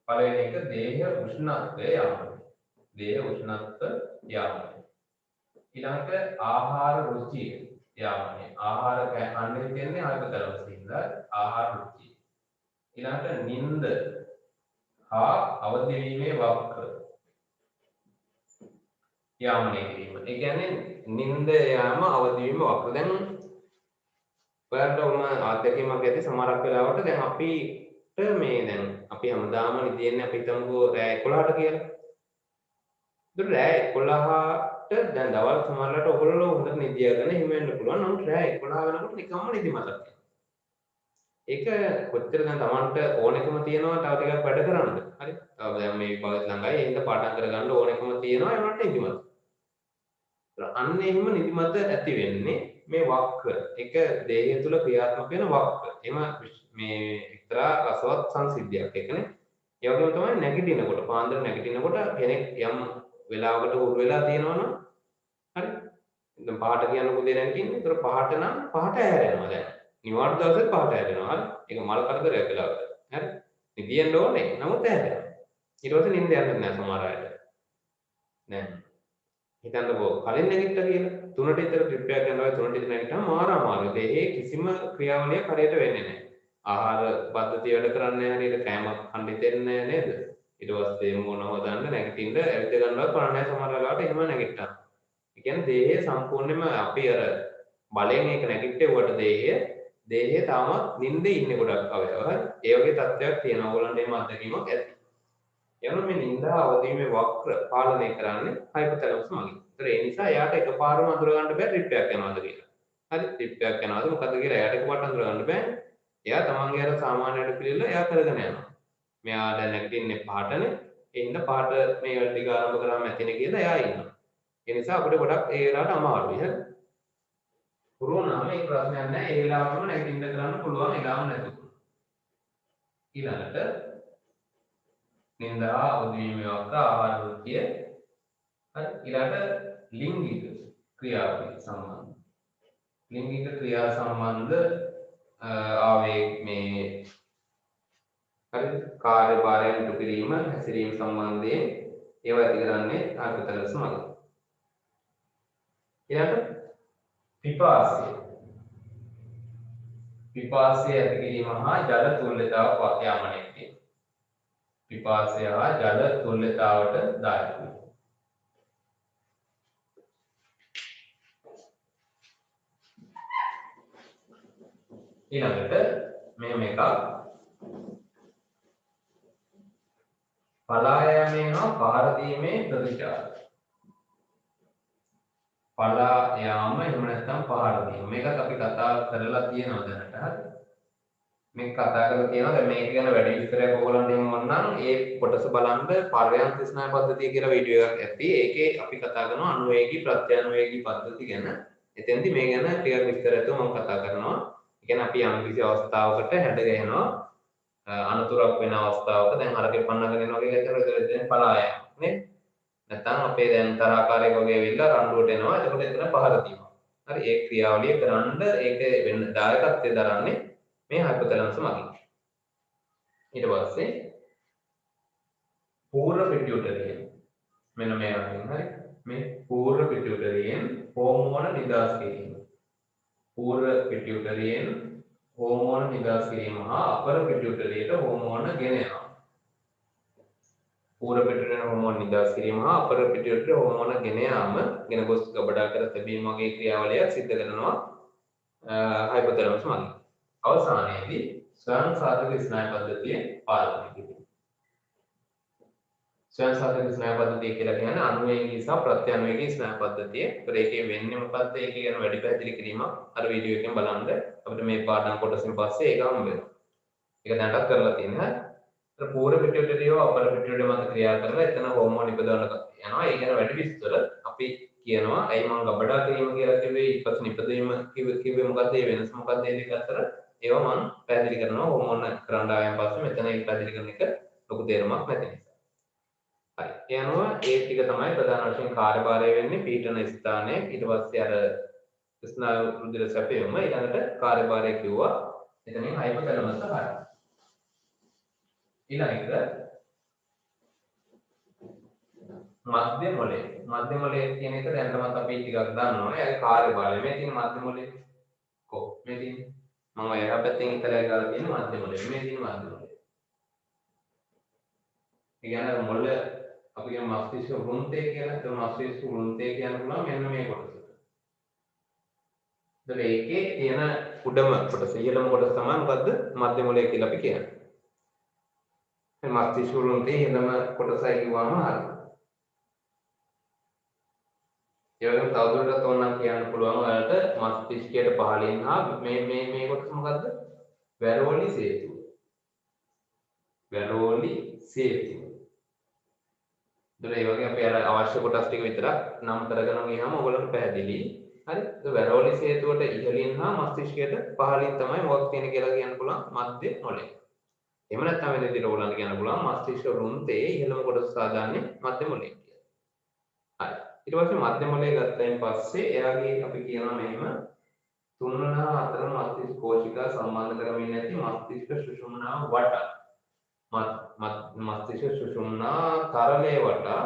පළවෙනි එක දේහ උෂ්ණත්වය යාමනය. දේහ උෂ්ණත්ව යාමනය. ඊළඟට ආහාර රුචිය යාමනය. ආහාර කන්න හිතෙන්නේ හයිපොතැලමස් ඉඳලා ආහාර රුචිය. ඊළඟට නිින්ද හා අවදි වීමේ වක්‍ර යාමනය කිරීම. ඒ කියන්නේ නිින්ද යාම අවදි වීම වක්‍ර. දැන් ඔයාලට උම අත්දැකීමක් ඇති සමහරක් වෙලාවට දැන් අපිට මේ දැන් අපි හැමදාම නිදින්නේ අපි හිතමුකෝ රෑ 11ට කියලා. ඒත් රෑ 11ට දැන් දවල් සමහරකට ඔයගොල්ලෝ හොඳට නිදියාගෙන හිම වෙන්න පුළුවන්. නමුත් රෑ 11 වෙනකොට නිකම්ම නිදිමතක් එනවා. ඒක කොච්චර දැන් Tamanට ඕනෙකම තියෙනවා තව ටිකක් වැඩ කරන්න. හරි. තව දැන් මේ විභාගෙත් ළඟයි. එහෙනම් පාඩම් කරගන්න ඕනෙකම තියෙනවා ඒකට නිදිමත. අන්න එහෙම නිදිමත ඇති වෙන්නේ මේ වක්‍ර. ඒක දේහය තුල ක්‍රියාත්මක වෙන වක්‍ර. එම මේ එක්තරා රසවත් සංසිද්ධියක්. ඒකනේ. ඒ වගේම තමයි නැගිටිනකොට පාන්දර නැගිටිනකොට කෙනෙක් යම් වෙලාවකට උරු වෙලා තියෙනවනම් හරි. දැන් පහට කියනකො දෙය නැගිටින්නේ. ඒතර පහට නම් පහට ඇහැරෙනවා දැන්. නිවාඩු දවසේ පහට ඇහැරෙනවා. හරි. ඒක මල කරදරයක් වෙලාවට. හරි. නිදියන්න ඕනේ. නමුත් ඇහැරෙනවා. ඊට පස්සේ නිින්ද යන්නේ නැහැ සමහර අයට. නෑ. හිතන්නකෝ කලින් නැගිට්ටා කියලා 3ට විතර ට්‍රිප් එකක් යනවා 3ට විතර නැගිට්ටාම මාර අමාරුයි. දෙහි කිසිම ක්‍රියාවලියක් හරියට වෙන්නේ නැහැ. ආහාර පද්ධතිය වැඩ කරන්නේ නැහැ හරියට කෑම කන්න හිතෙන්නේ නැහැ නේද? ඊට පස්සේ මොන හොදන්න නැගිටින්න ඇවිත් ගන්නවත් බලන්නේ නැහැ සමහර වෙලාවට එහෙම නැගිට්ටා. ඒ කියන්නේ දේහය සම්පූර්ණයෙන්ම අපි අර බලයෙන් ඒක නැගිට්ටෙවට දේහය තාමත් නිින්දේ ඉන්නේ ගොඩක් අවයව. හරි. ඒ වගේ තත්ත්වයක් තියෙනවා. ඕගොල්ලන්ට එහෙම අත්දැකීමක් ඇති. යන මේ නින්දා අවදීමේ වක්‍ර පාලනය කරන්නේ හයිපොතැලමස් මගින්. ඒතර ඒ නිසා එයාට එකපාරම අඳුර ගන්න බෑ ට්‍රිප් එකක් යනවාද කියලා. හරි ට්‍රිප් එකක් යනවාද මොකද්ද කියලා එයාට එකපාරට අඳුර ගන්න බෑ. එයා තමන්ගේ අර සාමාන්‍ය වැඩ පිළිවෙල එයා කරගෙන යනවා. මෙයා දැන් නැගිටින්නේ පහටනේ. ඒ හින්දා පහට මේ වැඩ ටික ආරම්භ කරාම ඇතිනේ කියලා එයා ඉන්නවා. ඒ නිසා අපිට ගොඩක් ඒ වෙලාවට අමාරුයි. හරි. පුරෝනාම ඒ ප්‍රශ්නයක් නැහැ. ඒ වෙලාවම නැගිටින්න කරන්න පුළුවන් එලාම නැතුව. ඊළඟට නින්දා අවදීමේ වක්‍ර ආහාර වෘත්තිය හරි ඊළඟට ලිංගික ක්‍රියාවලිය සම්බන්ධ ලිංගික ක්‍රියා සම්බන්ධ ආවේග මේ හරි කාර්යභාරයෙන් ඉටු කිරීම හැසිරීම සම්බන්ධයෙන් ඒවා ඇති කරන්නේ හයිපොතැලමස් මගින්. ඊළඟට පිපාසය ඇති කිරීම හා ජල තුල්‍යතාව යාමනය කිරීම. පිපාසය හා ජල තුල්‍යතාවට දායක වේ. ඊළඟට මෙහෙම එකක් පලා යාමේ හා පහර දීමේ ප්‍රතිචාර. පලා යාම එහෙම නැත්නම් පහර දීම. මේකත් අපි කතා කරලා තියෙනවා දැනට. හරි. මේ කතා කරලා තියෙනවා. දැන් මේක ගැන වැඩි විස්තරයක් ඔයගොල්ලන්ට එහෙම වන්නම් ඒ කොටස බලන්න පර්යාන්ත ස්නායු පද්ධතිය කියලා වීඩියෝ එකක් ඇති. ඒකේ අපි කතා කරනවා අනුවේගී ප්‍රත්‍යනුවේගී පද්ධති ගැන. එතෙන්දී මේ ගැන ටිකක් විස්තරයක් මම කතා කරනවා. ඒ කියන්නේ අපි යම් කිසි අවස්ථාවකට හැඩ ගැහෙනවා අනතුරක් වෙන අවස්ථාවක දැන් හරකෙ පන්නගෙන යනවා වගේ හිතලා එතන පලා යනවා නේ. නැත්නම් අපේ දැන් තරහකාරයෙක් වගේ ඇවිල්ලා රණ්ඩුවට එනවා. එතකොට එතන පහර දීමක්. හරි ඒ ක්‍රියාවලිය කරන්න ඒක වෙන දායකත්වය දරන්නේ මේ හයිපොතැලමස් මගින්. ඊට පස්සේ පූර්ව පිටියුටරියෙන් මෙන්න මේ වගේ හරි මේ පූර්ව පිටියුටරියෙන් හෝමෝන නිදාස් කිරීම. පූර්ව පිටියුටරියෙන් හෝමෝන නිදාස් කිරීම හා අපර පිටියුටරියට හෝමෝන ගෙන යනවා. පූර්ව පිටියුටරියෙන් හෝමෝන නිදාස් කිරීම හා අපර පිටියුටරියට හෝමෝන ගෙන යාම ගෙන ගොස් ගබඩා කර තැබීම වගේ ක්‍රියාවලියක් සිද්ධ කරනවා හයිපොතැලමස් මගින්. අවසානයේදී ස්වයං සාධක ස්නායු පද්ධතිය පාලනය කිරීම. ස්වයං සාධක ස්නායු පද්ධතිය කියලා කියන්නේ අනුවේගී සහ ප්‍රත්‍යනුවේගී ස්නායු පද්ධතිය. ඒතර ඒකේ වෙන්නේ මොකද්ද? ඒකේ ගැන වැඩි පැහැදිලි කිරීමක් අර වීඩියෝ එකෙන් බලන්න අපිට මේ පාඩම් කොටසින් පස්සේ ඒක හම්බ වෙනවා. ඒක දැනටත් කරලා තියෙනවා. ඒතර පූර්ව පිටියුටරිය අපර පිටියුටරිය මත ක්‍රියා කරලා එතන හෝමෝන ඉපදවන්න යනවා. ඒ ගැන වැඩි විස්තර අපි කියනවා. ඇයි මම ගබඩා කිරීම කියලා කිව්වේ? ඊපස් නිපදවීම කිව්වේ මොකද්ද? ඒ වෙනස මොකද්ද? ඒ දෙක අතර ඒවා මම පැහැදිලි කරනවා. හෝමෝන කරන්න ආවන් පස්සේ මෙතන ඒක පැහැදිලි කරන එක ලොකු තේරුමක් නැති නිසා. හරි. ඒ අනුව ඒ ටික තමයි ප්‍රධාන වශයෙන් කාර්යභාරය වෙන්නේ පීඩන ස්ථානයේ. ඊට පස්සේ අර ස්නායු රුධිර සැපයීම ඊළඟට කාර්යභාරය කිව්වා. එතනින් හයිපොතැලමස් හරි. ඊළඟට මධ්‍ය මොලේ. මධ්‍ය මොලේ කියන එක දැන් තමයි අපි ටිකක් දන්නවා. ඒකේ කාර්යභාරය මේ තියෙන මධ්‍ය මොලේ කො මේ තියෙන මම එහා පැත්තෙන් ඉතලා ගාලා තියෙන මධ්‍ය මොලේ. මේ තියෙන මධ්‍ය මොලේ. ඒ කියන්නේ මොළ අපි කියන මස්තිෂ්ක වෘන්තය කියලා. ඒ මස්තිෂ්ක වෘන්තය කියන පුළුවන් මෙන්න මේ කොටස. ඒතර ඒකේ තියෙන උඩම කොටස ඉහළම කොටස තමයි මොකද්ද? මධ්‍ය මොලය කියලා අපි කියන්නේ. මේ මස්තිෂ්ක වෘන්තයේ ඉහළම කොටසයි කිව්වම හරියි. ඒ වගේම තවදුරටත් ඕනනම් කියන්න පුළුවන් ඔයාලට මස්තිෂ්කයට පහළින් හා මේ කොටස මොකද්ද? වැරෝලි සේතුව. වැරෝලි සේතුව. ඒතර ඒ වගේ අපි අර අවශ්‍ය කොටස් ටික විතරක් නම් කරගෙන ගියාම ඔයගොල්ලන්ට පැහැදිලි. හරි? ඒ වැරෝලි සේතුවට ඉහළින් හා මස්තිෂ්කයට පහළින් තමයි මොකක් තියෙන කියලා කියන්න පුළුවන් මධ්‍ය මොලය. එහෙම නැත්නම් වෙන විදිහට ඔයගොල්ලන්ට කියන්න පුළුවන් මස්තිෂ්ක වෘන්තයේ ඉහළම කොටස සාදාන්නේ මධ්‍ය මොලය කියලා. හරි. ඊට පස්සේ මධ්‍ය මොලය ගත්තයින් පස්සේ එයාගේ අපි කියනවා මෙහෙම 3 හා 4 මස්තිෂ්ක කෝෂිකා සම්බන්ධ කරමින් නැති මස්තිෂ්ක සුෂුම්නා වටා මස්තිෂ්ක සුෂුම්නා තරලයේ වටා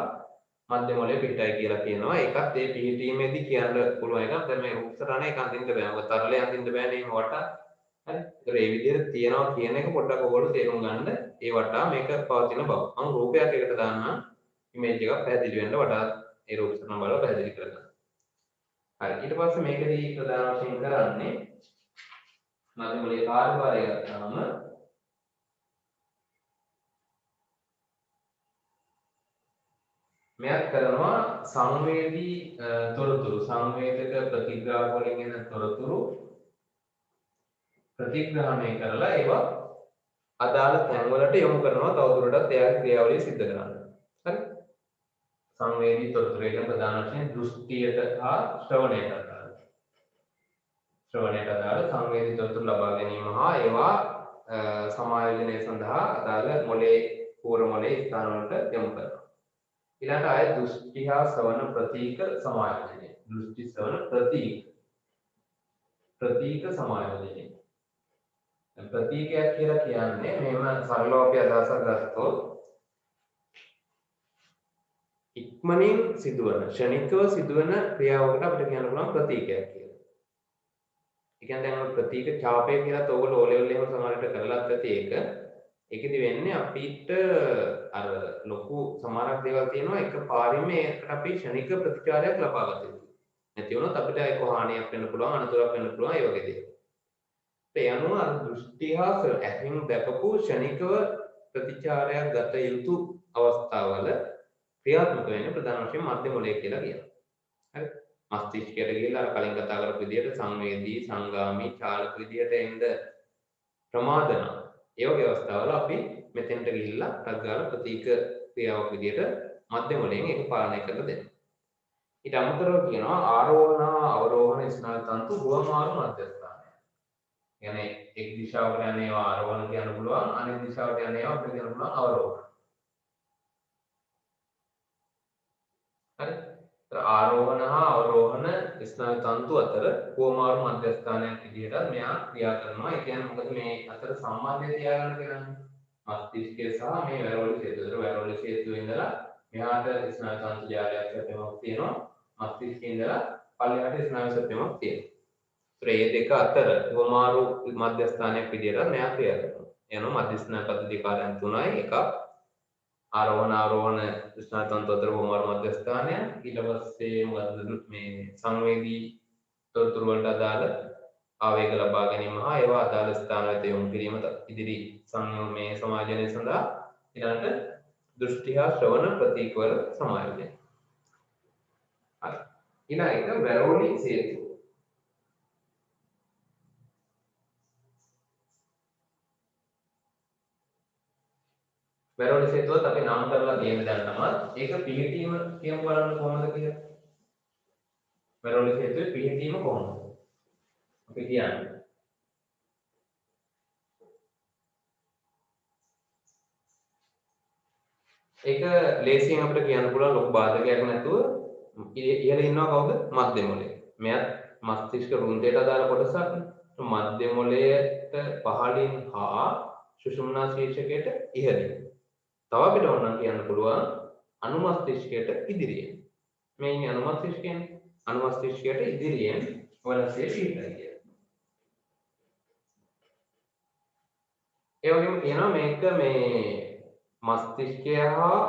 මධ්‍ය මොලේ පිටයි කියලා කියනවා. ඒකත් ඒ පිහිටීමේදී කියන්න පුළුවන් එකක්. දැන් මේ රූප සටහන ඒක අඳින්න බෑ. මොකද තරලේ අඳින්න බෑනේ එහෙම වටා. හරි. ඒතර ඒ විදිහට තියනවා කියන එක පොඩ්ඩක් ඔයගොල්ලෝ තේරුම් ගන්න. ඒ වටා මේක පවතින බව. මම රූපයක් එකට දාන්නම්. ඉමේජ් එකක් පැහැදිලි වෙන්න වටා ඒ රූප සටහන බලලා පැහැදිලි කරගන්න. හරි. ඊට පස්සේ මේකදී ප්‍රධාන වශයෙන් කරන්නේ මධ්‍ය මොලේ කාර්යභාරය ගත්තාම මෙයක් කරනවා සංවේදී තොරතුරු සංවේදක ප්‍රතිග්‍රාහක වලින් එන තොරතුරු ප්‍රතිග්‍රහණය කරලා ඒවා අදාළ තැන්වලට යොමු කරනවා තවදුරටත් එයාගේ ක්‍රියාවලිය සිද්ධ කරන්න. හරි. සංවේදී තොරතුරු කියන ප්‍රධාන වශයෙන් දෘෂ්ටියට හා ශ්‍රවණයට අදාළ. ශ්‍රවණයට අදාළ සංවේදී තොරතුරු ලබා ගැනීම හා ඒවා සමායෝජනය සඳහා අදාළ මොලේ පූර්ව මොලේ ස්ථාන වලට යොමු කරනවා. ඊළඟට ආය දෘෂ්ටි හා ශ්‍රවණ ප්‍රතීක සමායෝජනය. දෘෂ්ටි ශ්‍රවණ ප්‍රතීක සමායෝජනය. ප්‍රතීකයක් කියලා කියන්නේ මෙහෙම සරලව අපි අදහසක් ගත්තොත් ඉක්මනින් සිදුවන ක්ෂණිකව සිදුවන ක්‍රියාවකට අපිට කියන්න පුළුවන් ප්‍රතීකයක් කියලා. ඒ කියන්නේ දැන් ප්‍රතීක ඡාපය කියලා තෝගල O level එකම සමහරට කරලාත් ඇති ඒක. ඒකෙදි වෙන්නේ අපිට අර ලොකු සමහරක් දේවල් තියෙනවා එක පාරින්ම ඒකට අපි ක්ෂණික ප්‍රතිචාරයක් ලබා ගත යුතුයි. නැති වුණොත් අපිට ඒක හානියක් වෙන්න පුළුවන් අනතුරක් වෙන්න පුළුවන් ඒ වගේ දේවල්. ඒ අනුව අර දෘෂ්ටි හා ඇහින් දැකපු ක්ෂණිකව ප්‍රතිචාරයක් ගත යුතු අවස්ථාවල ක්‍රියාත්මක වෙන්නේ ප්‍රධාන වශයෙන් මධ්‍ය මොලේ කියලා කියනවා. හරි. මස්තිෂ්කයට ගිහිල්ලා අර කලින් කතා කරපු විදිහට සංවේදී, සංගාමී, චාලක විදිහට එන්න ප්‍රමාදන. ඒ වගේ අවස්ථාවල අපි මෙතෙන්ට ගිහිල්ලා ටග්ගාල ප්‍රතීක ක්‍රියාවක් විදිහට මධ්‍ය මොලයෙන් ඒක පාලනය කරලා දෙනවා. ඊට අමතරව කියනවා ආරෝහණ, අවරෝහණ ස්නායු තන්තු හුවමාරු මධ්‍යස්ථානය. يعني එක් දිශාවකට යන ඒවා ආරෝහණ කියන්න පුළුවන්, අනෙක් දිශාවට යන ඒවා අපිට කියන්න පුළුවන් අවරෝහණ. හරි. ආරෝහණ හා අවරෝහණ ස්නායු තන්තු අතර හුවමාරු මධ්‍යස්ථානයක් විදිහට මෙයා ක්‍රියා කරනවා. ඒ කියන්නේ මොකද මේ අතර සම්බන්ධය තියාගන්න කරන්නේ? මස්තිෂ්කය සහ මේ වැරෝලි සේතුව. වැරෝලි සේතුවේ ඉඳලා මෙහාට ස්නායු තන්තු ජාලයක් සැපෙමක් තියෙනවා. මස්තිෂ්කයේ ඉඳලා පල්ලෙහාට ස්නායු සැපෙමක් තියෙනවා. ඒ දෙක අතර හුවමාරු මධ්‍යස්ථානයක් විදිහට මෙයා ක්‍රියා කරනවා. එනවා මධ්‍යස්ථාන පද්ධති කාර්යයන් තුනයි. එකක් ආරෝහණ අවරෝහණ ස්නායු තන්තු අතර හුවමාරු මධ්‍යස්ථානය. ඊට පස්සේ මොකද්ද මේ සංවේදී තොරතුරු වලට අදාළ ආවේග ලබා ගැනීම හා ඒවා අදාළ ස්ථාන වෙත යොමු කිරීම ඉදිරි සංයෝගයේ සමායෝජනය සඳහා ඊළඟට දෘෂ්ටි හා ශ්‍රවණ ප්‍රතීක වල සමායෝජනය. හරි. ඊළඟට වැරෝලි සේතුව. වැරෝලි සේතුවත් අපි නම් කරලා තියෙන දැන් තමයි ඒක පිහිටීම කියමු බලන්න කොහොමද කියලා. වැරෝලි සේතුවේ පිහිටීම කොහොමද? අපි කියන්නේ ඒක ලේසියෙන් අපිට කියන්න පුළුවන් ලොකු බාධකයක් නැතුව ඉහළ ඉන්නවා කවුද? මධ්‍ය මොලේ. මෙයත් මස්තිෂ්ක රුන්දයට අදාළ කොටසක්. මධ්‍ය මොලයට පහළින් හා සුෂුම්නා ශීර්ෂකයට ඉහළින්. තව අපිට ඕනනම් කියන්න පුළුවන් අනුමස්තිෂ්කයට ඉදිරියෙන්. මේ ඉන්නේ අනුමස්තිෂ්කයෙන්. අනුමස්තිෂ්කයට ඉදිරියෙන් වලසේ පිහිටයි කියලා. ඒ වගේම කියනවා මේක මේ මස්තිෂ්කය හා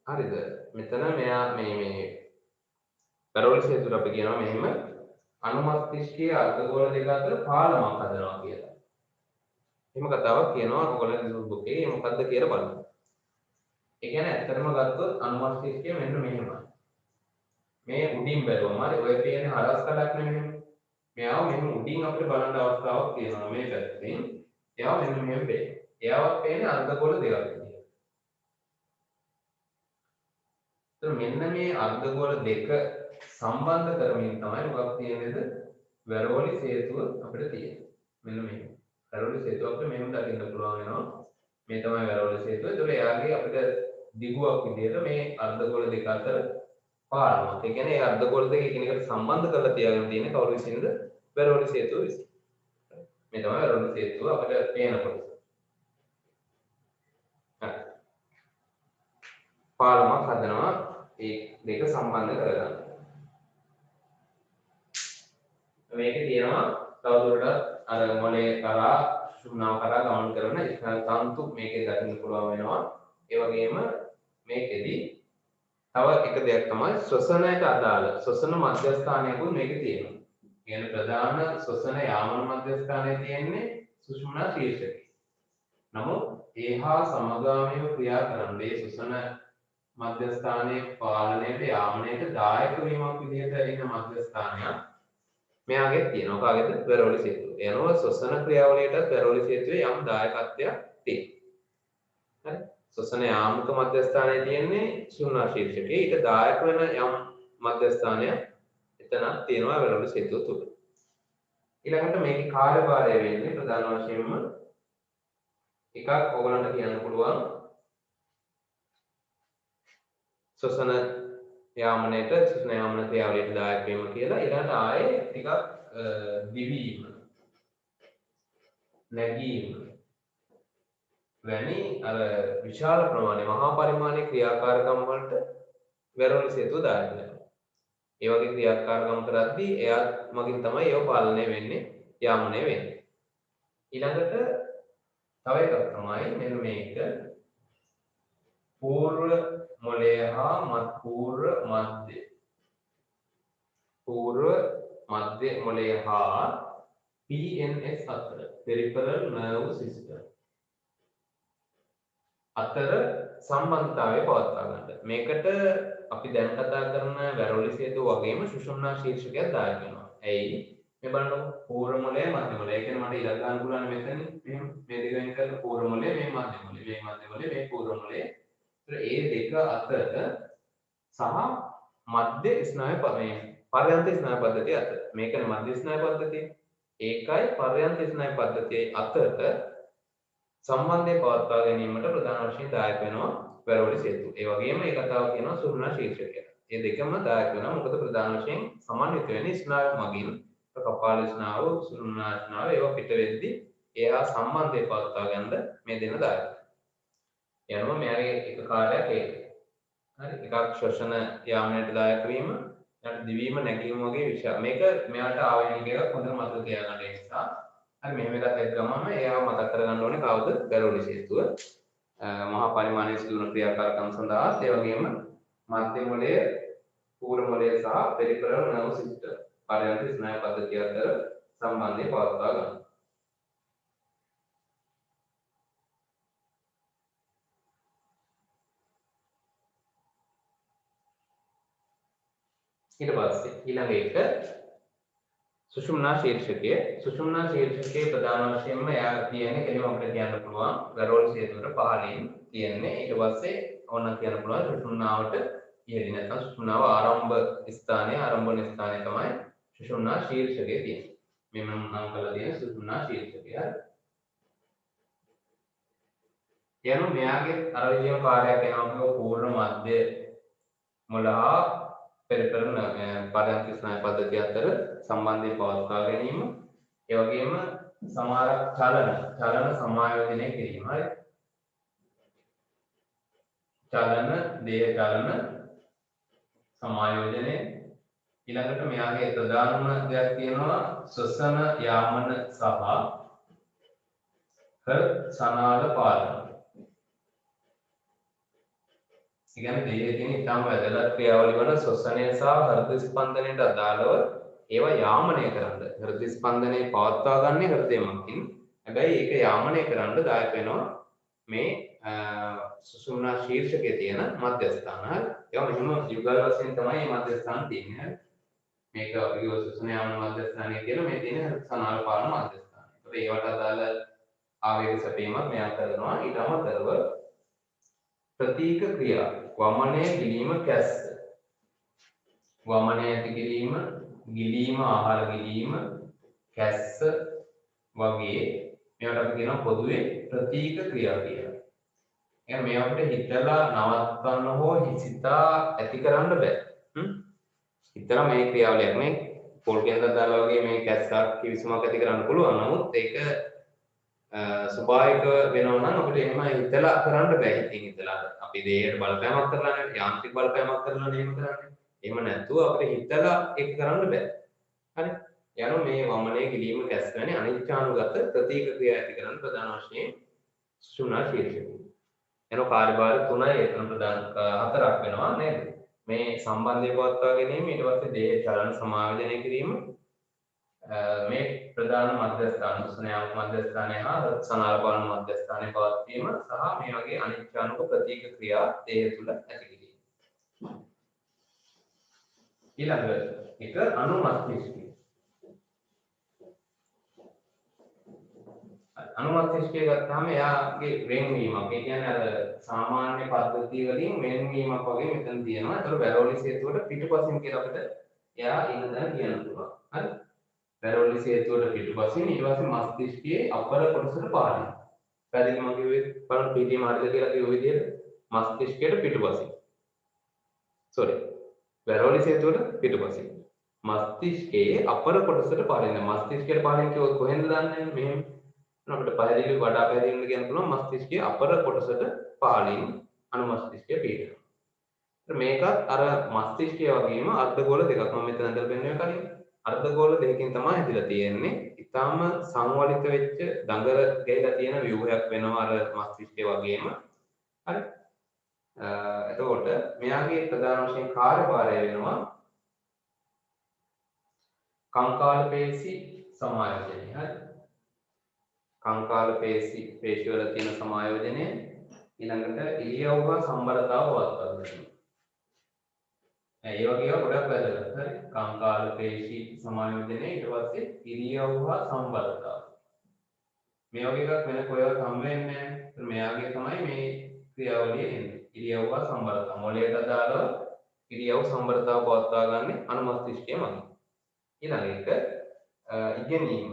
හරිද? මෙතන මෙයා මේ වැරෝලි සේතුවට අපි කියනවා මෙහෙම අනුමස්තිෂ්කයේ අර්ධගෝල දෙක අතර පාලමක් හදනවා කියලා. එහෙම කතාවක් කියනවා ඔයගොල්ලෝ නිවුස් බුකේ මොකද්ද කියලා බලන්න. ඒ කියන්නේ ඇත්තටම ගත්තොත් අනුමස්තිෂ්කය මෙන්න මෙහෙමයි. මේ උඩින් බැලුවම හරි ඔය තියෙන හරස් කඩක් නෙමෙයි. මෙයාව මෙහෙම උඩින් අපිට බලන්න අවස්ථාවක් තියෙනවා මේ පැත්තෙන්. එයාව මෙන්න මෙහෙම බෑ. එයාවත් පේන්නේ අර්ධගෝල දෙකක් විදියට. ඒත් මෙන්න මේ අර්ධගෝල දෙක සම්බන්ධ කරමින් තමයි මොකක් තියෙන්නේද? වැරෝලි සේතුව අපිට තියෙන්නේ. මෙන්න මෙහෙම. වැරෝලි සේතුව අපිට මෙහෙම දකින්න පුළුවන් වෙනවා. මේ තමයි වැරෝලි සේතුව. ඒතකොට එයාගේ අපිට දිගුවක් විදියට මේ අර්ධගෝල දෙක අතර පාරමක්. ඒ කියන්නේ ඒ අර්ධගෝල දෙක එකිනෙකට සම්බන්ධ කරලා තියාගෙන තියෙන කවුරු විසින්ද? වැරෝලි සේතුව විසින්. මේ තමයි වැරෝලි සේතුව අපිට පේන කොටස. හරි. පාරමක් හදනවා ඒ දෙක සම්බන්ධ කරගන්න. මේකේ තියෙනවා තවදුරටත් අර මොලේ කරා සුෂුම්නාව කරා ගමන් කරන ස්නායු තන්තු මේකේ දකින්න පුළුවන් වෙනවා. ඒ වගේම මේකෙදි තව එක දෙයක් තමයි ශ්වසනයට අදාළ ශ්වසන මධ්‍යස්ථානයකුත් මේකේ තියෙනවා. කියන්නේ ප්‍රධාන ශ්වසන යාමන මධ්‍යස්ථානයේ තියෙන්නේ සුෂුම්නා ශීර්ෂකය. නමුත් ඒහා සමගාමීව ක්‍රියා කරන මේ ශ්වසන මධ්‍යස්ථානයේ පාලනයට යාමනයට දායක වීමක් විදිහට ඉන්න මධ්‍යස්ථානයක් මෙයාගේ තියෙනවා. කාගේද? වෙරොලි සේතුව. එනවා ශ්වසන ක්‍රියාවලියට වෙරොලි සේතුවේ යම් දායකත්වයක් තියෙනවා. හරි? ශ්වසන යාමක මධ්‍යස්ථානයේ තියෙන්නේ සුෂුම්නා ශීර්ෂකයේ. ඊට දායක වෙන යම් මධ්‍යස්ථානයක් එතනක් තියෙනවා වෙරොලි සේතුව තුල. ඊළඟට මේකේ කාර්යභාරය වෙන්නේ ප්‍රධාන වශයෙන්ම එකක් ඕගලන්ට කියන්න පුළුවන් ශ්වසන යාමනයට ශ්වසන යාමන ක්‍රියාවලියට දායක වීම කියලා. ඊළඟට ආයේ ටිකක් දිවීම නැගීම වැනි අර විශාල ප්‍රමාණය මහා පරිමාණයේ ක්‍රියාකාරකම් වලට වෙරොලි සේතුව දායක වෙනවා. ඒ වගේ ක්‍රියාකාරකම් කරද්දී එයා මගින් තමයි ඒව පාලනය වෙන්නේ යාමනය වෙන්නේ. ඊළඟට තව එකක් තමයි මෙන්න මේක පූර්ව මොලය හා පූර්ව මධ්‍ය මොලය හා PNS අතර peripheral nerve system අතර සම්බන්ධතාවය පවත්වා ගන්න. මේකට අපි දැන් කතා කරන වෙරොලි සේතුව වගේම සුෂුම්නා ශීර්ෂකයක් දායක වෙනවා. ඇයි? මේ බලන්න පූර්ව මොලය මධ්‍ය මොලය. ඒ කියන්නේ මට ඉලක්ක ගන්න පුළුවන් මෙතන මෙහෙම මේ දෙක වෙන කරලා පූර්ව මොලය මේ මධ්‍ය මොලය මේ පූර්ව මොලය. ඒතර ඒ දෙක අතර සහ මධ්‍ය ස්නායු මේ පර්යන්ත ස්නායු පද්ධතිය අතර මේකනේ මධ්‍ය ස්නායු පද්ධතිය. ඒකයි පර්යන්ත ස්නායු පද්ධතියේ අතර සම්බන්ධය පවත්වා ගැනීමට ප්‍රධාන වශයෙන් දායක වෙනවා වෙරොලි සේතුව. ඒ වගේම ඒ කතාව කියනවා සුෂුම්නා ශීර්ෂකය. මේ දෙකම දායක වෙනවා. මොකද ප්‍රධාන වශයෙන් සමන්විත වෙන්නේ ස්නායු මගින් කපාල ස්නායු, සුෂුම්නා ස්නායු ඒවා පිට වෙද්දී ඒහා සම්බන්ධය පවත්වා ගන්න මේ දෙන දායක. යනවා මෙයාගේ එක කාර්යයක් ඒක. හරි එකක් ශ්වසන යාමනයට දායක වීම, ඊට දිවීම නැගීම වගේ විශාල. මේක මෙයාට ආවේනික එකක් හොඳට මතක තියාගන්න නිසා. හරි මෙහෙම එකක් දැක් ගමම එයාව මතක් කරගන්න ඕනේ කවුද? වෙරොලි සේතුව. මහා පරිමාණයේ සිදුවන ක්‍රියාකාරකම් සඳහා ඒ වගේම මධ්‍ය මොලය, පූර්ව මොලය සහ පෙරිෆරල් නර්ව් සිස්ටම් පර්යන්ත ස්නායු පද්ධතිය අතර සම්බන්ධය පවත්වා ගන්න. ඊට පස්සේ ඊළඟ එක සුෂුම්නා ශීර්ෂකයේ ප්‍රධාන වශයෙන්ම එයා කියන්නේ කෙලිම අපිට කියන්න පුළුවන් වෙරොලි සේතුවට පහළින් තියෙන්නේ. ඊට පස්සේ ඕනනම් කියන්න පුළුවන් සුෂුම්නාවට ඉහළින් නැත්නම් සුෂුම්නාව ආරම්භ ස්ථානයේ තමයි සුෂුම්නා ශීර්ෂකයේ තියෙන්නේ. මේ මම නම් කරලා තියෙන සුෂුම්නා ශීර්ෂකය. යනු මෙයාගේ අර විදිහම කාර්යයක් වෙනවා පූර්ණ මධ්‍ය මොළහා පෙරිෆරල් පර්යන්ත ස්නායු පද්ධතිය අතර සම්බන්ධය පවත්වා ගැනීම. ඒ වගේම සමහර චලන සමායෝජනය කිරීම. හරි. දේහ චලන සමායෝජනය. ඊළඟට මෙයාගේ ප්‍රධානම දෙයක් තියෙනවා ශ්වසන යාමන සහ සනාල පාලන. කියන්නේ දේහයේ තියෙන ඉතාම වැදගත් ක්‍රියාවලිය වන ශ්වසනය සහ හෘද ස්පන්දනයට අදාළව ඒවා යාමනය කරන්න. හෘද ස්පන්දනයේ පවත්වා ගන්න හෘදය මගින්. හැබැයි ඒක යාමනය කරන්න දායක වෙනවා මේ සුෂුම්නා ශීර්ෂකයේ තියෙන මධ්‍යස්ථාන. හරි. ඒවා මෙහෙම යුගල් වශයෙන් තමයි මේ මධ්‍යස්ථාන තියෙන්නේ. මේක අපි සුෂුම්න යාමන මධ්‍යස්ථානයේ කියලා මේ තියෙන හෘද සනාල පාලන මධ්‍යස්ථාන. ඒකට ඒවට අදාළ ආවේග සැපීමක් මෙයා කරනවා. ඊට අමතරව ප්‍රතීක ක්‍රියා වමනය ගිලීම කැස්ස වමනය ඇති කිරීම ගිලීම ආහාර ගිලීම කැස්ස වගේ මේවට අපි කියනවා පොදුවේ ප්‍රතීක ක්‍රියා කියලා. එහෙනම් මේ අපිට හිතලා නවත්වන්න හෝ හිසිතා ඇති කරන්න බෑ. හිතලා මේ ක්‍රියාවලියක් මේ පොල් කෙන්දක් දාලා වගේ මේ කැස්සක් කිවිසුමක් ඇති කරන්න පුළුවන්. නමුත් ඒක ස්වභාවික වෙනවා නම් අපිට එහෙම හිතලා කරන්න බෑ. ඉතින් හිතලා අපි දේහයට බලපෑමක් කරලා නේ යාන්ත්‍රික බලපෑමක් කරලා නේ එහෙම කරන්නේ. එහෙම නැතුව අපිට හිතලා ඒක කරන්න බෑ. හරි. යන මේ වමනයේ ගිලීම කැස්වැනි අනිච්ඡානුගත ප්‍රතීක ක්‍රියා ඇති කරන ප්‍රධාන වශයෙන් සුණා ශීර්ෂකය. එන කාර්යභාර 3යි එතන ප්‍රධාන 4ක් වෙනවා නේද? මේ සම්බන්ධය පවත්වා ගැනීම ඊට පස්සේ දේහ චලන සමායෝජනය කිරීම මේ ප්‍රධාන මධ්‍යස්ථාන ස්නේහාංග මධ්‍යස්ථානය හා සනාරපාන මධ්‍යස්ථානය පවත්වීම සහ මේ වගේ අනිත්‍යානුක ප්‍රතීක ක්‍රියා දේහ තුළ ඇති කිරීම. ඊළඟ එක අනුමස්තිෂ්කය. අනුමස්තිෂ්කය ගත්තාම එයාගේ වෙන්වීමක්. ඒ කියන්නේ අර සාමාන්‍ය පද්ධතිය වලින් වෙන්වීමක් වගේ මෙතන තියෙනවා. ඒතර වැරෝලි සේතුවට පිටුපසින් කියලා අපිට එයා ඉන්න දා කියන්න පුළුවන්. හරි. වැරෝලි සේතුවට පිටුපසින් ඊට පස්සේ මස්තිෂ්කයේ අපර කොටසට පාරයි. පැහැදිලි මම කිව්වේ බලන්න පීටි මාර්ගය කියලා කිව්ව විදිහට මස්තිෂ්කයට පිටුපසින්. sorry. වැරෝලි සේතුවට පිටුපසින්. මස්තිෂ්කයේ අපර කොටසට පාරින්න. මස්තිෂ්කයට පාරින්න කිව්වොත් කොහෙන්ද දන්නේ? මෙහෙම. අපිට පැහැදිලි වඩා පැහැදිලිව කියන්න පුළුවන් මස්තිෂ්කයේ අපර කොටසට පාලින් අනුමස්තිෂ්කය පිටනවා. මේකත් අර මස්තිෂ්කය වගේම අර්ධගෝල දෙකක් මම මෙතන ඇඳලා පෙන්වන්නේ කලින්. අර්ධගෝල දෙකකින් තමයි හැදිලා තියෙන්නේ. ඊටාම සංවලිත වෙච්ච දඟල ගහලා තියෙන ව්‍යුහයක් වෙනවා අර මස්තිෂ්කය වගේම. හරි. එතකොට මෙයාගේ ප්‍රධාන වශයෙන් කාර්යභාරය වෙනවා කංකාල පේශි සමායෝජනය. හරි. කංකාල පේශි වල තියෙන සමායෝජනය ඊළඟට ඉරියව්ව සම්බරතාව පවත්වා ගන්නවා. ඒ වගේ ඒවා ගොඩක් වැදගත්. හරි. කංකාල පේශි සමායෝජනය ඊට පස්සේ ඉරියව්ව සම්බරතාව. මේ වගේ එකක් වෙන කොහෙවත් හම් වෙන්නේ නැහැ. මෙයාගේ තමයි මේ ක්‍රියාවලිය එන්නේ. ඉරියව්ව සම්බරතාව. මොළයට අදාළව ඉරියව් සම්බරතාව පවත්වා ගන්න අනුමස්තිෂ්කය මගින්. ඊළඟ එක ඉගෙනීම.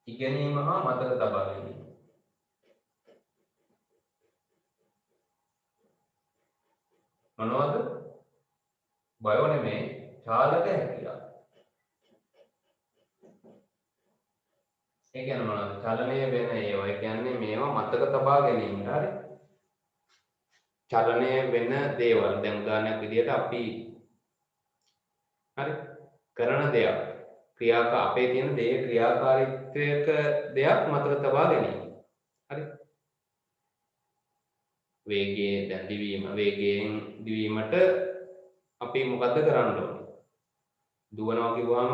ඉගෙනීම හා මතක තබා ගැනීම. මොනවද? බයෝ නෙමේ චාලක හැකියාව. ඒ කියන්නේ මොනවද? චලනය වෙන ඒවා. ඒ කියන්නේ මේවා මතක තබා ගැනීම. හරි. චලනය වෙන දේවල්. දැන් උදාහරණයක් විදිහට අපි හරි කරන දෙයක් අපේ තියෙන දේ ක්‍රියාකාරීත්වයක දෙයක් මතක තබා ගැනීම. හරි. වේගයෙන් දැන් වේගයෙන් දිවීමට අපි මොකද්ද කරන්න ඕනේ? දුවනවා කිව්වම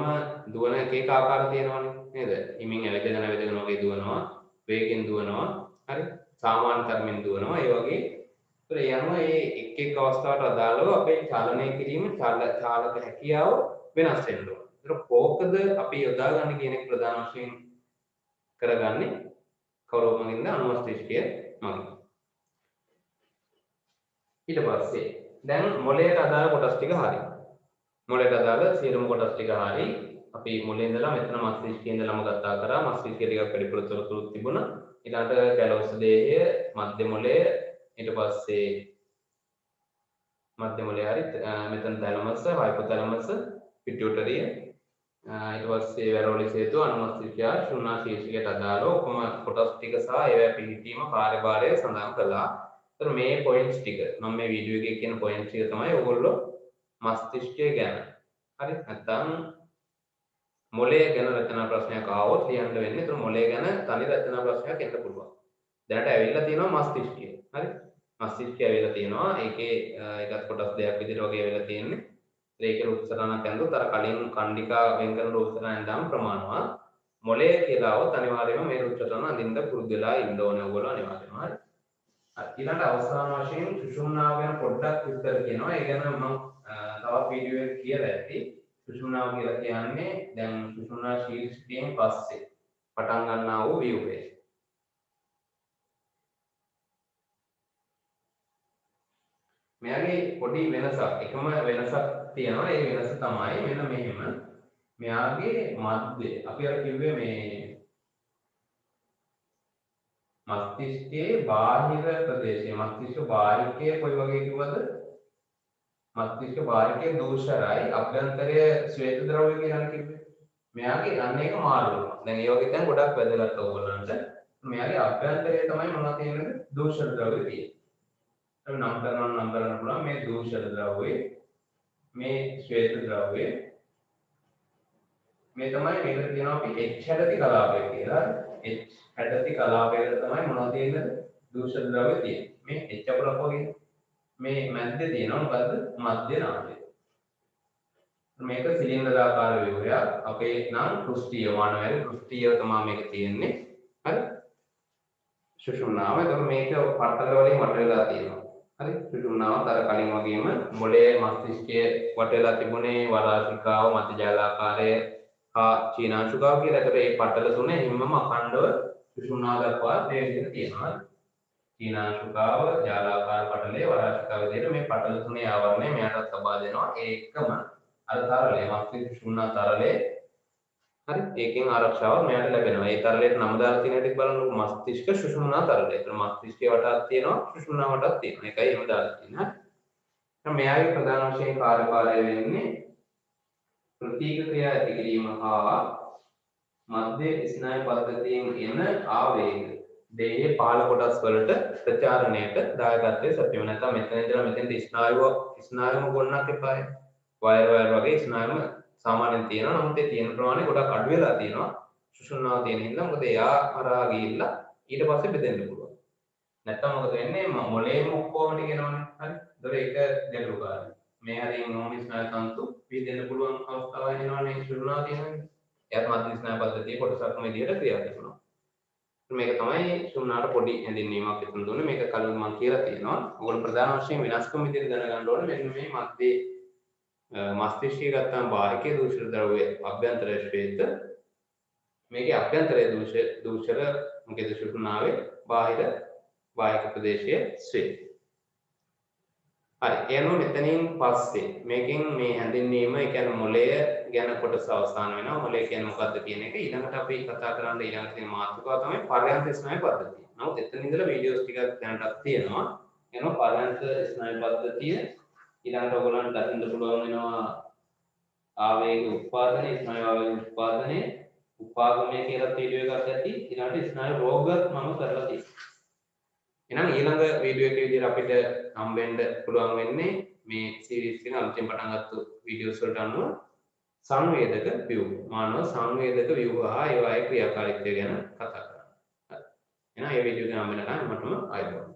දුවන එක ආකාර තියෙනවනේ නේද? හිමින් ඇවිදගෙන වගේ දුවනවා, වේගෙන් දුවනවා, හරි? සාමාන්‍ය තරමින් දුවනවා. ඒ වගේ ඒතර යනවා මේ එක් අවස්ථාවට අදාළව අපේ චලනය කිරීම චාලක හැකියාව වෙනස් වෙන්න ඕනේ. ඒතර කෝකද අපි යොදාගන්නේ කියන එක ප්‍රධාන වශයෙන් කරගන්නේ කවුරු මගින්ද? අනුමස්තිෂ්කය මගින්. ඊට පස්සේ දැන් මොළයට අදාළ කොටස් ටික හරි. මොළයට අදාළ සියලුම කොටස් ටික හරි. අපි මොළේ ඉඳලා මෙතන මස්තිෂ්කයේ ඉඳලාම කතා කරා. මස්තිෂ්කයේ ටිකක් වැඩිපුර තොරතුරු තිබුණා. ඊළඟට කැලෝස් දේහය, මධ්‍ය මොළය, ඊට පස්සේ මධ්‍ය මොළය හරි මෙතන තැලමස්, හයිපොතැලමස්, පිට්යුටරිය, ඊට පස්සේ වැරෝලි සේතුව, අනුමස්තිෂ්කය, ශුන්නා ශීර්ෂිකයට අදාළව ඔක්කොම කොටස් ටික සහ ඒවා පිළිපීම කාර්යභාරය සඳහන් කළා. ඒතර මේ පොයින්ට්ස් ටික මම මේ වීඩියෝ එකේ කියන පොයින්ට්ස් ටික තමයි ඔයගොල්ලෝ මස්තිෂ්කය ගැන හරි නැත්නම් මොළය ගැන රචනා ප්‍රශ්නයක් ආවොත් ලියන්න වෙන්නේ. ඒතර මොළය ගැන තනි රචනා ප්‍රශ්නයක් එන්න පුළුවන්. දැනට ඇවිල්ලා තියෙනවා මස්තිෂ්කය. හරි. මස්තිෂ්කය ඇවිල්ලා තියෙනවා. ඒකේ එකත් කොටස් දෙකක් විදිහට වගේ ඇවිල්ලා තියෙන්නේ. ඒකේ රූපසරණක් ඇඳුත් අර කලින් කණ්ඩිකා වෙන් කරන රූපසරණ ඇඳාම ප්‍රමාණවත්. මොළය කියලා આવොත් අනිවාර්යයෙන්ම මේ රූපසරණ අඳින්න පුරුදු වෙලා ඉන්න ඕනේ ඔයගොල්ලෝ අනිවාර්යයෙන්ම. හරි. ඊළඟ අවසාන වශයෙන් සුෂුම්නාව ගැන පොඩ්ඩක් විස්තර කියනවා. ඒ ගැන මම තවත් වීඩියෝ එකක් කියලා ඇති. සුෂුම්නාව කියලා කියන්නේ දැන් සුෂුම්නා ශීර්ෂකයෙන් පස්සේ පටන් ගන්නා වූ ව්‍යුහය. මෙයාගේ පොඩි වෙනසක් එකම වෙනසක් තියෙනවා. ඒ වෙනස තමයි මෙන්න මෙහෙම. මෙයාගේ මැද්දේ අපි අර කිව්වේ මේ මස්තිෂ්කයේ බාහිර ප්‍රදේශය මස්තිෂ්ක බාහිරකයේ කොයි වගේ කිව්වද? මස්තිෂ්ක බාහිරයේ දූෂරයි අභ්‍යන්තරයේ ශ්වේත ද්‍රව්‍ය කියලා කිව්වේ. මෙයාගේ අන්න එක මාරු වෙනවා. දැන් ඒ වගේ දැන් ගොඩක් වැදගත් ඕගොල්ලන්ට. මෙයාගේ අභ්‍යන්තරයේ තමයි මොනවද තියෙන්නේ? දූෂර ද්‍රව්‍ය තියෙන්නේ. අපි නම් කරන්න පුළුවන් මේ දූෂර ද්‍රව්‍ය මේ ශ්වේත ද්‍රව්‍ය මේ තමයි මේකට කියනවා අපි H60 කලාපය කියලා. H60 කලාපයකට තමයි මොනවද තියෙන්නේ? දූෂර ද්‍රව්‍ය තියෙන්නේ. මේ H අපලක් වගේ මේ මැද්දේ තියෙනවා මොකද්ද? මධ්‍ය නාභය. මේක සිලින්ඩරාකාර ව්‍යුහයක්. අපේ නම් පෘෂ්ඨීය මානවයේ පෘෂ්ඨීය තමයි මේක තියෙන්නේ. හරි? සුෂුම්නාව. එතකොට මේක පටල වලින් වට වෙලා තියෙනවා. හරි? සුෂුම්නාවත් අර කලින් වගේම මොළයේ මස්තිෂ්කයේ වට වෙලා තිබුණේ වරාසිකාව, මධ්‍යජාලාකාරය හා චීනාංශුකාව කියලා. එතකොට මේ පටල තුනේ හිමම අඛණ්ඩව සුෂුම්නාව දක්වා මේ විදිහට තියෙනවා. චීනාංශුකාව, ජාලාකාර පටලයේ වරාසිකාව විදිහට මේ පටල තුනේ ආවරණය මෙයාට ලබා දෙනවා. ඒකම අර තරලය මස්තිෂ්ක ශුන්නා තරලය හරි ඒකෙන් ආරක්ෂාවක් මෙයාට ලැබෙනවා. ඒ තරලයට නම දාලා තියෙන හැටි බලන්නකො මස්තිෂ්ක සුෂුම්නා තරලය. ඒතර මස්තිෂ්කයේ වටක් තියෙනවා සුෂුම්නා වටක් තියෙනවා. ඒකයි එහෙම දාලා තියෙන්නේ. හරි. මෙයාගේ ප්‍රධාන වශයෙන් කාර්යභාරය වෙන්නේ ප්‍රතික ක්‍රියා ඇති කිරීම හා මධ්‍ය ස්නායු පද්ධතියෙන් එන ආවේග දේහයේ පහළ කොටස් වලට ප්‍රචාරණයට දායකත්වයේ සැපයීම. නැත්නම් මෙතන ඉඳලා මෙතෙන්ට ස්නායුම ගොන්නක් එපායි. වයර් වගේ ස්නායුම සාමාන්‍යයෙන් තියෙනවා. නමුත් ඒ තියෙන ප්‍රමාණය ගොඩක් අඩු වෙලා තියෙනවා. සුෂුම්නාව තියෙන හින්දා මොකද එයා හරහා ගිහිල්ලා ඊට පස්සේ බෙදෙන්න පුළුවන්. නැත්නම් මොකද වෙන්නේ මොළේම ඔක්කොම ටික එනවනේ. හරි. ඒතර ඒක ගැටලුකාරයි. මේ හරියෙන් නෝමි ස්නායු තන්තු බෙදෙන්න පුළුවන් අවස්ථාවක් එනවනේ සුෂුම්නාව තියෙනවා. එයාත් මධ්‍ය ස්නායු පද්ධතියේ කොටසක්ම විදියට ක්‍රියාත්මක වෙනවා. මේක තමයි සුෂුම්නාවට පොඩි හැඳින්වීමක් එතන දුන්නේ. මේක කලින් මම කියලා තියෙනවා. ඕගොල්ලෝ ප්‍රධාන වශයෙන් වෙනස්කම් විදියට දැනගන්න ඕනේ මෙන්න මේ මධ්‍ය මස්තිෂ්කයේ ගත්තාම බාහිර දූෂිත ද්‍රව්‍ය අභ්‍යන්තරයේ ශ්වේත මේකේ අභ්‍යන්තරයේ දූෂර මොකද සුෂුම්නාවේ බාහිර ප්‍රදේශයේ ශ්වේත. හරි එනවා මෙතනින් පස්සේ මේකෙන් මේ හැඳින්වීම ඒ කියන්නේ මොළය ගැන කොටස අවසන් වෙනවා. මොළය කියන්නේ මොකක්ද කියන එක ඊළඟට අපි කතා කරන්න ඊළඟ තියෙන මාතෘකාව තමයි පර්යන්ත ස්නායු පද්ධතිය. නමුත් එතන ඉඳලා වීඩියෝස් ටිකක් දැනටත් තියෙනවා. එනවා පර්යන්ත ස්නායු පද්ධතිය ඊළඟට ඔයගොල්ලන්ට දකින්න පුළුවන් වෙනවා ආවේග උත්පාදනය, ස්නායු ආවේග උත්පාදනය, උපාගමය කියලා වීඩියෝ එකක් ඇති. ඊළඟට ස්නායු රෝගත් මම කරලා තියෙනවා. එහෙනම් ඊළඟ වීඩියෝ එකේ විදිහට අපිට හම්බෙන්න පුළුවන් වෙන්නේ මේ සීරීස් එක අලුතෙන් පටන් ගත්ත වීඩියෝස් වලට අනුව සංවේදක ව්‍යුහ. මානව සංවේදක ව්‍යුහ හා ඒවායේ ක්‍රියාකාරීත්වය ගැන කතා කරනවා. හරි. එහෙනම් මේ වීඩියෝ එක නම් වෙනකන් මටම ආයතන